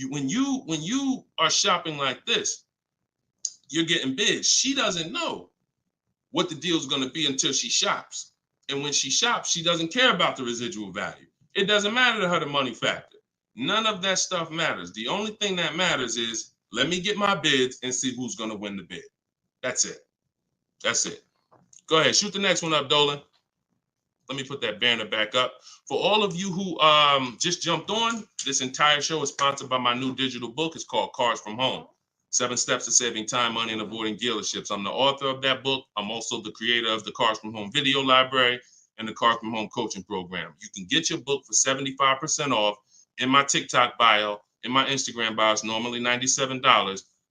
when you are shopping like this, you're getting bids. She doesn't know what the deal is going to be until she shops. And when she shops, she doesn't care about the residual value. It doesn't matter to her the money factor. None of that stuff matters. The only thing that matters is, let me get my bids and see who's going to win the bid. That's it. That's it. Go ahead. Shoot the next one up, Dolan. Let me put that banner back up. For all of you who just jumped on, this entire show is sponsored by my new digital book. It's called Cars from Home. 7 Steps to Saving Time, Money, and Avoiding Dealerships. I'm the author of that book. I'm also the creator of the Cars from Home video library and the Cars from Home coaching program. You can get your book for 75% off in my TikTok bio, in my Instagram bio. It's normally $97,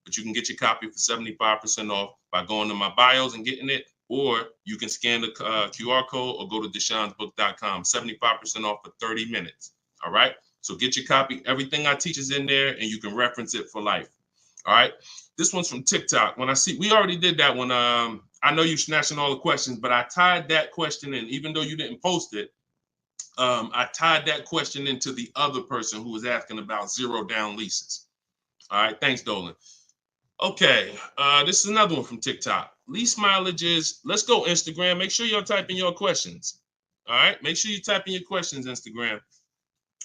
but you can get your copy for 75% off by going to my bios and getting it, or you can scan the QR code or go to deshonsbook.com. 75% off for 30 minutes. All right? So get your copy. Everything I teach is in there, and you can reference it for life. All right, this one's from TikTok. When I see, we already did that one. I know you're snatching all the questions, but I tied that question in, even though you didn't post it. I tied that question into the other person who was asking about 0 down leases. All right, thanks, Dolan. Okay, this is another one from TikTok. Lease mileages. Let's go, Instagram. Make sure y'all type in your questions. All right, make sure you type in your questions, Instagram.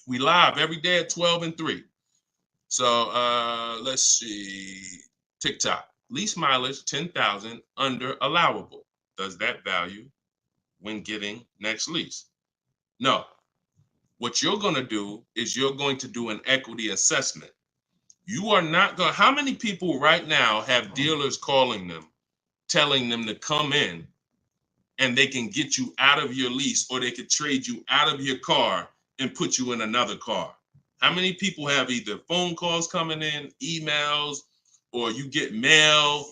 We live every day at 12 and 3. So let's see, TikTok, lease mileage 10,000 under allowable. Does that value when getting next lease? No. What you're going to do is you're going to do an equity assessment. You are not going to, how many people right now have dealers calling them, telling them to come in and they can get you out of your lease, or they could trade you out of your car and put you in another car? How many people have either phone calls coming in, emails, or you get mail?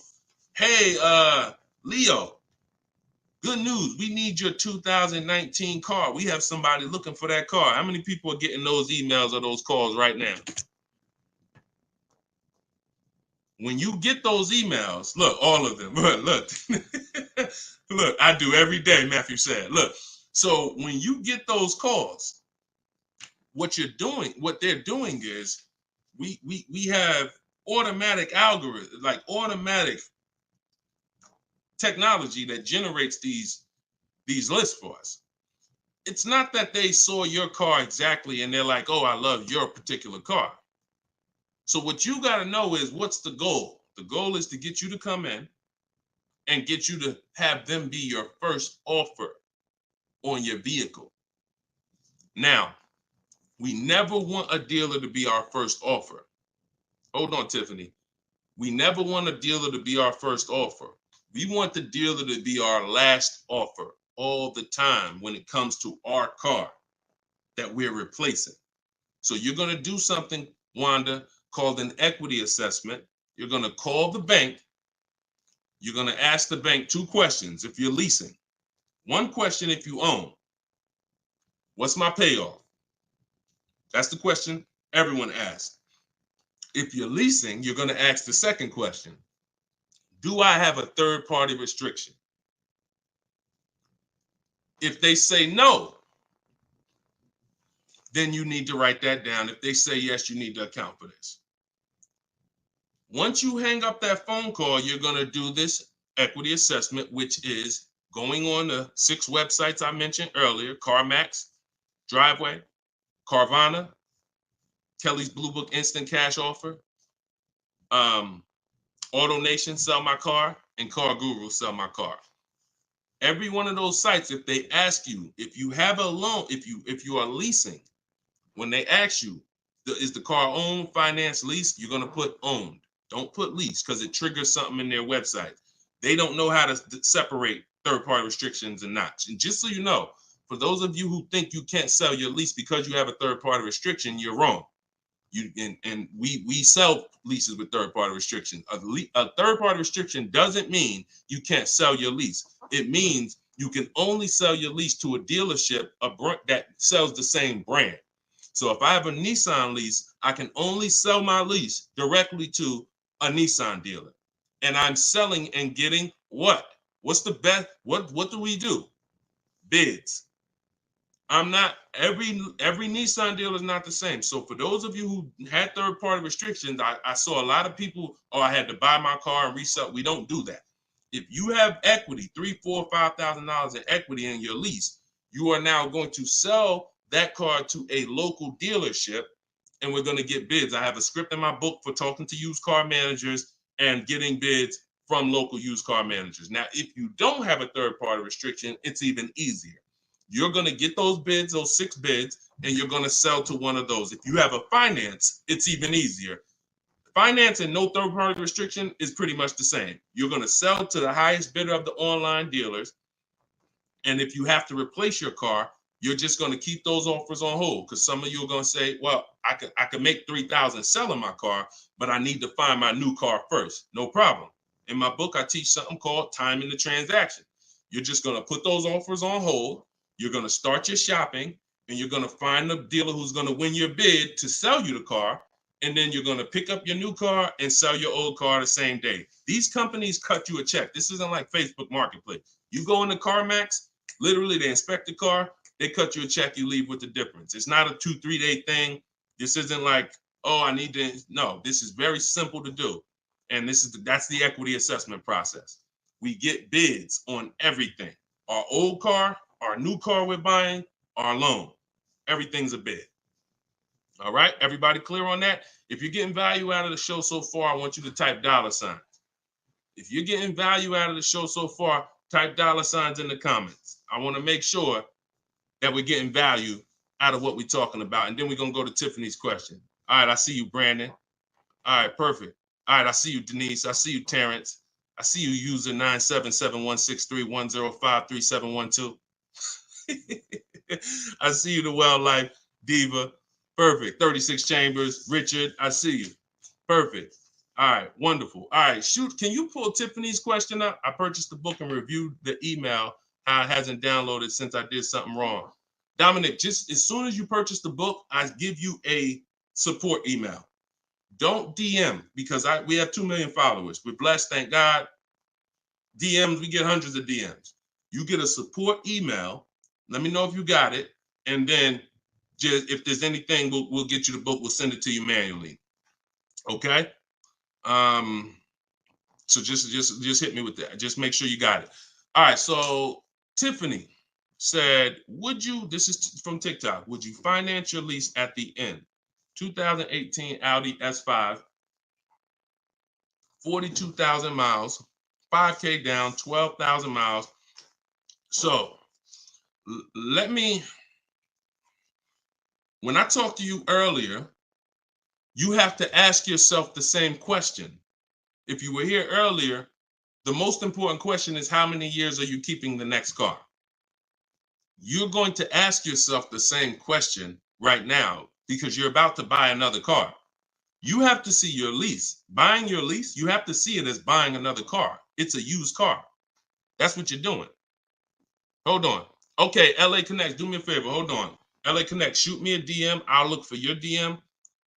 Hey, Leo, good news. We need your 2019 car. We have somebody looking for that car. How many people are getting those emails or those calls right now? When you get those emails, look, all of them, look, look, I do every day, Matthew said. Look, so when you get those calls, what they're doing is we have automatic algorithms, like automatic technology that generates these lists for us. It's not that they saw your car exactly and they're like, oh, I love your particular car. So what you got to know is, what's the goal? The goal is to get you to come in and get you to have them be your first offer on your vehicle. Now, we never want a dealer to be our first offer. Hold on, Tiffany. We never want a dealer to be our first offer. We want the dealer to be our last offer all the time when it comes to our car that we're replacing. So you're going to do something, Wanda, called an equity assessment. You're going to call the bank. You're going to ask the bank 2 questions if you're leasing. 1 question if you own. What's my payoff? That's the question everyone asks. If you're leasing, you're going to ask the second question. Do I have a third-party restriction? If they say no, then you need to write that down. If they say yes, you need to account for this. Once you hang up that phone call, you're going to do this equity assessment, which is going on the 6 websites I mentioned earlier: CarMax, Driveway, Carvana, Kelly's Blue Book Instant Cash Offer, AutoNation, Sell My Car, and Car Guru, Sell My Car. Every one of those sites, if they ask you, if you have a loan, if you are leasing, when they ask you, is the car owned, finance, leased, you're going to put owned. Don't put lease, because it triggers something in their website. They don't know how to separate third-party restrictions and not. And just so you know, for those of you who think you can't sell your lease because you have a third-party restriction, you're wrong. We sell leases with third-party restriction. A third-party restriction doesn't mean you can't sell your lease. It means you can only sell your lease to a dealership that sells the same brand. So if I have a Nissan lease, I can only sell my lease directly to a Nissan dealer. And I'm selling and getting what? What's the best? What do we do? Bids. I'm not, every Nissan dealer is not the same. So for those of you who had third-party restrictions, I saw a lot of people, oh, I had to buy my car and resell. We don't do that. If you have equity, $3,000, $4,000, $5,000 in equity in your lease, you are now going to sell that car to a local dealership, and we're going to get bids. I have a script in my book for talking to used car managers and getting bids from local used car managers. Now, if you don't have a third-party restriction, it's even easier. You're going to get those bids, those 6 bids, and you're going to sell to one of those. If you have a finance, it's even easier. Finance and no third-party restriction is pretty much the same. You're going to sell to the highest bidder of the online dealers. And if you have to replace your car, you're just going to keep those offers on hold, because some of you are going to say, well, I could make $3,000 selling my car, but I need to find my new car first. No problem. In my book, I teach something called timing the transaction. You're just going to put those offers on hold. You're going to start your shopping, and you're going to find the dealer who's going to win your bid to sell you the car. And then you're going to pick up your new car and sell your old car the same day. These companies cut you a check. This isn't like Facebook Marketplace. You go into CarMax, literally they inspect the car, they cut you a check, you leave with the difference. It's not a 2-3 day thing. This isn't like, oh, I need to. No, this is very simple to do. And that's the equity assessment process. We get bids on everything. Our old car, our new car we're buying, our loan. Everything's a bid. All right, everybody clear on that? If you're getting value out of the show so far, I want you to type $signs. If you're getting value out of the show so far, type $signs in the comments. I want to make sure that we're getting value out of what we're talking about. And then we're going to go to Tiffany's question. All right, I see you, Brandon. All right, perfect. All right, I see you, Denise. I see you, Terrence. I see you, user 977-163-105-3712. I see you, the Wildlife Diva. Perfect. 36 Chambers. Richard, I see you. Perfect. All right. Wonderful. All right. Shoot. Can you pull Tiffany's question up? I purchased the book and reviewed the email. How it hasn't downloaded since I did something wrong. Dominic, just as soon as you purchase the book, I give you a support email. Don't DM, because we have 2 million followers. We're blessed. Thank God. DMs, we get hundreds of DMs. You get a support email. Let me know if you got it. And then just if there's anything, we'll get you the book. We'll send it to you manually. Okay. So just hit me with that. Just make sure you got it. All right. So Tiffany said, this is from TikTok, would you finance your lease at the end? 2018 Audi S5, 42,000 miles, 5K down, 12,000 miles. So when I talked to you earlier, you have to ask yourself the same question. If you were here earlier, the most important question is, how many years are you keeping the next car? You're going to ask yourself the same question right now, because you're about to buy another car. You have to see your lease. Buying your lease, you have to see it as buying another car. It's a used car. That's what you're doing. Hold on. Okay, LA Connect, do me a favor. Hold on. LA Connect, shoot me a DM. I'll look for your DM,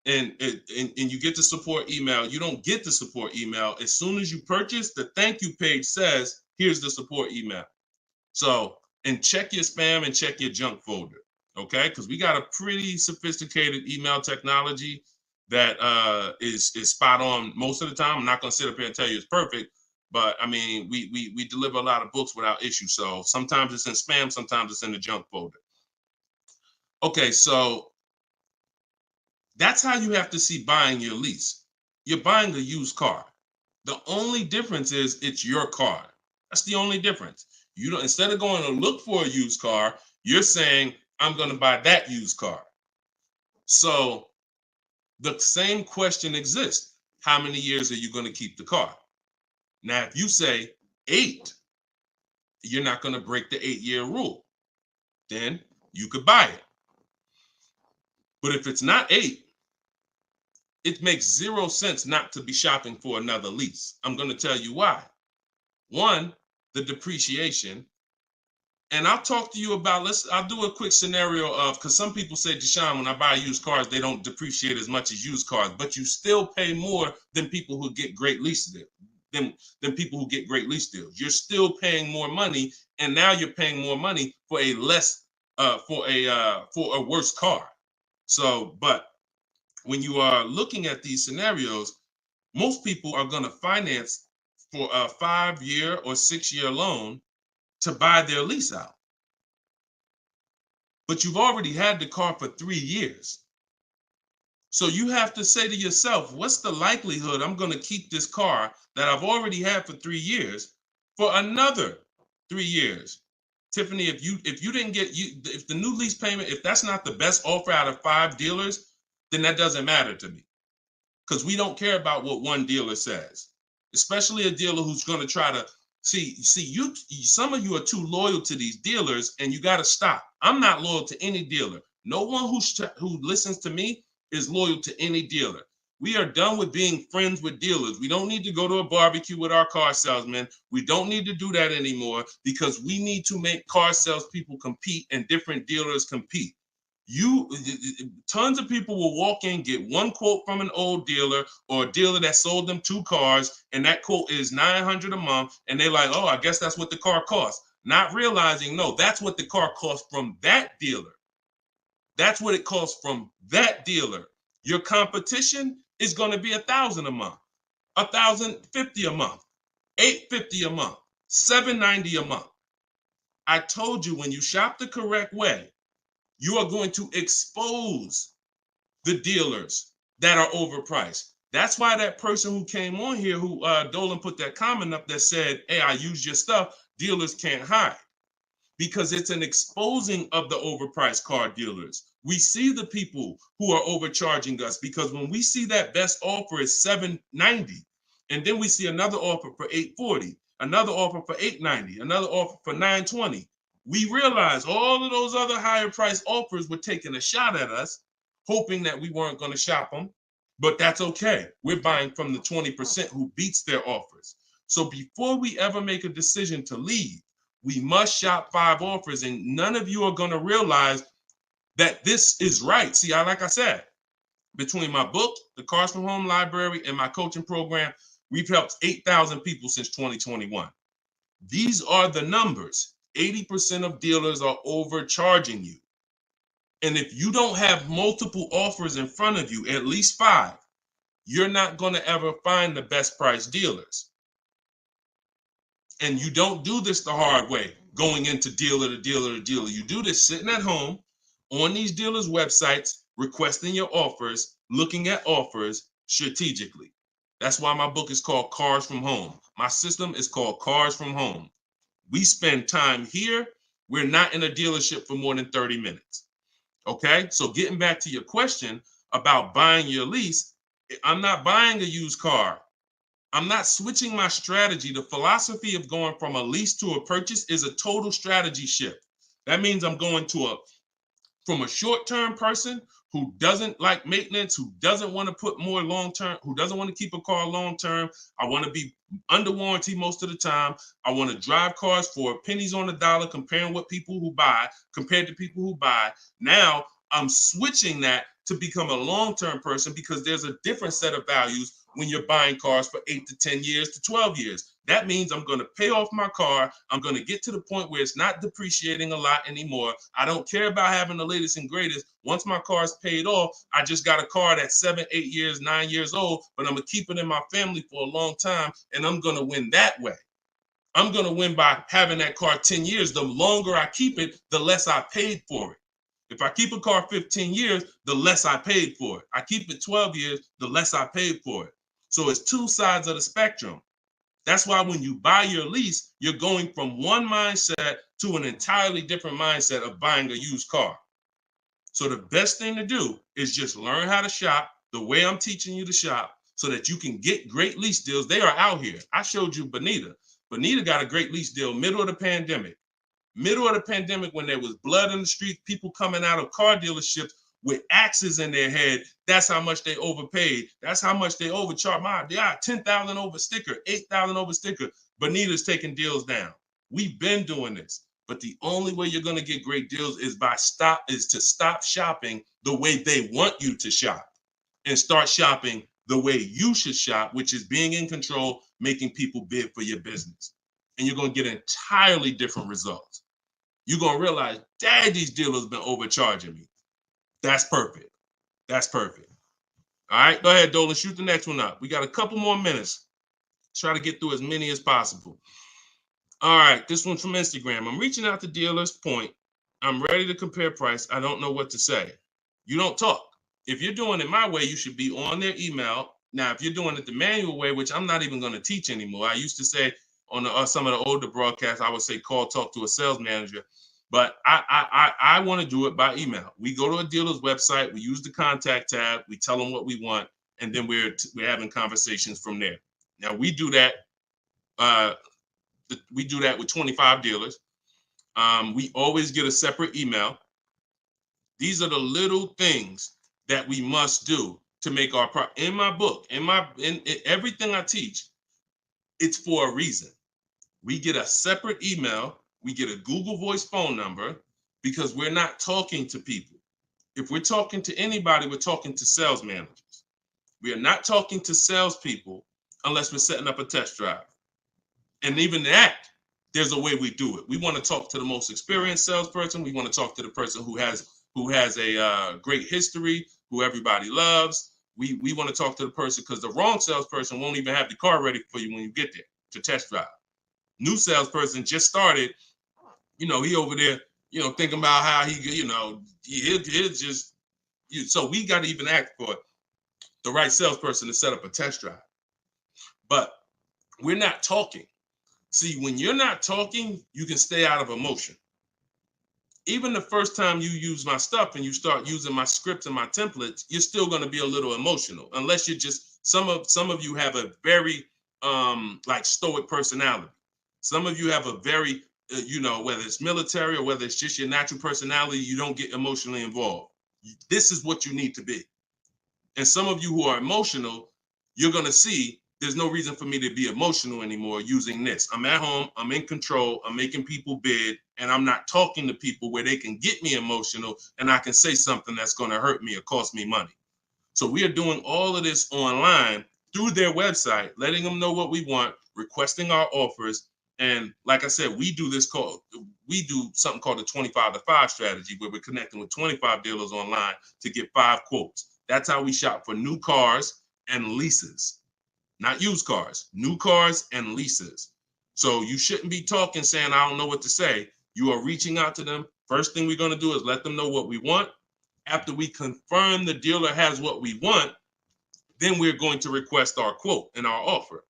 and you get the support email. You don't get the support email. As soon as you purchase, the thank you page says, here's the support email. So, and check your spam and check your junk folder, okay? Because we got a pretty sophisticated email technology that is spot on most of the time. I'm not going to sit up here and tell you it's perfect, but I mean, we deliver a lot of books without issue. So sometimes it's in spam, sometimes it's in the junk folder. Okay, so that's how you have to see buying your lease. You're buying a used car. The only difference is it's your car. That's the only difference. You don't, instead of going to look for a used car, you're saying, I'm going to buy that used car. So the same question exists. How many years are you going to keep the car? Now, if you say 8, you're not going to break the 8-year rule. Then you could buy it. But if it's not 8, it makes 0 sense not to be shopping for another lease. I'm going to tell you why. One, the depreciation. And I'll talk to you about, I'll do a quick scenario of, because some people say, Deshone, when I buy used cars, they don't depreciate as much as used cars, but you still pay more than people who get great lease deals, than people who get great lease deals. You're still paying more money, and now you're paying more money for a for a worse car. So, but when you are looking at these scenarios, most people are going to finance for a 5-year or 6-year loan to buy their lease out. But you've already had the car for 3 years. So you have to say to yourself, what's the likelihood I'm going to keep this car that I've already had for 3 years for another 3 years? Tiffany, if you didn't get, if the new lease payment, if that's not the best offer out of 5 dealers, then that doesn't matter to me. Because we don't care about what one dealer says, especially a dealer who's going to try to see you. Some of you are too loyal to these dealers, and you got to stop. I'm not loyal to any dealer. No one who listens to me is loyal to any dealer. We are done with being friends with dealers. We don't need to go to a barbecue with our car salesman. We don't need to do that anymore, because we need to make car salespeople compete and different dealers compete. Tons of people will walk in, get one quote from an old dealer or a dealer that sold them 2 cars, and that quote is $900 a month, and they're like, oh, I guess that's what the car costs. Not realizing, no, that's what the car costs from that dealer. That's what it costs from that dealer. Your competition is going to be $1,000 a month, $1,050 a month, $850 a month, $790 a month. I told you, when you shop the correct way, you are going to expose the dealers that are overpriced. That's why that person who came on here, who Dolan put that comment up that said, hey, I use your stuff, dealers can't hide. Because it's an exposing of the overpriced car dealers. We see the people who are overcharging us, because when we see that best offer is $790, and then we see another offer for $840, another offer for $890, another offer for $920, we realize all of those other higher price offers were taking a shot at us, hoping that we weren't going to shop them. But that's okay. We're buying from the 20% who beats their offers. So before we ever make a decision to leave, we must shop 5 offers, and none of you are going to realize that this is right. See, like I said, between my book, the Cars from Home Library, and my coaching program, we've helped 8,000 people since 2021. These are the numbers. 80% of dealers are overcharging you. And if you don't have multiple offers in front of you, at least 5, you're not going to ever find the best price dealers. And you don't do this the hard way, going into dealer to dealer to dealer. You do this sitting at home on these dealers' websites, requesting your offers, looking at offers strategically. That's why my book is called Cars from Home. My system is called Cars from Home. We spend time here. We're not in a dealership for more than 30 minutes. Okay, so getting back to your question about buying your lease, I'm not buying a used car. I'm not switching my strategy. The philosophy of going from a lease to a purchase is a total strategy shift. That means I'm going from a short-term person who doesn't like maintenance, who doesn't want to put more long-term, who doesn't want to keep a car long-term. I want to be under warranty most of the time. I want to drive cars for pennies on the dollar, compared to people who buy. Now I'm switching that to become a long-term person, because there's a different set of values when you're buying cars for 8 to 10 years to 12 years. That means I'm going to pay off my car. I'm going to get to the point where it's not depreciating a lot anymore. I don't care about having the latest and greatest. Once my car is paid off, I just got a car that's 7, 8 years, 9 years old, but I'm going to keep it in my family for a long time, and I'm going to win that way. I'm going to win by having that car 10 years. The longer I keep it, the less I paid for it. If I keep a car 15 years, the less I paid for it. I keep it 12 years, the less I paid for it. So it's 2 sides of the spectrum. That's why when you buy your lease, you're going from one mindset to an entirely different mindset of buying a used car. So the best thing to do is just learn how to shop the way I'm teaching you to shop, so that you can get great lease deals. They are out here. I showed you Bonita. Bonita got a great lease deal, middle of the pandemic. Middle of the pandemic, when there was blood in the street, people coming out of car dealerships with axes in their head. That's how much they overpaid. That's how much they overcharged. They got 10,000 over sticker, 8,000 over sticker. Bonita's taking deals down. We've been doing this, but the only way you're going to get great deals is to stop shopping the way they want you to shop and start shopping the way you should shop, which is being in control, making people bid for your business. And you're going to get entirely different results. You're going to realize, dang, these dealers been overcharging me. That's perfect. That's perfect. All right, go ahead, Dolan. Shoot the next one up. We got a couple more minutes. Try to get through as many as possible. All right, this one's from Instagram. I'm reaching out to dealers. Point. I'm ready to compare price. I don't know what to say. You don't talk. If you're doing it my way, you should be on their email. Now, if you're doing it the manual way, which I'm not even going to teach anymore. I used to say on some of the older broadcasts, I would say call, talk to a sales manager. But I want to do it by email. We go to a dealer's website. We use the contact tab. We tell them what we want, and then we're having conversations from there. Now we do that. We do that with 25 dealers. We always get a separate email. These are the little things that we must do to make our in my book, in everything I teach, it's for a reason. We get a separate email. We get a Google Voice phone number because we're not talking to people. If we're talking to anybody, we're talking to sales managers. We are not talking to salespeople unless we're setting up a test drive. And even that, there's a way we do it. We want to talk to the most experienced salesperson. We want to talk to the person who has a great history, who everybody loves. We want to talk to the person because the wrong salesperson won't even have the car ready for you when you get there to test drive. New salesperson just started, he over there, thinking about how he'll just, so we got to even act for the right salesperson to set up a test drive. But we're not talking. See, when you're not talking, you can stay out of emotion. Even the first time you use my stuff and you start using my scripts and my templates, you're still going to be a little emotional, unless you're just, some of you have a very stoic personality. Some of you have a very, whether it's military or whether it's just your natural personality, you don't get emotionally involved. This is what you need to be. And some of you who are emotional, you're going to see there's no reason for me to be emotional anymore using this. I'm at home, I'm in control, I'm making people bid, and I'm not talking to people where they can get me emotional and I can say something that's going to hurt me or cost me money. So we are doing all of this online through their website, letting them know what we want, requesting our offers. And like I said, we do something called the 25-to-5 strategy, where we're connecting with 25 dealers online to get 5 quotes. That's how we shop for new cars and leases. Not used cars, new cars and leases. So you shouldn't be talking saying, I don't know what to say. You are reaching out to them. First thing we're going to do is let them know what we want. After we confirm the dealer has what we want, then we're going to request our quote and our offer.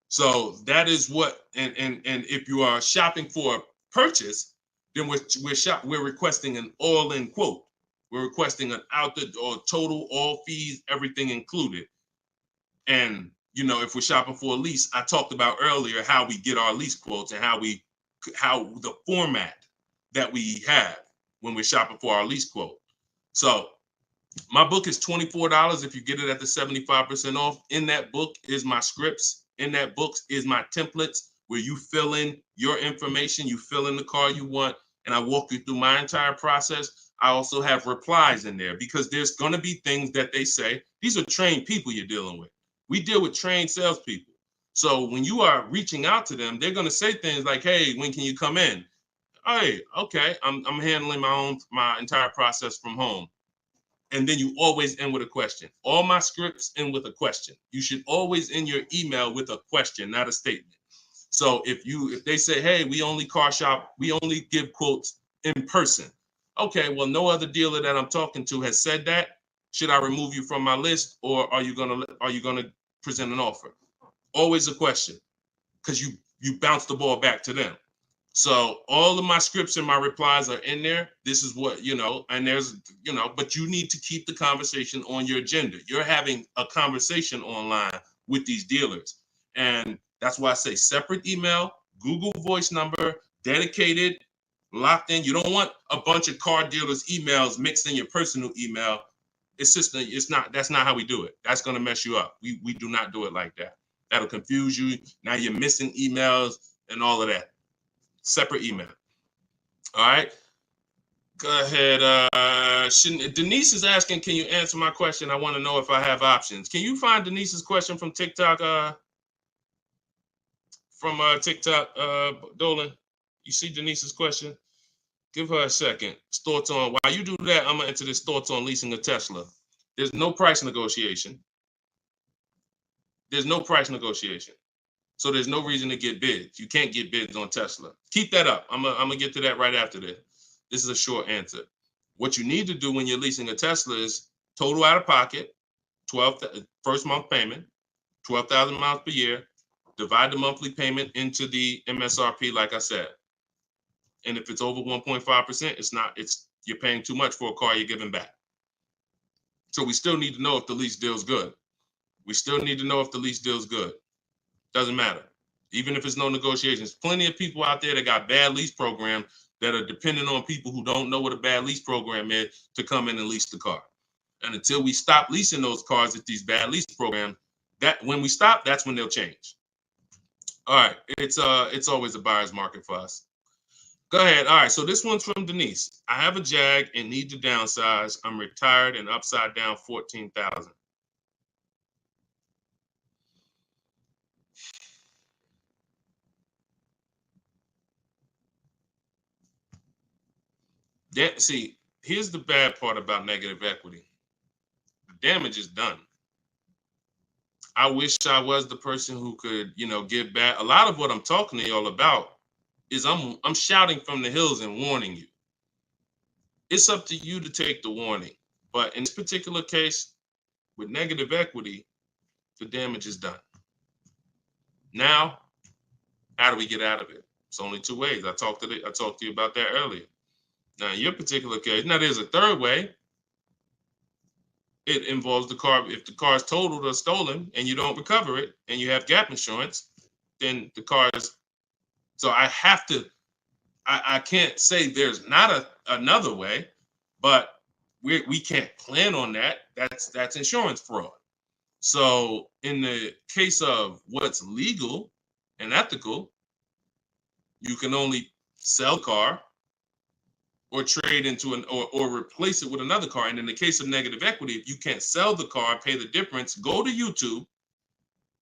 So that is what, and if you are shopping for a purchase, then we're requesting an all-in quote. We're requesting an or total, all fees, everything included. And if we're shopping for a lease, I talked about earlier how we get our lease quotes and how the format that we have when we're shopping for our lease quote. So my book is $24 if you get it at the 75% off. In that book is my scripts. In that book is my templates where you fill in your information, you fill in the car you want, and I walk you through my entire process. I also have replies in there because there's going to be things that they say. These are trained people you're dealing with. We deal with trained salespeople. So when you are reaching out to them, they're going to say things like, hey, when can you come in? Hey, okay, I'm handling my entire process from home. And then you always end with a question. All my scripts end with a question. You should always end your email with a question, not a statement. So if they say, hey, we only car shop, we only give quotes in person. Okay, well, no other dealer that I'm talking to has said that. Should I remove you from my list, or are you gonna present an offer? Always a question, because you bounce the ball back to them. So all of my scripts and my replies are in there. This is what, and there's, but you need to keep the conversation on your agenda. You're having a conversation online with these dealers. And That's why I say separate email, Google Voice number, dedicated, locked in. You don't want a bunch of car dealers' emails mixed in your personal email. That's not how we do it. That's going to mess you up. We do not do it like that. That'll confuse you. Now you're missing emails and all of that. Separate email. All right. Go ahead. Denise is asking, can you answer my question? I want to know if I have options. Can you find Denise's question from TikTok? TikTok, Dolan? You see Denise's question? Give her a second. Thoughts on, while you do that, I'm going to enter this thoughts on leasing a Tesla. There's no price negotiation. There's no price negotiation. So there's no reason to get bids. You can't get bids on Tesla. Keep that up. I'm going to get to that right after this. This is a short answer. What you need to do when you're leasing a Tesla is total out of pocket, first month payment, 12,000 miles per year, divide the monthly payment into the MSRP, like I said. And if it's over 1.5%, you're paying too much for a car you're giving back. So we still need to know if the lease deal's good. Doesn't matter. Even if it's no negotiations. Plenty of people out there that got bad lease programs that are dependent on people who don't know what a bad lease program is to come in and lease the car. And until we stop leasing those cars at these bad lease programs, when we stop, that's when they'll change. All right, it's always a buyer's market for us. Go ahead. All right, so this one's from Denise. I have a Jag and need to downsize. I'm retired and upside down 14,000. See, here's the bad part about negative equity. The damage is done. I wish I was the person who could, give back. A lot of what I'm talking to y'all about is I'm shouting from the hills and warning you. It's up to you to take the warning. But in this particular case, with negative equity, the damage is done. Now, how do we get out of it? It's only two ways. I talked to you about that earlier. Now, in your particular case, now there's a third way. It involves the car. If the car is totaled or stolen and you don't recover it and you have gap insurance, then the car is. So I can't say there's not another way, but we can't plan on that. That's insurance fraud. So in the case of what's legal and ethical, you can only sell car or trade into or replace it with another car. And in the case of negative equity, if you can't sell the car, pay the difference, go to YouTube.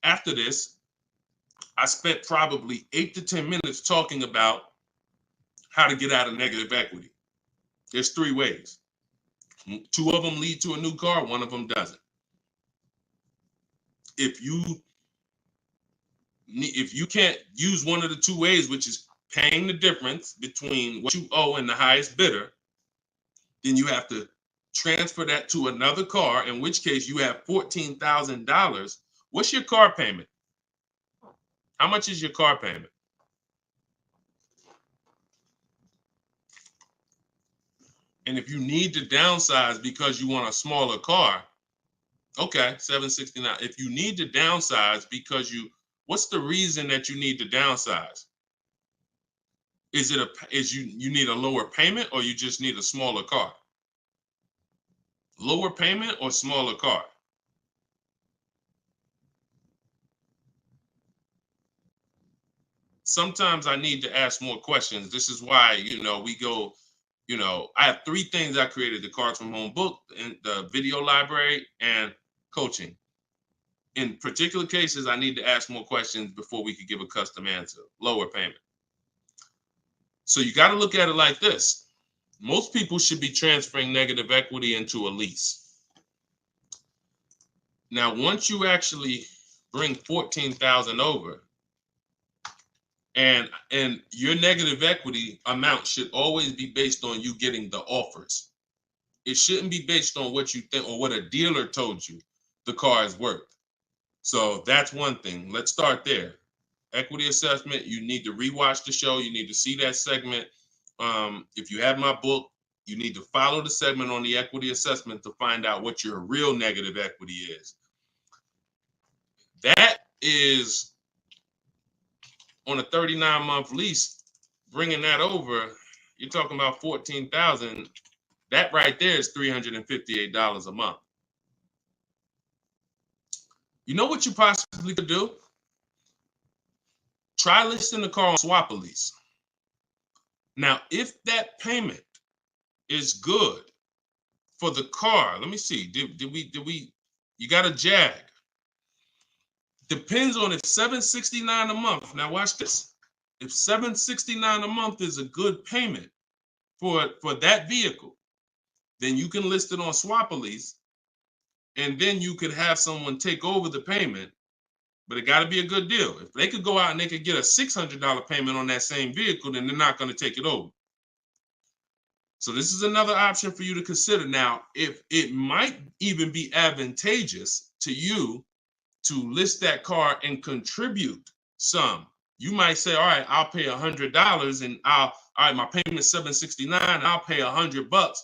After this, I spent probably 8 to 10 minutes talking about how to get out of negative equity. There's 3 ways. 2 of them lead to a new car, 1 of them doesn't. If you can't use one of the 2 ways, which is paying the difference between what you owe and the highest bidder, then you have to transfer that to another car, in which case you have $14,000. What's your car payment? How much is your car payment? And if you need to downsize because you want a smaller car, okay, $769. If you need to downsize because what's the reason that you need to downsize? Is you need a lower payment, or you just need a smaller car? Lower payment or smaller car? Sometimes I need to ask more questions. This is why, we go, I have 3 things I created: the Cards from Home book, and the video library, and coaching. In particular cases, I need to ask more questions before we could give a custom answer. Lower payment. So you got to look at it like this. Most people should be transferring negative equity into a lease. Now, once you actually bring 14,000 over, and your negative equity amount should always be based on you getting the offers. It shouldn't be based on what you think or what a dealer told you the car is worth. So that's one thing. Let's start there. Equity assessment, you need to rewatch the show. You need to see that segment. If you have my book, you need to follow the segment on the equity assessment to find out what your real negative equity is. That is on a 39-month lease, bringing that over, you're talking about $14,000. That right there is $358 a month. You know what you possibly could do? Try listing the car on Swap a Lease. Now, if that payment is good for the car, let me see. Did we? You got a Jag. Depends on if $769 a month. Now watch this. If $769 a month is a good payment for that vehicle, then you can list it on Swap a Lease, and then you could have someone take over the payment. But it got to be a good deal. If they could go out and they could get a $600 payment on that same vehicle, then they're not going to take it over. So this is another option for you to consider. Now, if it might even be advantageous to you to list that car and contribute some. You might say, all right, I'll pay $100 and all right, my payment's $769, I'll pay $100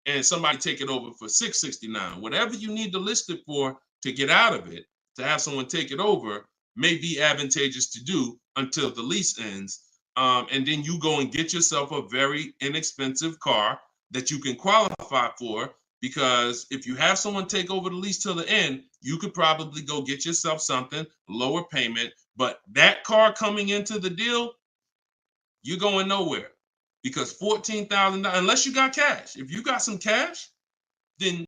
and somebody take it over for $669. Whatever you need to list it for to get out of it, to have someone take it over, may be advantageous to do until the lease ends. And then you go and get yourself a very inexpensive car that you can qualify for, because if you have someone take over the lease till the end, you could probably go get yourself something, lower payment, but that car coming into the deal, you're going nowhere, because $14,000, unless you got cash. If you got some cash, then